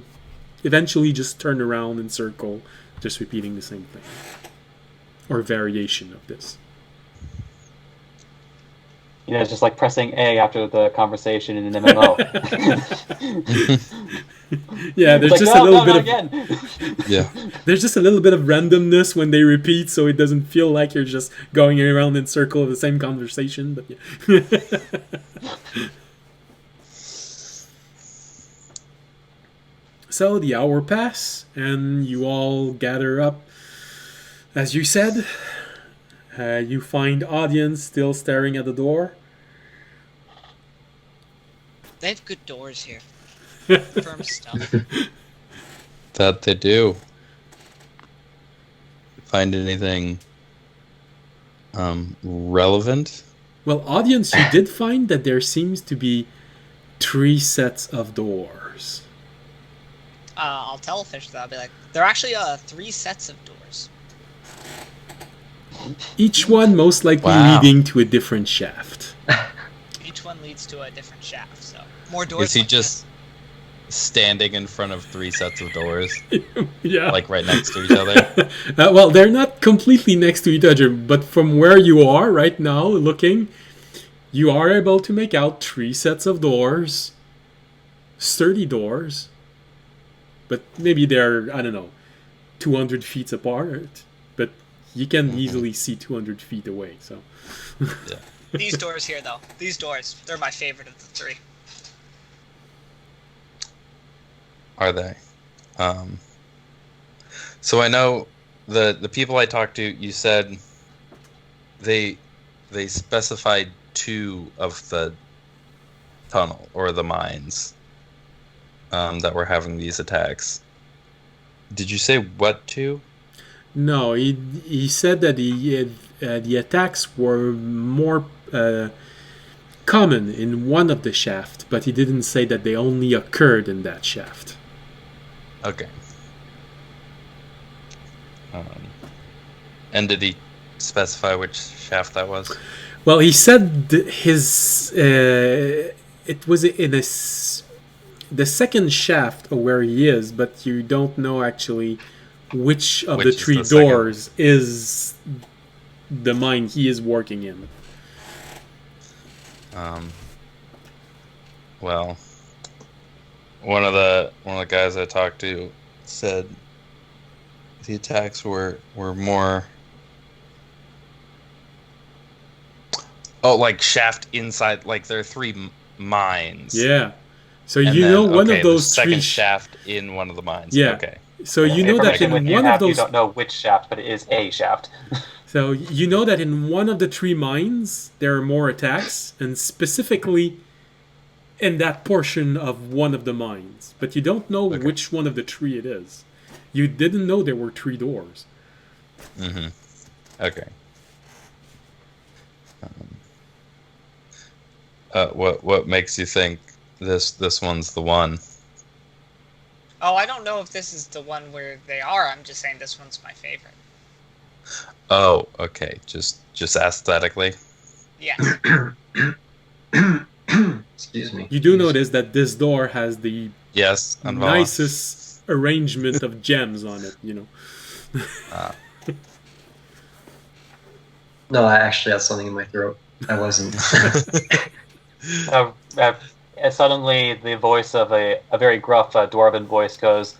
eventually just turn around and circle, just repeating the same thing. Or variation of this. It's just like pressing A after the conversation in an MMO. Yeah, there's it's just like, a little bit of again. Yeah. There's just a little bit of randomness when they repeat, so it doesn't feel like you're just going around in circle of the same conversation. But yeah. So the hour pass, and you all gather up. As you said, you find audience still staring at the door. They have good doors here. Firm stuff. That they do. Find anything relevant? Well, audience, you did find that there seems to be 3 sets of doors. I'll tell Fish that. I'll be like, there are actually 3 sets of doors. Each one most likely leading to a different shaft. Each one leads to a different shaft, so more doors. Is he just standing in front of 3 sets of doors? Yeah. Like right next to each other? Well, they're not completely next to each other, but from where you are right now, looking, you are able to make out 3 sets of doors. Sturdy doors. But maybe they're, 200 feet apart. But you can easily see 200 feet away, so... Yeah. These doors here, though. These doors, they're my favorite of the 3. Are they? So I know the people I talked to, you said they specified 2 of the tunnel or the mines that were having these attacks. Did you say what 2? No, he said that the attacks were more common in one of the shaft, but he didn't say that they only occurred in that shaft. Okay. And did he specify which shaft that was? Well, he said his it was in the second shaft of where he is, but you don't know actually which of the 3 doors is the mine he is working in. Well, one of the guys I talked to said the attacks were more Oh, like shaft inside. Like there are three mines. Yeah. So And you then, know one of the those second three. shaft in one of the mines. Yeah. Okay. So you know that Information in when you one of have, you those. don't know which shaft, but it is a shaft. So you know that in one of the three mines there are more attacks, and specifically in that portion of one of the mines. But you don't know Okay. which one of the three it is. You didn't know there were three doors. Mm-hmm. Okay. What makes you think this one's the one? Oh, I don't know if this is the one where they are. I'm just saying this one's my favorite. Oh, okay. Just aesthetically. Yes. Excuse me. You do notice that this door has the Yes. And nicest arrangement of gems on it, you know. No, I actually had something in my throat. I wasn't. Suddenly, the voice of a very gruff dwarven voice goes,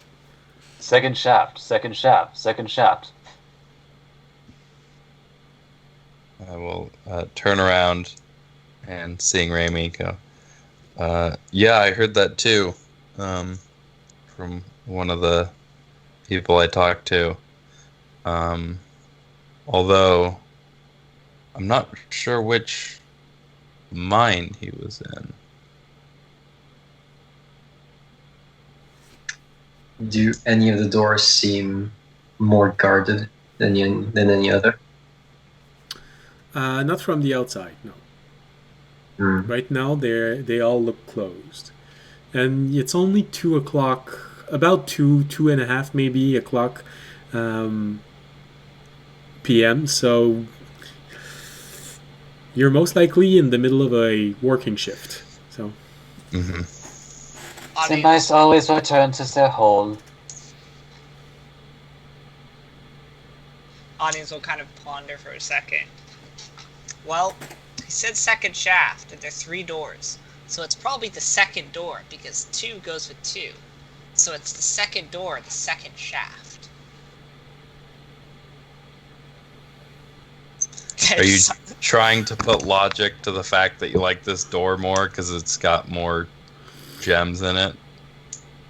second shaft, second shaft, second shaft. I will turn around and seeing Raimi go. Yeah, I heard that too, from one of the people I talked to. Although I'm not sure which mine he was in. Do any of the doors seem more guarded than any other? Not from the outside, no. Hmm. Right now, they all look closed, and it's only 2:00, about 2:30 maybe o'clock p.m. So you're most likely in the middle of a working shift. So Mm-hmm. The mice always return to their hole. Audience will kind of ponder for a second. Well, he said second shaft, and there are three doors. So it's probably the second door, because 2 goes with 2. So it's the second door, the second shaft. Are you trying to put logic to the fact that you like this door more because it's got more gems in it?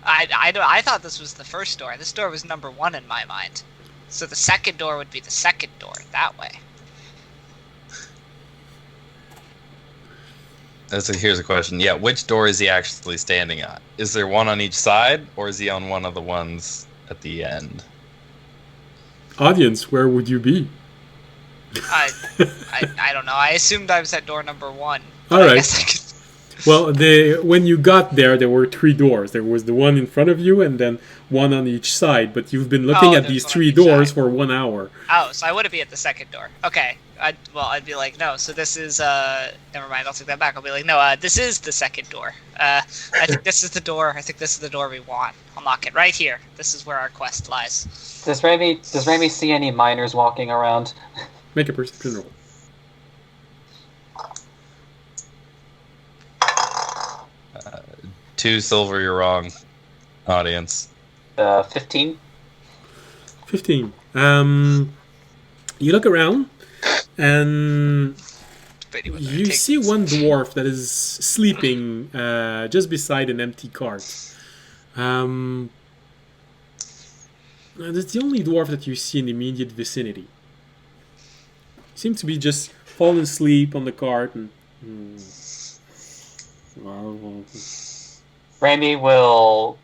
I thought this was the first door. This door was number 1 in my mind. So the second door would be the second door, that way. Here's a question. Yeah, which door is he actually standing at? Is there one on each side, or is he on one of the ones at the end? audience, where would you be? I don't know. I assumed I was at door number 1. All I right. guess I could... Well, when you got there were 3 doors. There was the one in front of you and then one on each side. But you've been looking at there's these one on 3 each doors side. for 1 hour. Oh, so I wouldn't be at the second door. Okay. I'd be like, no, so this is, never mind, I'll take that back. I'll be like, no, this is the second door. I think this is the door. I think this is the door we want. I'll knock it right here. This is where our quest lies. Does Raimi see any miners walking around? Make a perception roll. Two silver, you're wrong, audience. 15? 15. You look around, and you see one dwarf that is sleeping just beside an empty cart. That's the only dwarf that you see in the immediate vicinity. He seems to be just falling asleep on the cart. And, Raimi will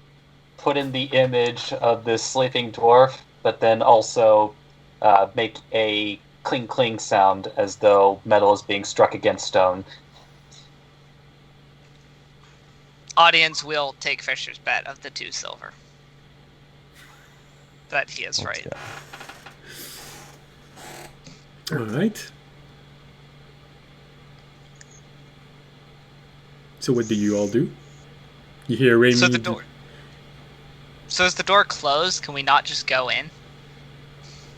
put in the image of this sleeping dwarf, but then also make a cling cling sound as though metal is being struck against stone. Audience will take Fisher's bet of the 2 silver. That he is right. All right. So what do you all do? You hear Raimi... So the door... So is the door closed? Can we not just go in?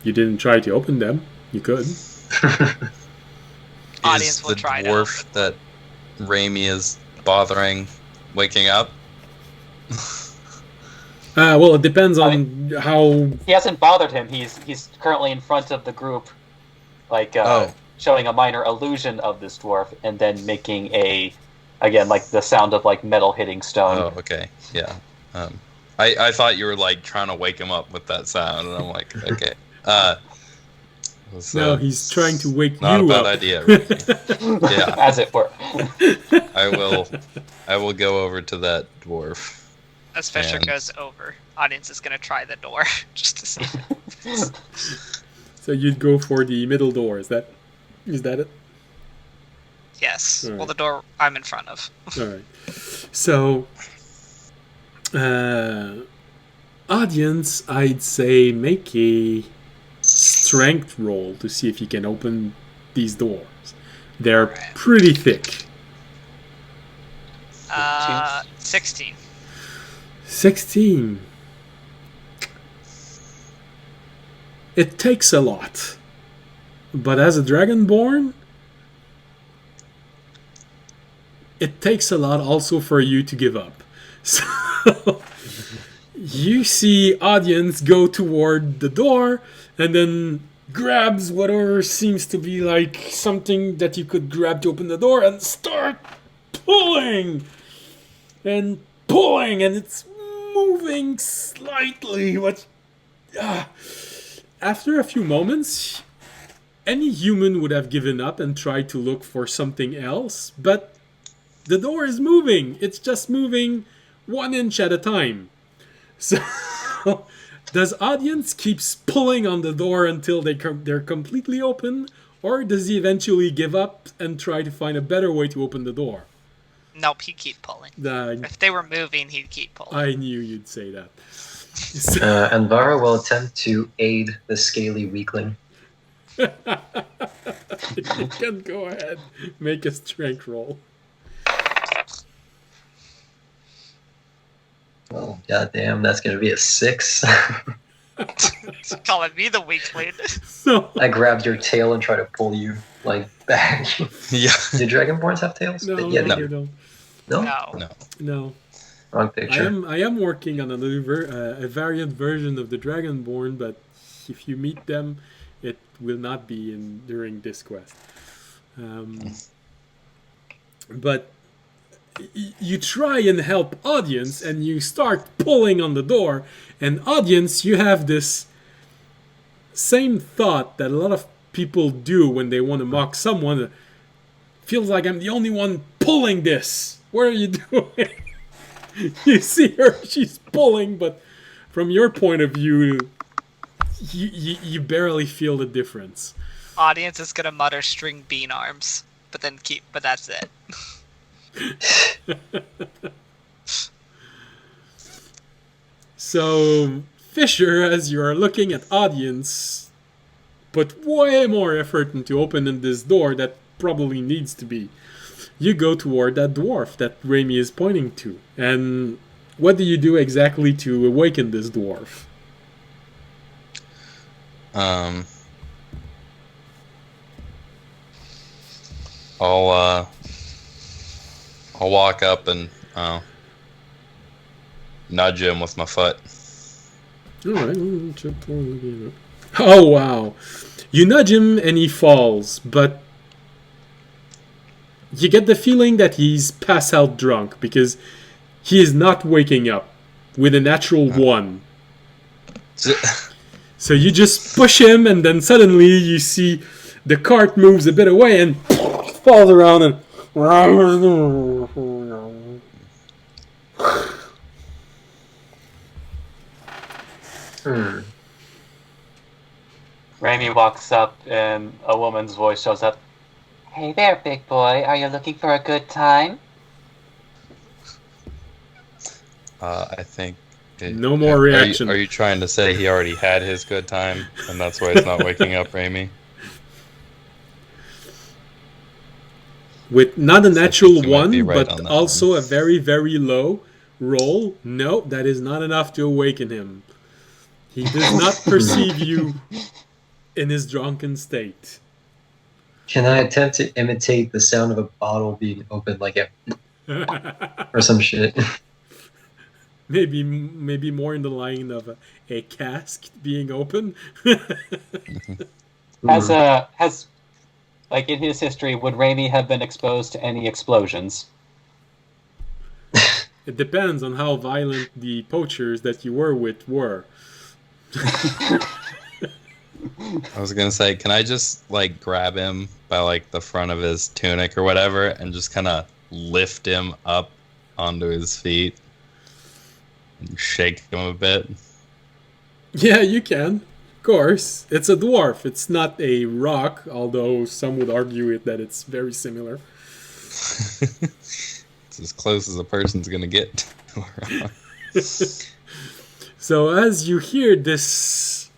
You didn't try to open them. You could. Audience Is will the try to dwarf open. that Raimi is bothering waking up? Well, it depends on how... He hasn't bothered him. He's currently in front of the group, like showing a minor illusion of this dwarf, and then making again, like the sound of like metal hitting stone. Oh, okay. Yeah. I thought you were like trying to wake him up with that sound, and I'm like, okay. No, he's trying to wake not you a bad up. idea. Really. Yeah. As it were. I will go over to that dwarf. As Fisher And- goes over, audience is gonna try the door just to see. So you'd go for the middle door. Is that it? Yes. All Well, right. the door I'm in front of. All right. So, audience, I'd say make a strength roll to see if you can open these doors. They're Alright. pretty thick. 16. 16. It takes a lot. But as a dragonborn, it takes a lot also for you to give up. So you see audience go toward the door and then grabs whatever seems to be like something that you could grab to open the door and start pulling and pulling, and it's moving slightly. But after a few moments, any human would have given up and tried to look for something else, but the door is moving. It's just moving 1 inch at a time. So, does audience keeps pulling on the door until they're completely open, or does he eventually give up and try to find a better way to open the door? Nope, he'd keep pulling. If they were moving, he'd keep pulling. I knew you'd say that. And Vara will attempt to aid the scaly weakling. You can go ahead, make a strength roll. Oh, goddamn, that's gonna be a 6. Calling me the weakling. So I grabbed your tail and try to pull you, like, back. Yeah. Do Dragonborns have tails? no, Yeah, no, they you do. don't. No? No. No. Wrong picture. I am working on a variant version of the Dragonborn, but if you meet them, it will not be during this quest. But you try and help audience, and you start pulling on the door, and audience, you have this same thought that a lot of people do when they want to mock someone. Feels like I'm the only one pulling this. What are you doing? You see her, she's pulling, but from your point of view, you barely feel the difference. Audience is gonna mutter string bean arms, but that's it. So, Fisher, as you are looking at audience, put way more effort into opening this door that probably needs to be. You go toward that dwarf that Raimi is pointing to. And what do you do exactly to awaken this dwarf? I'll walk up and nudge him with my foot. Alright. Oh, wow. You nudge him and he falls, but you get the feeling that he's passed out drunk because he is not waking up with a natural 1. So you just push him, and then suddenly you see the cart moves a bit away and falls around and... Raimi walks up and a woman's voice shows up. Hey there, big boy. Are you looking for a good time? I think. No more reaction. Are you trying to say he already had his good time, and that's why he's not waking up, Raimi? With not a natural you might be 1, right but on that also one. a very, very low roll. No, that is not enough to awaken him. He does not perceive you in his drunken state. Can I attempt to imitate the sound of a bottle being opened, like a... or some shit? Maybe more in the line of a cask being open. Has Like in his history, would Raimi have been exposed to any explosions? It depends on how violent the poachers that you were with were. I was gonna say, can I just like grab him by like the front of his tunic or whatever, and just kind of lift him up onto his feet and shake him a bit? Yeah, you can. Of course. It's a dwarf. It's not a rock, although some would argue that it's very similar. It's as close as a person's gonna get to a rock. So as you hear this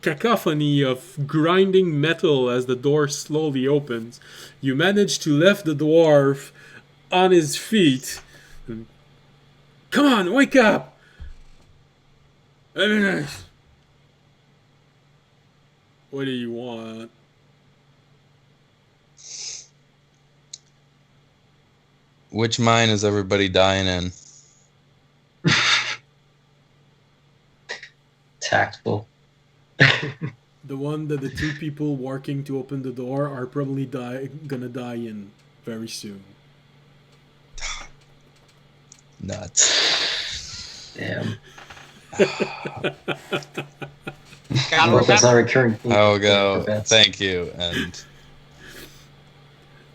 cacophony of grinding metal as the door slowly opens, you manage to lift the dwarf on his feet. Come on, wake up! What do you want? Which mine is everybody dying in? Tactful. The one that the two people working to open the door are probably gonna die in very soon. Nuts. Damn. Gotta Well, that's not remember. recurring. theme. I'll go. That's- Thank you. And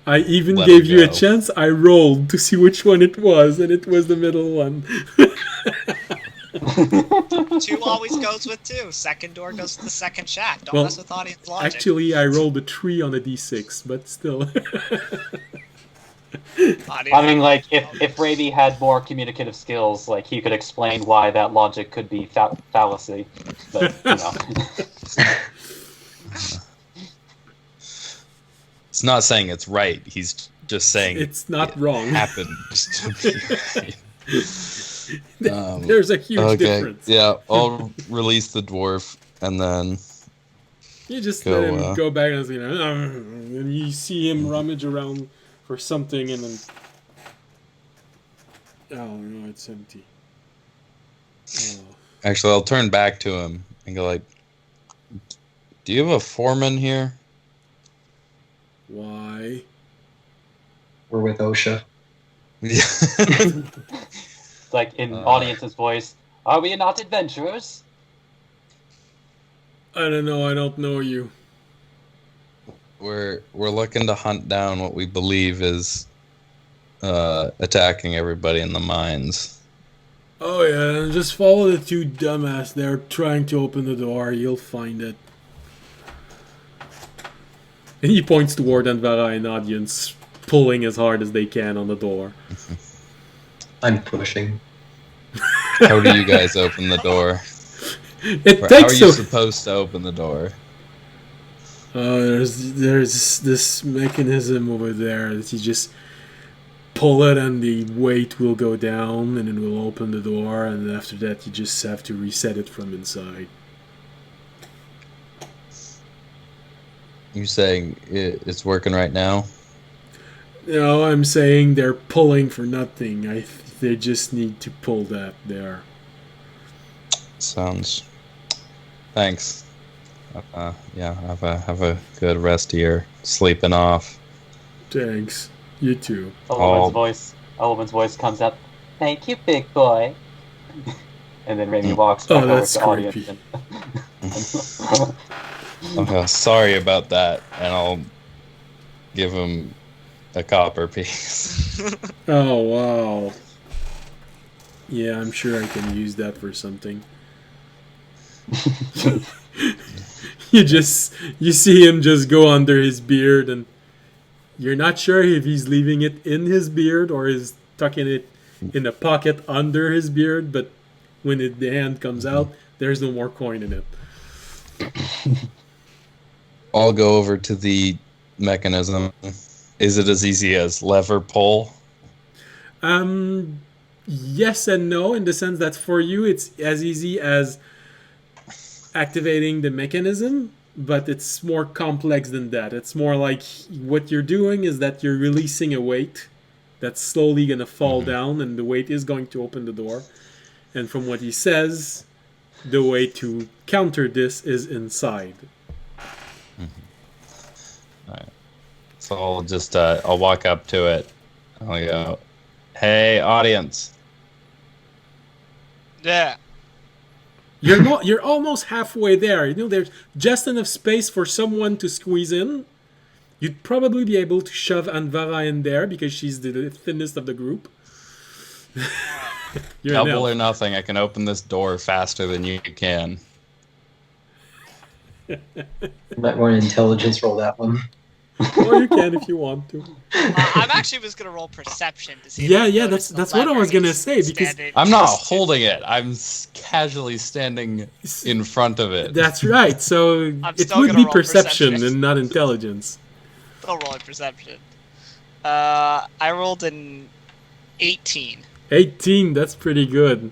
I even Let gave him you a go. chance. I rolled to see which one it was, and it was the middle one. 2 always goes with 2. Second door goes to the second shack. Don't Well, mess with audience logic. Actually, I rolled a 3 on a d6, but still. Audience- I mean, like, if Raimi had more communicative skills, like, he could explain why that logic could be fallacy. But, you know. it's not saying it's right. He's just saying It's not it wrong. happened to be right. There's a huge Okay. difference. Yeah, I'll release the dwarf and then You just Go, let him go back and say, and you see him rummage around for something, and then oh no, it's empty. Oh. actually I'll turn back to him and go like, "Do you have a foreman here?" Why? We're with OSHA. Like, in audience's voice, are we not adventurers? I don't know. I don't know you. We're looking to hunt down what we believe is attacking everybody in the mines. Oh yeah, and just follow the two dumbass. They're trying to open the door. You'll find it. And he points to Warden Vara and audience, pulling as hard as they can on the door. I'm pushing. How do you guys open the door? It Or how are takes you a... supposed to open the door? there's this mechanism over there that you just pull it and the weight will go down and it will open the door, and after that you just have to reset it from inside. You saying it's working right now? No, I'm saying they're pulling for nothing. They just need to pull that there. Sounds. Thanks. Yeah, have a good rest of your sleeping off. Thanks. You too. Sullivan's voice comes up. Thank you, big boy. And then Raimi walks back over that's to audience. creepy. Okay, sorry about that, and I'll give him a copper piece. Oh wow. Yeah, I'm sure I can use that for something. You see him just go under his beard, and you're not sure if he's leaving it in his beard or is tucking it in a pocket under his beard, but when the hand comes out, there's no more coin in it. I'll go over to the mechanism. Is it as easy as lever pull? Yes and no, in the sense that for you it's as easy as activating the mechanism, but it's more complex than that. It's more like what you're doing is that you're releasing a weight that's slowly going to fall down, and the weight is going to open the door. And from what he says, the way to counter this is inside. So I'll just I'll walk up to it. I'll go, "Hey, audience." Yeah. You're almost halfway there. You know, there's just enough space for someone to squeeze in. You'd probably be able to shove Anvara in there because she's the thinnest of the group. You're an Double elf. or nothing. I can open this door faster than you can. You might want to intelligence roll that one. Or you can if you want to. I'm actually just gonna roll perception to see. Yeah, if I yeah, notice that's the what I was lever gonna is say, because standing I'm not close to- holding it. I'm casually standing in front of it. That's right. So I'm it still would gonna be roll perception perception. and not intelligence. Still rolling perception. I rolled an 18. 18, that's pretty good.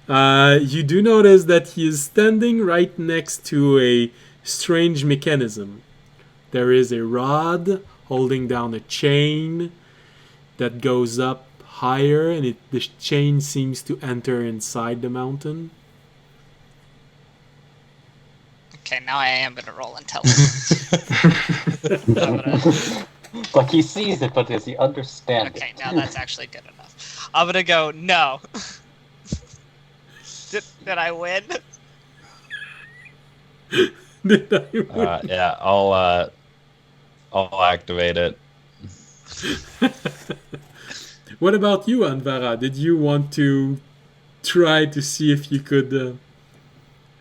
You do notice that he is standing right next to a strange mechanism. There is a rod holding down a chain that goes up higher, and the chain seems to enter inside the mountain. Okay, now I am gonna roll intelligence. I'm gonna- Like he sees it, but does he understand Okay, it? now that's actually good enough. I'm gonna go no. Did I win? Did I win? Yeah, I'll activate it. What about you, Anvara? Did you want to try to see if you could,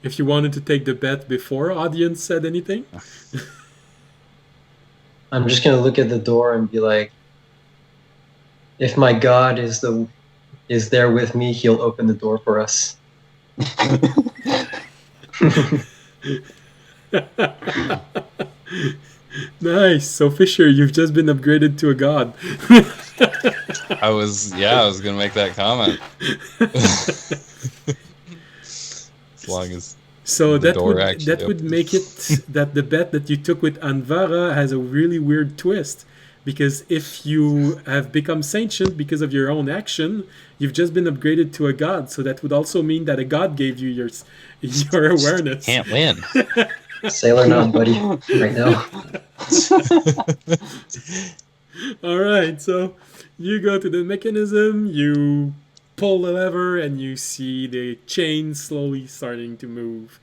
if you wanted to take the bet before audience said anything? I'm just gonna look at the door and be like, if my god is there with me, he'll open the door for us. Nice. So Fisher, you've just been upgraded to a god. I was gonna make that comment. As long as So the that door would actually make it that the bet that you took with Anvara has a really weird twist. Because if you have become sentient because of your own action, you've just been upgraded to a god. So that would also mean that a god gave you your awareness. can't win. Sailor nod, buddy, right now. All right, so you go to the mechanism, you pull the lever, and you see the chain slowly starting to move,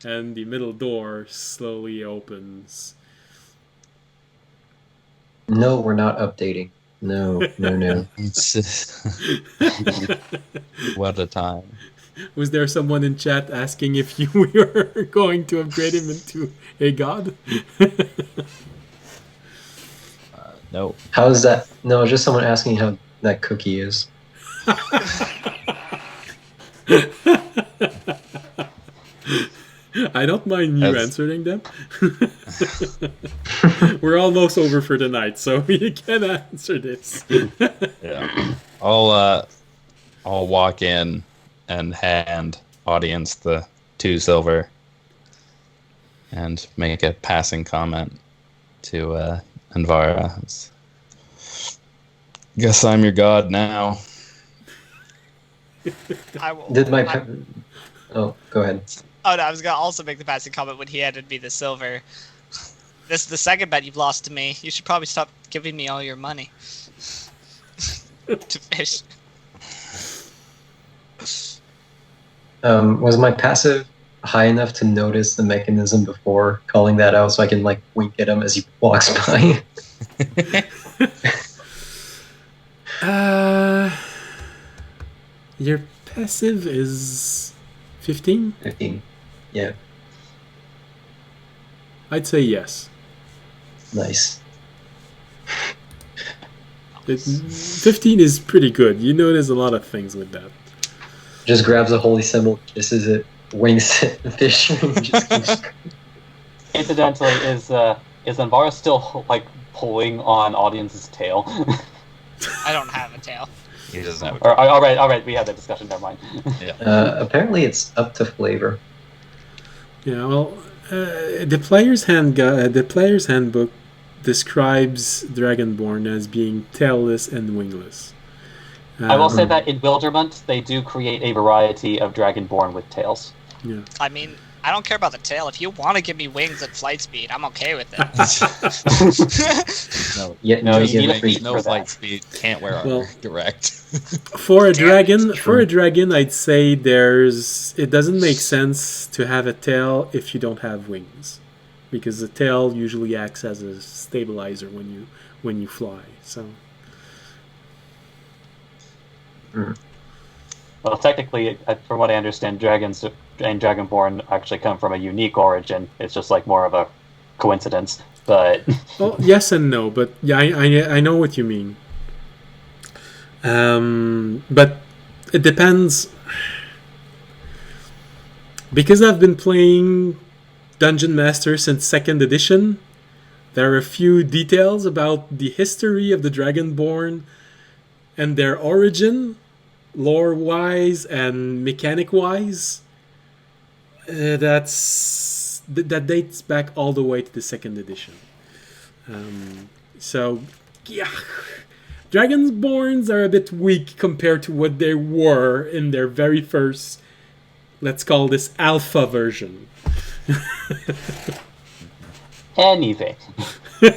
and the middle door slowly opens. No, we're not updating. No. What a time. Was there someone in chat asking if you were going to upgrade him into a god? No. How is that? No, just someone asking how that cookie is. I don't mind you As- answering them. We're almost over for the night, so you can answer this. Yeah. I'll walk in and hand audience the 2 silver and make a passing comment to Anvara. Guess I'm your god now. I will. Did my... I- Oh, go ahead. Oh no, I was gonna also make the passing comment when he handed me the silver. This is the second bet you've lost to me. You should probably stop giving me all your money. To fish. Was my passive high enough to notice the mechanism before calling that out so I can, like, wink at him as he walks by? Your passive is 15? 15. Yeah, I'd say yes. nice. 15 is pretty good. You notice a lot of things with that. Just grabs a holy symbol, kisses it, winks at the fish, and just keeps... Incidentally, is Anvara still like pulling on audience's tail? I don't have a tail. He doesn't have All right, we had that discussion. Never mind. Apparently it's up to flavor. Yeah, well, the player's handbook describes Dragonborn as being tailless and wingless. I will say that in Wildermunt, they do create a variety of Dragonborn with tails. Yeah. I mean, I don't care about the tail. If you want to give me wings and flight speed, I'm okay with it. No, Yeah, No, just you need a get feat free. no for flight that. speed. Can't wear armor. Well- Direct. For a Damn, dragon, I'd say it doesn't make sense to have a tail if you don't have wings, because the tail usually acts as a stabilizer when you fly. So Well, technically, from what I understand, dragons and dragonborn actually come from a unique origin. It's just like more of a coincidence. But well, yes and no, but yeah, I know what you mean. But it depends, because I've been playing Dungeon Master since 2nd edition. There are a few details about the history of the Dragonborn and their origin, lore-wise and mechanic-wise. That dates back all the way to the 2nd edition. So, yeah, Dragonborns are a bit weak compared to what they were in their very first, let's call this alpha version. anyway, All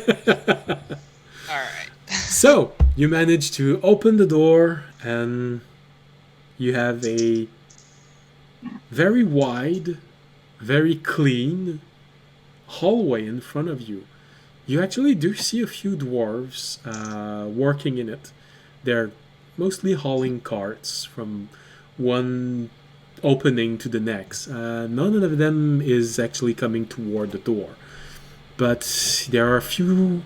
right. So, you manage to open the door, and you have a very wide, very clean hallway in front of you. You actually do see a few dwarves working in it. They're mostly hauling carts from one opening to the next. None of them is actually coming toward the door. But there are a few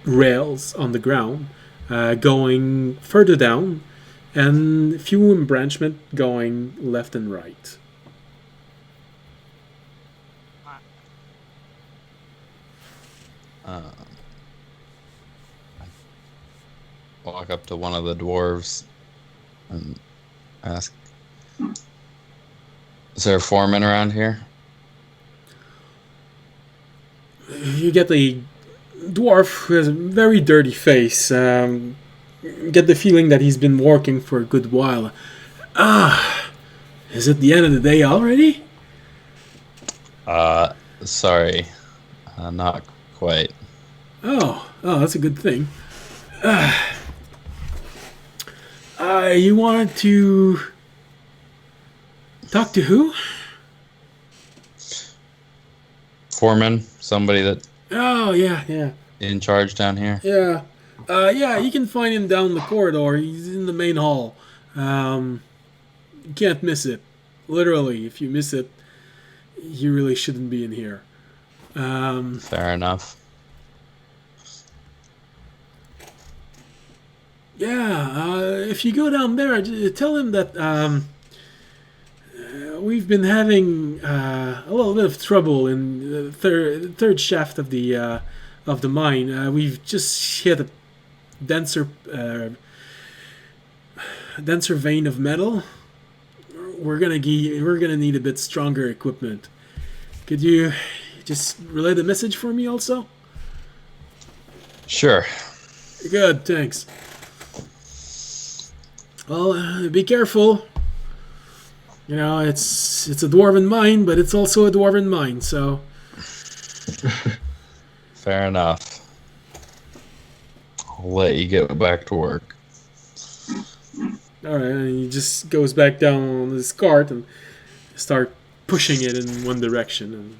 rails on the ground going further down, and a few embranchment going left and right. Walk up to one of the dwarves and ask, is there a foreman around here? You get the dwarf who has a very dirty face. Get the feeling that he's been working for a good while. Is it the end of the day already? Sorry. Not quite. Oh, that's a good thing. You wanted to talk to who? Foreman? Somebody that Oh, yeah. in charge down here? Yeah. You can find him down the corridor. He's in the main hall. You can't miss it. Literally, if you miss it, you really shouldn't be in here. Fair enough. If you go down there, tell him that we've been having a little bit of trouble in the third shaft of the mine. We've just hit a denser vein of metal. We're gonna need a bit stronger equipment. Could you just relay the message for me also? Sure. Good, thanks. Well, be careful. You know, it's a dwarven mine, but it's also a dwarven mine, so... Fair enough. I'll let you get back to work. Alright, and he just goes back down on his cart and start pushing it in one direction. And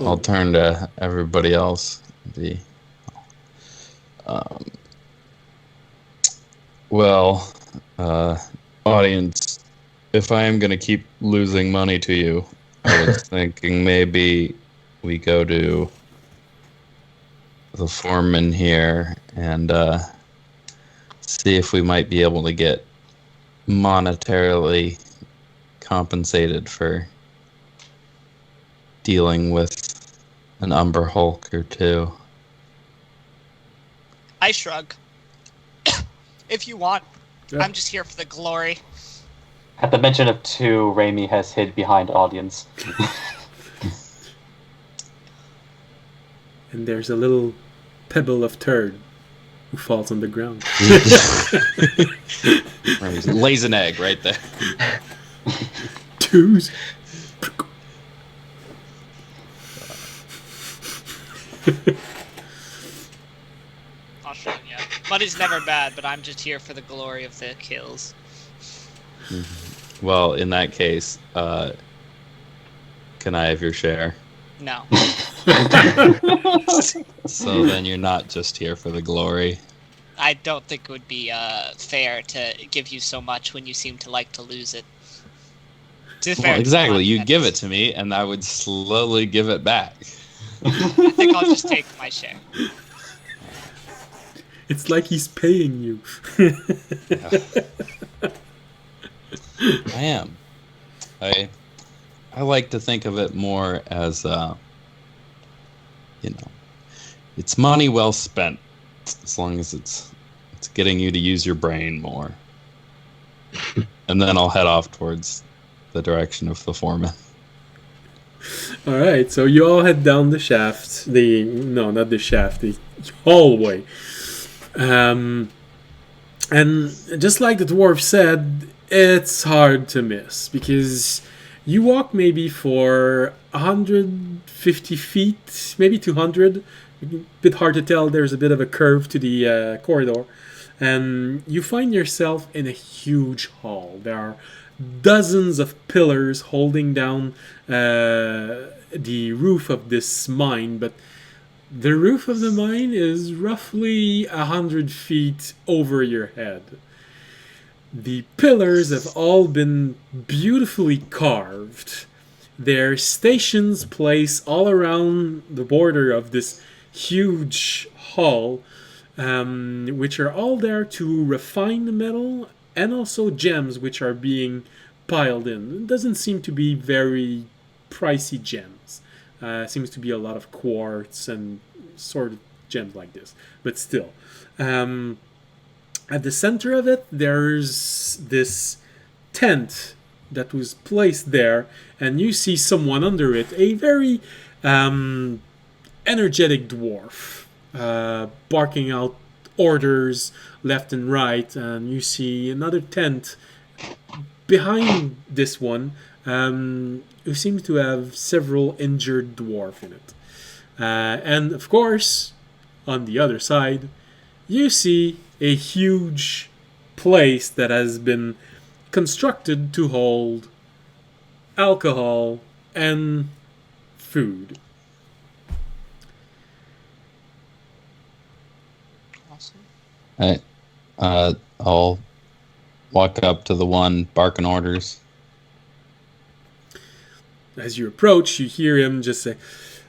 I'll turn to everybody else. Audience, if I am going to keep losing money to you, I was thinking maybe we go to the foreman here and see if we might be able to get monetarily compensated for dealing with an Umber Hulk or two. I shrug. If you want, Yeah. I'm just here for the glory. at the mention of two, Raimi has hid behind audience. And there's a little pebble of turd who falls on the ground. Lays an egg right there. Choose. I'll show you. Money's never bad, but I'm just here for the glory of the kills. Well, in that case, can I have your share? No. So then you're not just here for the glory. I don't think it would be fair to give you so much when you seem to like to lose it. To be fair, Well, exactly. money, You that give is. it to me, and I would slowly give it back. I think I'll just take my share. It's like he's paying you. I am. I like to think of it more as, it's money well spent, as long as it's getting you to use your brain more. And then I'll head off towards the direction of the foreman. All right, so you all head down the shaft. Not the shaft, the hallway. And just like the dwarf said, it's hard to miss because you walk maybe for 150 feet, maybe 200. A bit hard to tell. There's a bit of a curve to the corridor. And you find yourself in a huge hall. There are dozens of pillars holding down the roof of this mine, but the roof of the mine is roughly 100 feet over your head. The pillars have all been beautifully carved. Their stations placed all around the border of this huge hall, which are all there to refine the metal and also gems which are being piled in. It doesn't seem to be very pricey gems. Seems to be a lot of quartz and sort of gems like this. But still. At the center of it, there's this tent that was placed there, and you see someone under it, a very energetic dwarf, barking out orders left and right, and you see another tent behind this one, who seems to have several injured dwarf in it. And of course, on the other side, you see a huge place that has been constructed to hold alcohol and food. Awesome. I'll walk up to the one barking orders. As you approach, you hear him just say,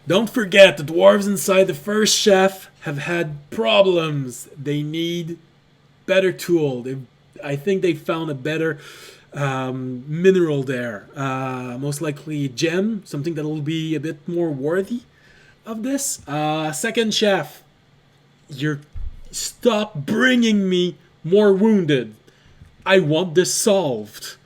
"Don't forget, the dwarves inside the first shaft have had problems. They need better tool. I think they found a better mineral there. Most likely a gem, something that will be a bit more worthy of this. Second shaft, stop bringing me more wounded. I want this solved.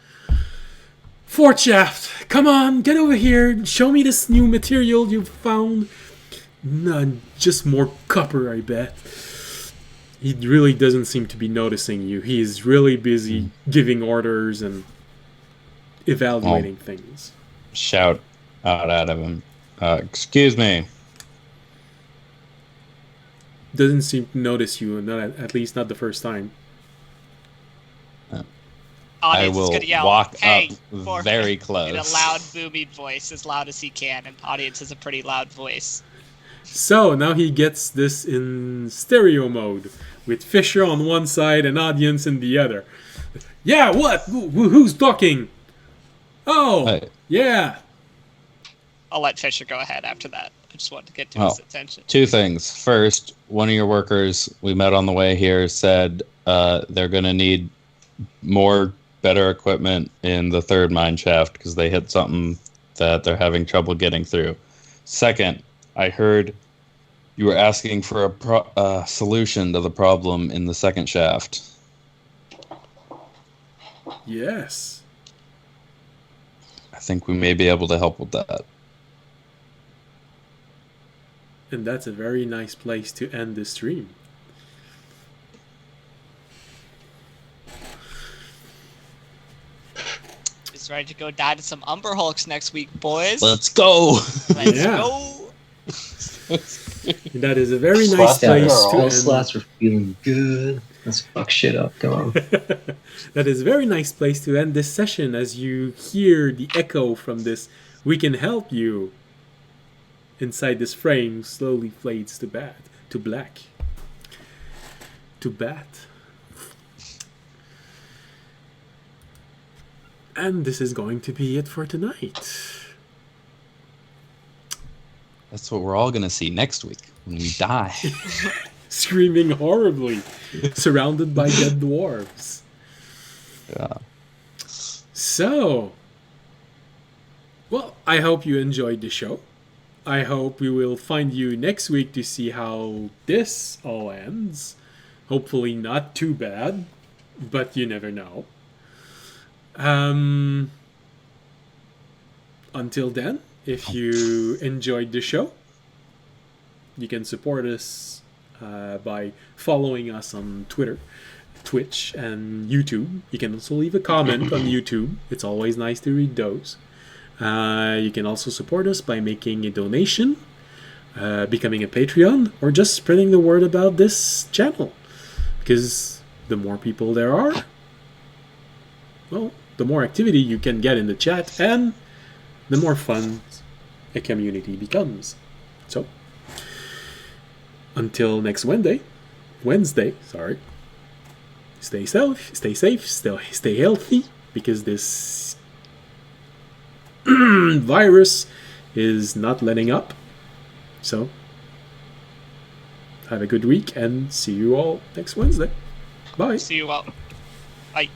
Fourth shaft, come on, get over here. Show me this new material you've found. None, just more copper, I bet." He really doesn't seem to be noticing you. He is really busy giving orders and evaluating things. Shout out of him. Excuse me. Doesn't seem to notice you, and at least not the first time. I Audience is will gonna yell, walk "Hey!" up very close. in a loud, booming voice, as loud as he can. And audience is a pretty loud voice. So now he gets this in stereo mode, with Fisher on one side and audience in the other. Yeah, what? Who's talking? Oh, Hey. yeah. I'll let Fisher go ahead after that. I just wanted to get to his attention. Two things. First, one of your workers we met on the way here said they're going to need better equipment in the third mine shaft because they hit something that they're having trouble getting through. Second, I heard you were asking for a solution to the problem in the second shaft. Yes. I think we may be able to help with that. And that's a very nice place to end the stream. guys ready to go die to some Umber Hulks next week, boys? Let's go. Let's Yeah. go. That is a very nice Slats Yeah, place girl. to all end. slots are feeling good. Let's fuck shit up. Come on. That is a very nice place to end this session as you hear the echo from this "We can help you" inside this frame slowly fades to black. To bat. And this is going to be it for tonight. That's what we're all gonna see next week when we die. Screaming horribly, surrounded by dead dwarves. Yeah. So, well, I hope you enjoyed the show. I hope we will find you next week to see how this all ends. Hopefully not too bad, but you never know. Until then, if you enjoyed the show, you can support us by following us on Twitter, Twitch, and YouTube. You can also leave a comment on YouTube. It's always nice to read those. You can also support us by making a donation, becoming a Patreon, or just spreading the word about this channel. Because the more people there are, well, the more activity you can get in the chat, and the more fun a community becomes. So, until next Wednesday, stay safe, stay healthy, because this virus is not letting up. So, have a good week and see you all next Wednesday. Bye. See you all. Bye.